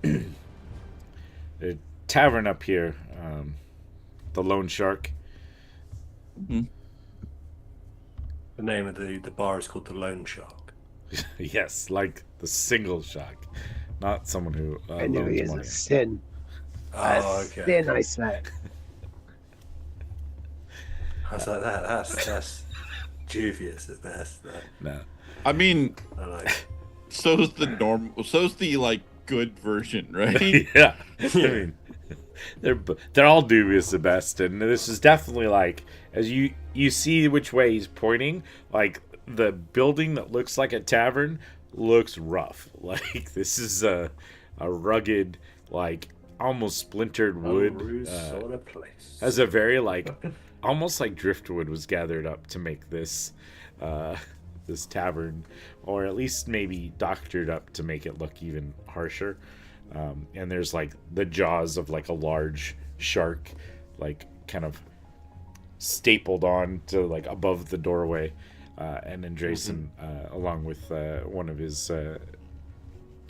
the tavern up here, the Lone Shark. The name of the bar is called the Lone Shark. Yes, like the single shark, not someone who I knew loans it is money. a sin. Oh, A okay. sin, I say. I was like, that's dubious at best. No. I mean, I like. so's the like good version, right? Yeah, I mean, they're all dubious at best, and this is definitely like, as you see which way he's pointing, like the building that looks like a tavern looks rough. Like this is a rugged, like almost splintered wood. Sort of place. Has a very like almost like driftwood was gathered up to make this this tavern, or at least maybe doctored up to make it look even harsher. And there's like the jaws of like a large shark, like kind of stapled on to like above the doorway. And then Drayson, along with one of his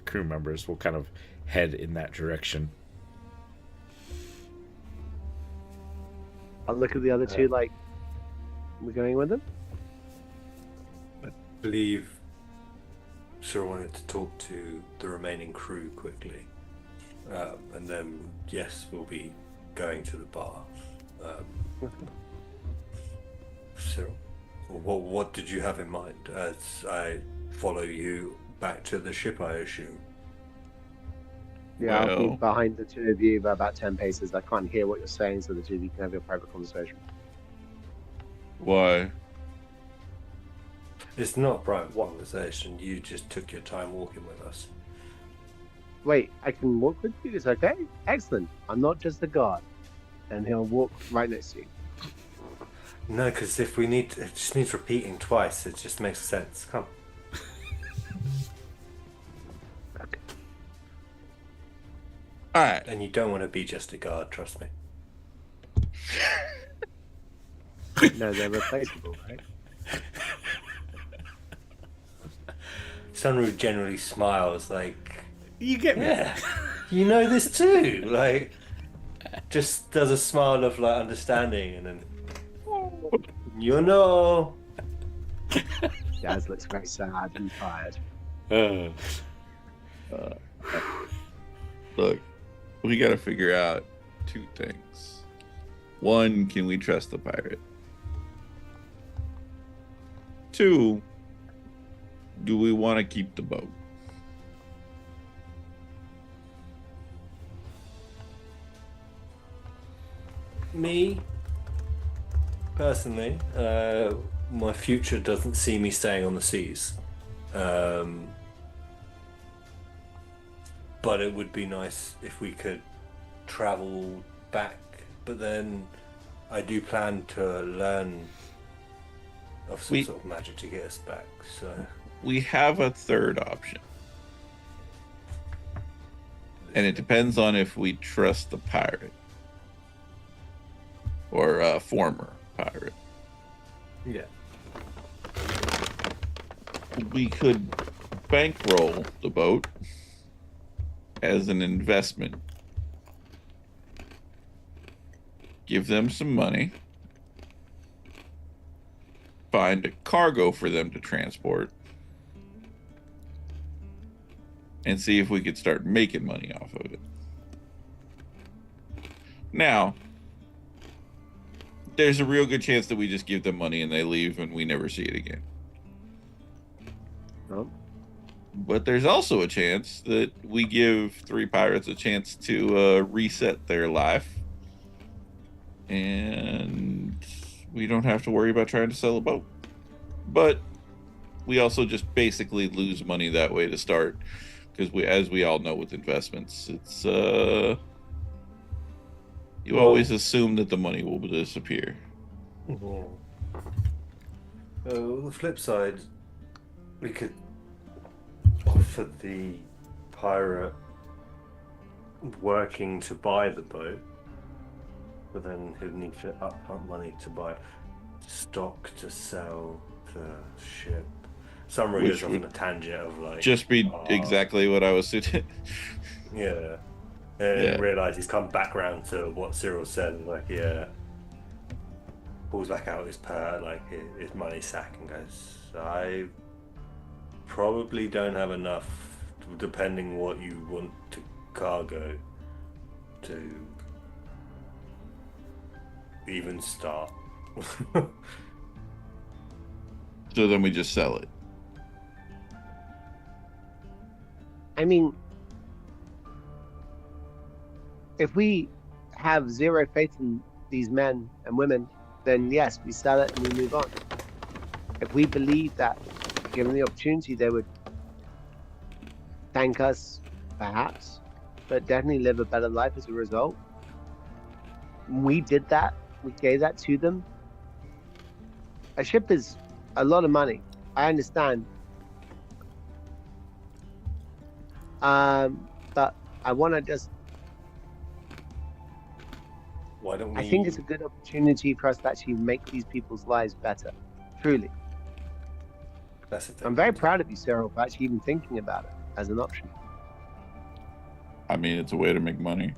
crew members, will kind of head in that direction. I'll look at the other two like, we're going with them? I believe Sir wanted to talk to the remaining crew quickly. And then, yes, we'll be going to the bar. Cyril, What did you have in mind as I follow you back to the ship, I assume? Yeah, I'll be Well- behind the two of you by about 10 paces. I can't hear what you're saying, so the two of you can have your private conversation. Why? It's not a private conversation. You just took your time walking with us. Wait, I can walk with you? It's okay? Excellent. I'm not just a guard. And he'll walk right next to you. No, because if we need, it just needs repeating twice. It just makes sense. Come. Okay. All right. And you don't want to be just a guard, trust me. No, they're replaceable, right? Sunru generally smiles like, You get me? yeah, you know this too. Like, just does a smile of like understanding and then, you know. Jazz looks very sad and tired. Look, we got to figure out two things. One, can we trust the pirate? Two, do we want to keep the boat? Me, personally, my future doesn't see me staying on the seas. But it would be nice if we could travel back. But then I do plan to learn of some sort of magic to get us back. So We have a third option. And it depends on if we trust the pirate. Or a former pirate. yeah, We could bankroll the boat as an investment. Give them some money. Find a cargo for them to transport. And see if we could start making money off of it. Now, there's a real good chance that we just give them money and they leave and we never see it again. Oh. But there's also a chance that we give three pirates a chance to reset their life. And we don't have to worry about trying to sell a boat. But we also just basically lose money that way to start. Because as we all know with investments, it's you always assume that the money will disappear. the flip side, we could offer the pirate working to buy the boat, but then he'd need to upfront money to buy stock to sell the ship. Summary Which goes off would on a tangent of like Just be exactly what I was suited. yeah, and realize he's come back around to what Cyril said. Like pulls back out his his money sack and goes, I probably don't have enough, depending what you want to cargo, to even start. So then we just sell it. I mean, if we have zero faith in these men and women, then yes, we sell it and we move on. If we believe that, given the opportunity, they would thank us, perhaps, but definitely live a better life as a result. We did that. We gave that to them. A ship is a lot of money. I understand. But I want to just. Why don't we? I think it's a good opportunity for us to actually make these people's lives better. Truly. That's the thing. I'm very proud of you, Cyril, for actually even thinking about it as an option. I mean, it's a way to make money.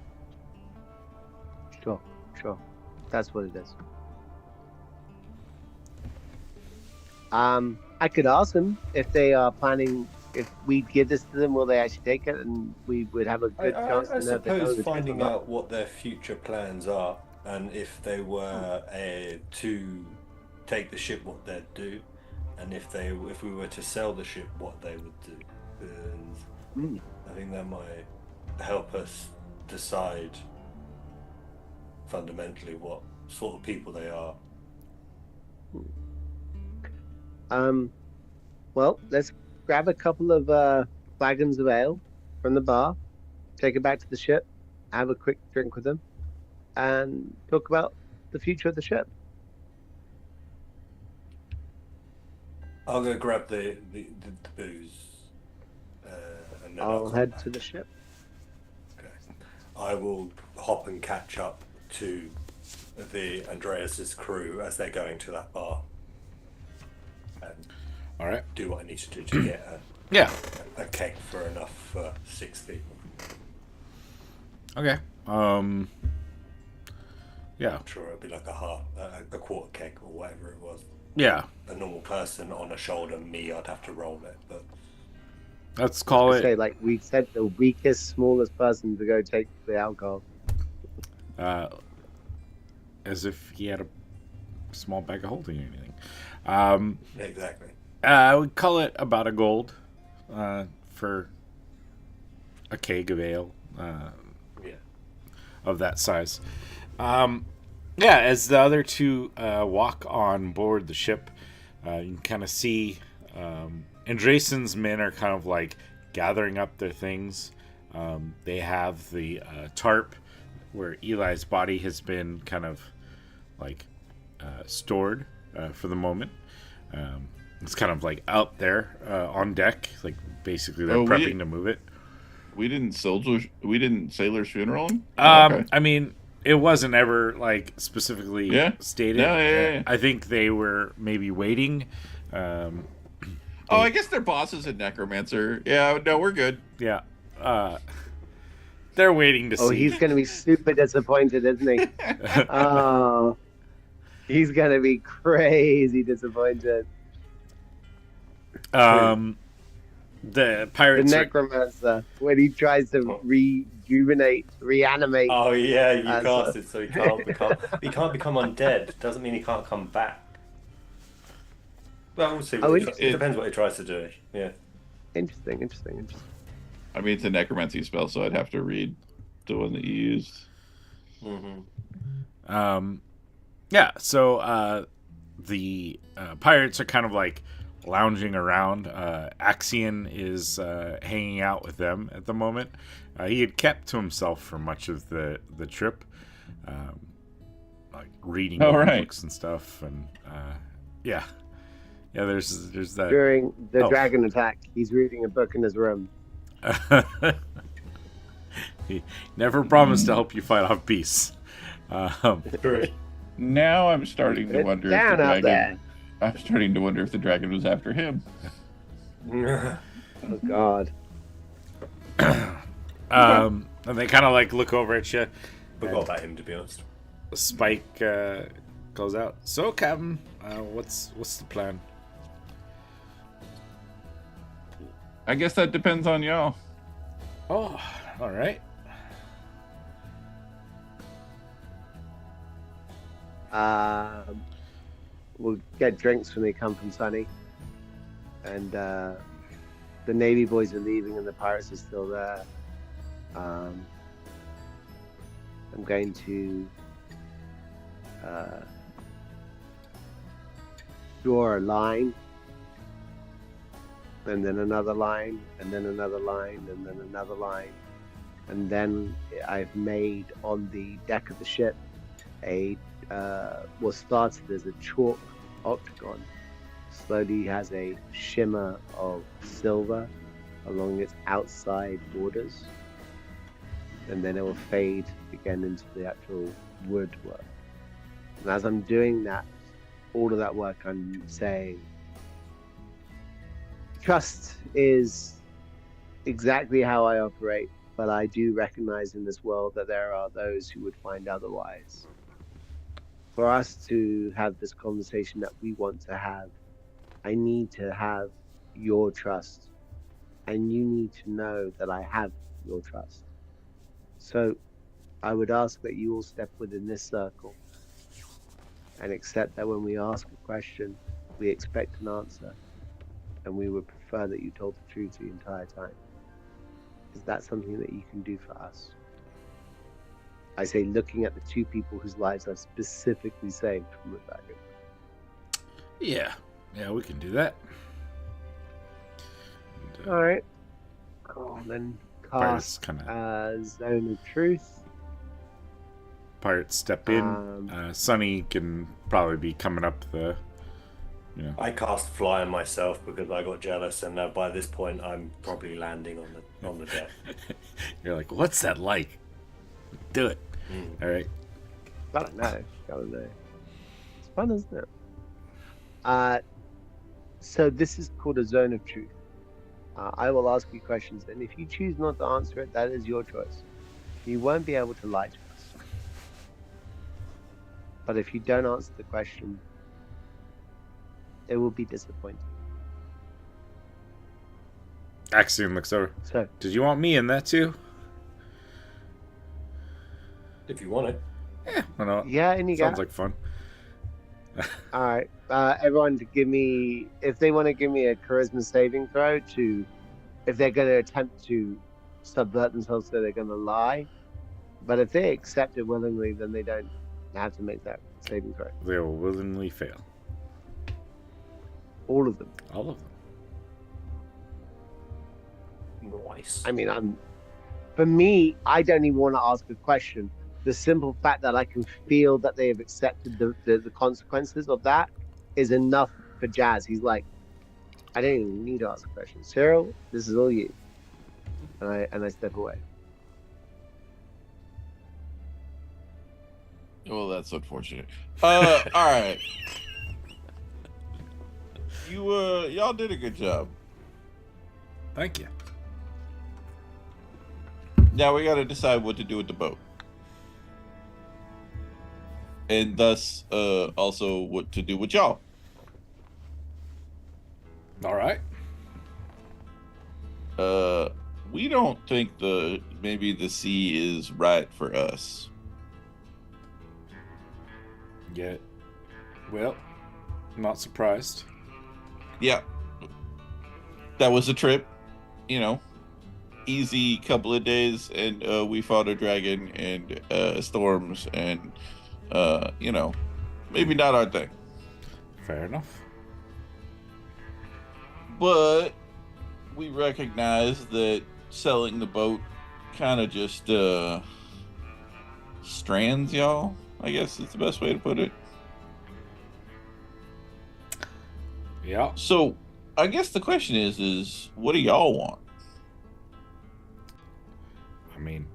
Sure. That's what it is. I could ask them if they are planning, if we give this to them, will they actually take it, and we would have a good chance I to know if they know suppose the truth finding or not. out what their future plans are, and if they were to take the ship, what they'd do, and if we were to sell the ship, what they would do. And I think that might help us decide fundamentally what sort of people they are. Well, let's grab a couple of flagons of ale from the bar, take it back to the ship, have a quick drink with them, and talk about the future of the ship. I'll go grab the booze. And then I'll come head back. to the ship. Okay. I will hop and catch up to the Andreas's crew as they're going to that bar. And All right. do what I need to do to get Yeah. a keg for enough for 6 people. Okay. Yeah. I'm sure it'll be like a quarter keg or whatever it was. Yeah. A normal person on a shoulder, me, I'd have to roll it, but Let's call Say, it like, we said the weakest, smallest person to go take the alcohol. as if he had a small bag of holding or anything. exactly. I would call it about $1 for a keg of ale Yeah. of that size. Yeah, as the other two walk on board the ship, you can kind of see Andresen's men are kind of like gathering up their things. They have the tarp where Eli's body has been kind of like stored for the moment. It's kind of like out there on deck, like basically they're prepping to move it. We didn't Sailor's funeral him? I mean, it wasn't ever like specifically stated. Yeah. I think they were maybe waiting. I guess their boss is a necromancer. Yeah, no, we're good. Yeah. They're waiting to see. Oh, he's going to be super disappointed, isn't he? Oh, he's going to be crazy disappointed. The The pirates. necromancer, when he tries to reanimate. Oh yeah, you As cast it so he can't become undead. Doesn't mean he can't come back. Well, we'll see. It depends what he tries to do. Yeah. Interesting. I mean, it's a necromancy spell, so I'd have to read the one that you used. Mm-hmm. Yeah. So the pirates are kind of like lounging around. Axion is hanging out with them at the moment. He had kept to himself for much of the trip, like reading books and stuff, and yeah. There's that. During the dragon attack, he's reading a book in his room. He never promised to help you fight off beasts. Now I'm starting to wonder if the dragon. I'm starting to wonder if the dragon was after him. Oh God. And they kind of like look over at you. Forgot about him, to be honest. Spike goes out. So, Captain, what's the plan? I guess that depends on y'all. Oh, all right. We'll get drinks when they come from Sunny, and the Navy boys are leaving and the pirates are still there. I'm going to draw a line, and then another line, and then another line, and then another line, and then I've made on the deck of the ship a what started as a chalk octagon slowly has a shimmer of silver along its outside borders, and then it will fade again into the actual woodwork. And as I'm doing that, all of that work, I'm saying trust is exactly how I operate, but I do recognize in this world that there are those who would find otherwise. For us to have this conversation that we want to have, I need to have your trust, and you need to know that I have your trust. So I would ask that you all step within this circle, and accept that when we ask a question, we expect an answer, and we would prefer that you told the truth the entire time. Is that something that you can do for us? I say, looking at the two people whose lives I've specifically saved from rebellion. Yeah, we can do that. And, All right. Then Pirates cast kind of Zone of Truth. pirates step in. Sunny can probably be coming up the. I cast Fly on myself because I got jealous, and by this point I'm probably landing on the deck. You're like, what's that like? Do it. All right. Gotta know. It's fun, isn't it? So this is called a Zone of Truth. I will ask you questions, and if you choose not to answer it, that is your choice. You won't be able to lie to us. But if you don't answer the question, it will be disappointing. Axiom looks over. So, Did you want me in that too? If you want it. Yeah, why not? yeah, and you Sounds got. like fun. All right, everyone, to give me, if they want to give me a charisma saving throw to, if they're going to attempt to subvert themselves, so they're going to lie. But if they accept it willingly, then they don't have to make that saving throw. They will willingly fail. All of them. All of them. Nice. I mean, for me, I don't even want to ask a question. The simple fact that I can feel that they have accepted the consequences of that is enough for Jazz. He's like, I don't even need to ask a question. Cyril, this is all you. And I step away. Well, that's unfortunate. All right. Y'all did a good job. Thank you. Now we got to decide what to do with the boat. And thus, also what to do with y'all. All right. We don't think maybe the sea is right for us. Yeah. Well, not surprised. Yeah. That was a trip, easy couple of days, and we fought a dragon and storms and maybe not our thing. Fair enough. But we recognize that selling the boat kind of just strands y'all, I guess is the best way to put it. Yeah. So I guess the question is what do y'all want? I mean,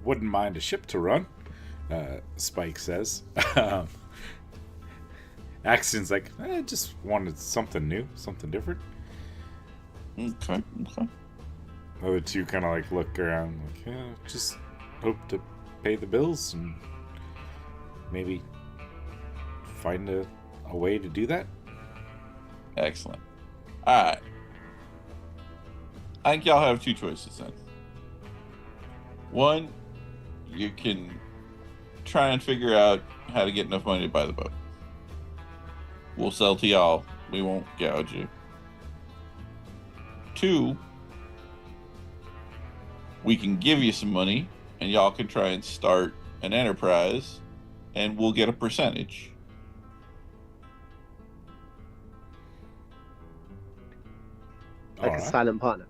wouldn't mind a ship to run, Spike says. Axion's like, I just wanted something new, something different. Okay. The other two kind of like look around, like, yeah, just hope to pay the bills and maybe find a way to do that. Excellent. All right. I think y'all have two choices then. One, you can try and figure out how to get enough money to buy the boat. We'll sell to y'all. We won't gouge you. Two, we can give you some money and y'all can try and start an enterprise and we'll get a percentage. Like All a right. silent partner.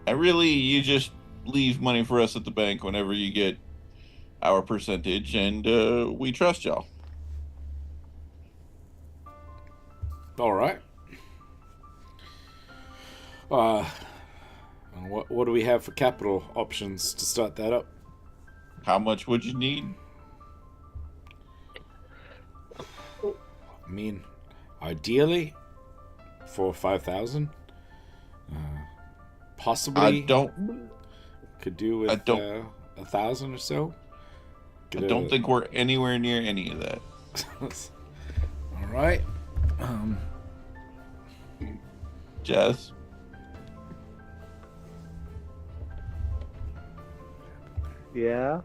And really, you just leave money for us at the bank whenever you get our percentage, and we trust y'all. All right. And what do we have for capital options to start that up? How much would you need? I mean, ideally, 4,000 or 5,000. Possibly, could do with 1,000 or so. I don't think we're anywhere near any of that. All right. Jazz? Yeah.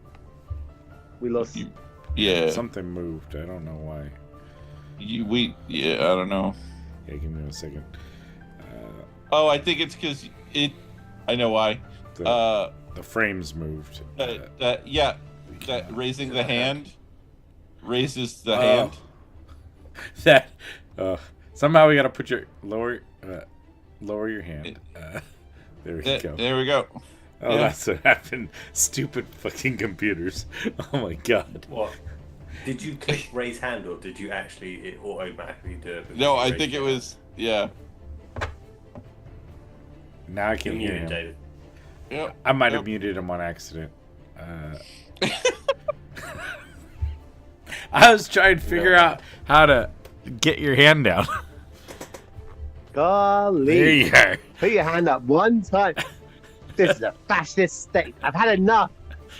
We lost. You Yeah. Something moved. I don't know why. I don't know. Yeah, give me a second. Oh, I think it's because I know why. The frames moved. That raising the hand raises the Oh. hand. That somehow we gotta put your lower your hand. There we go. There we go. Oh, yeah. that's what happened. Stupid fucking computers. Oh my god. What? Did you click raise hand or did you actually it automatically do it? No, I think it was. Yeah. Now I can hear him. David. Yep. I might have Yep. muted him on accident. I was trying to figure out how to get your hand down. Golly. There you are. Put your hand up one time. This is a fascist state. I've had enough.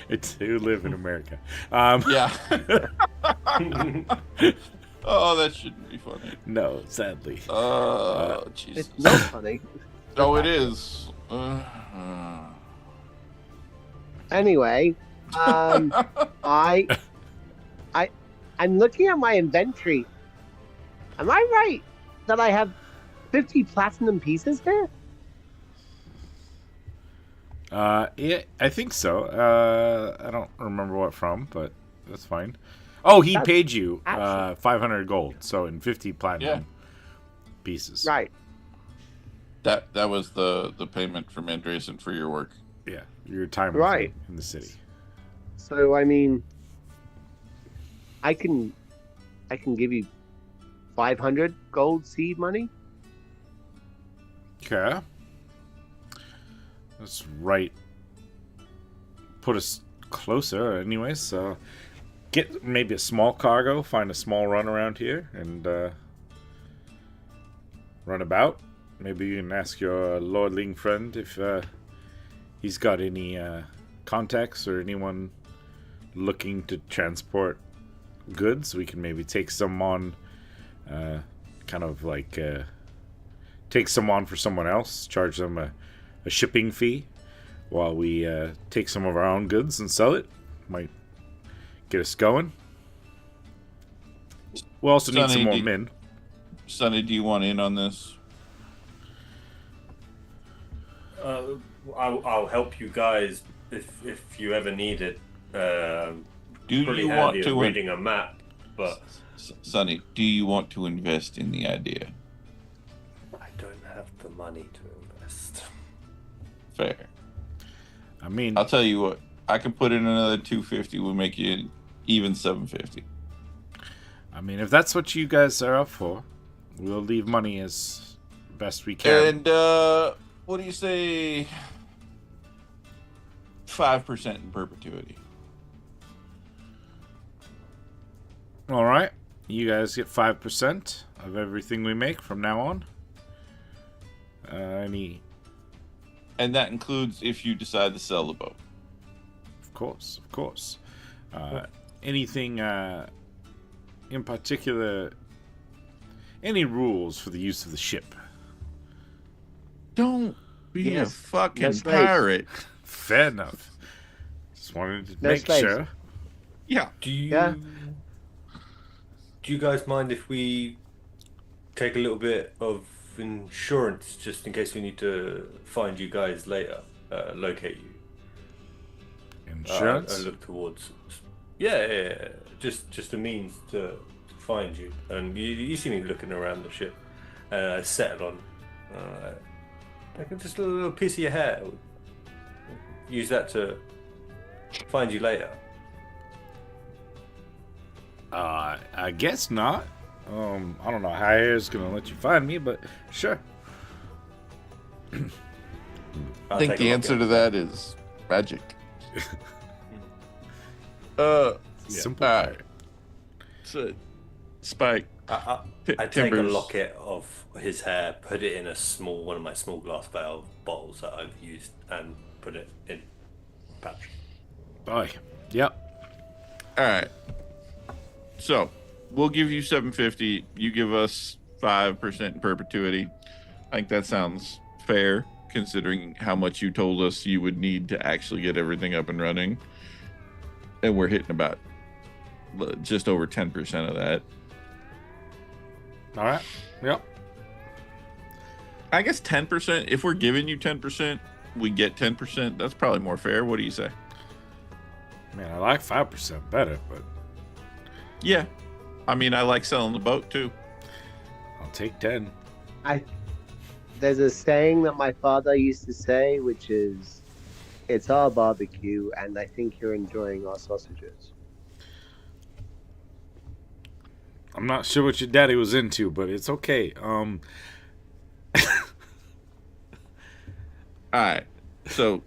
It's who live in America. Yeah. Oh, that shouldn't be funny. No, sadly. Oh, Jesus. It's not funny. Oh, it is. Anyway, I'm looking at my inventory. Am I right that I have 50 platinum pieces here? Yeah, I think so. I don't remember what from, but that's fine. Oh, he That's paid you actually- 500 gold, so in 50 platinum pieces. Right. That was the payment from Andreessen for your work. Yeah, your time with Right. him in the city. So I mean, I can give you 500 gold seed money. Okay. That's right. Put us closer, anyways. So get maybe a small cargo, find a small run around here, and run about. Maybe you can ask your lordling friend if he's got any contacts or anyone looking to transport goods. We can maybe take some on, kind of like take some on for someone else, charge them a shipping fee while we take some of our own goods and sell it. Might get us going. We also need Sonny, some more men. Sonny, do you want in on this? I'll help you guys if you ever need it. Do Pretty you handy want at to reading a map, but Sonny, do you want to invest in the idea? I don't have the money to invest. Fair. I mean, I'll tell you what. I can put in another 250. We'll make you even 750. if that's what you guys are up for, we'll leave money as best we can. And what do you say? 5% in perpetuity. All right, you guys get 5% of everything we make from now on. Any, And that includes if you decide to sell the boat. of course. Anything in particular? Any rules for the use of the ship? Don't be Yes. a fucking No slaves. pirate. Fair enough. Just wanted to No make slaves. sure. Yeah. Do you Yeah. do you guys mind if we take a little bit of insurance just in case we need to find you guys later, locate you? Insurance. I look towards. Yeah. Just a means to find you, and you see me looking around the ship, settle on. Like just a little piece of your hair. Use that to find you later. I guess not. I don't know how Hair's gonna let you find me, but sure. I think the answer to that is magic. Simple. All right. So, Spike. I take a Timbers. locket of his hair, put it in one of my small glass valve bottles that I've used, and put it in patch. Boy. Yep. All right. So, we'll give you 750. You give us 5% in perpetuity. I think that sounds fair, considering how much you told us you would need to actually get everything up and running. And we're hitting about just over 10% of that. All right. Yep. I guess 10%. If we're giving you 10%, we get 10%. That's probably more fair. What do you say? Man, I like 5% better, but Yeah. I mean, I like selling the boat too. I'll take 10. There's a saying that my father used to say, which is, "It's our barbecue, and I think you're enjoying our sausages." I'm not sure what your daddy was into, but it's okay. All right. So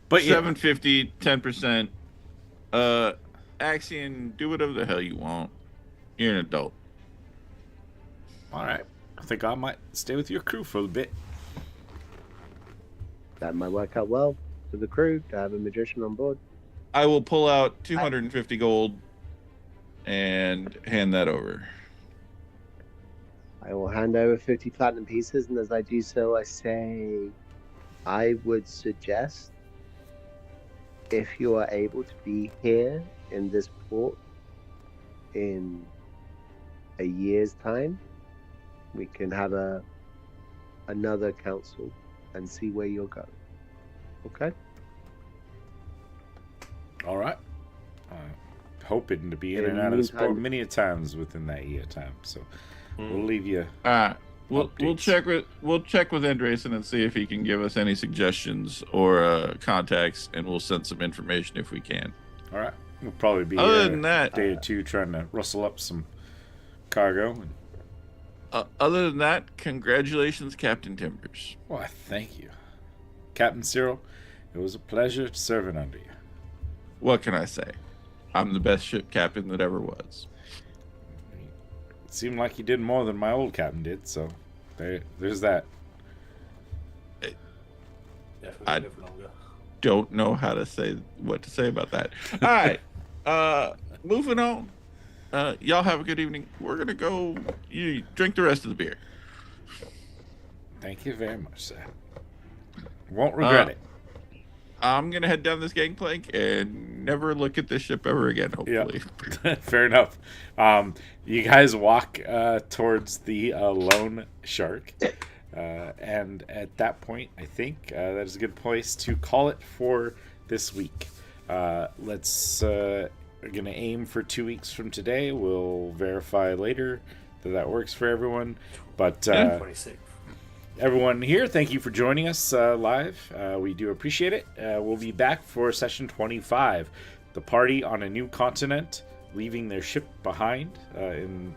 But yeah, 750, 10%. Axion, do whatever the hell you want. You're an adult. all right. I think I might stay with your crew for a bit. That might work out well for the crew to have a magician on board. I will pull out 250 gold and hand that over. I will hand over 50 platinum pieces, and as I do so, I say, I would suggest, if you are able to be here in this port in a year's time, we can have another council and see where you're going. Okay? All right. Hoping to be in In and the out of the sport meantime- many a times within that year time. So we'll leave you. All right. We'll Updates. check with Andresen and see if he can give us any suggestions or contacts, and we'll send some information if we can. All right. We'll probably be Other here than a that, day or two trying to rustle up some cargo. And, other than that, congratulations, Captain Timbers. why, thank you. Captain Cyril, it was a pleasure serving under you. What can I say? I'm the best ship captain that ever was. It seemed like you did more than my old captain did, so there's that. Definitely I- live longer. Don't know what to say about that. All right. Moving on. Y'all have a good evening. We're gonna go. You drink the rest of the beer. Thank you very much, sir. Won't regret it. I'm gonna head down this gangplank and never look at this ship ever again. Hopefully. Fair enough. You guys walk towards the lone shark. And at that point, I think that is a good place to call it for this week. We're going to aim for 2 weeks from today. We'll verify later that works for everyone. But 26th. everyone here, thank you for joining us live. We do appreciate it. We'll be back for session 25. The party on a new continent, leaving their ship behind in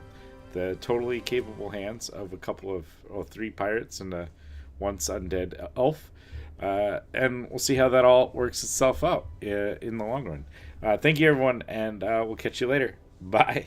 the totally capable hands of a couple of 3 pirates and a once undead elf. And we'll see how that all works itself out in the long run. Thank you, everyone, and we'll catch you later. Bye.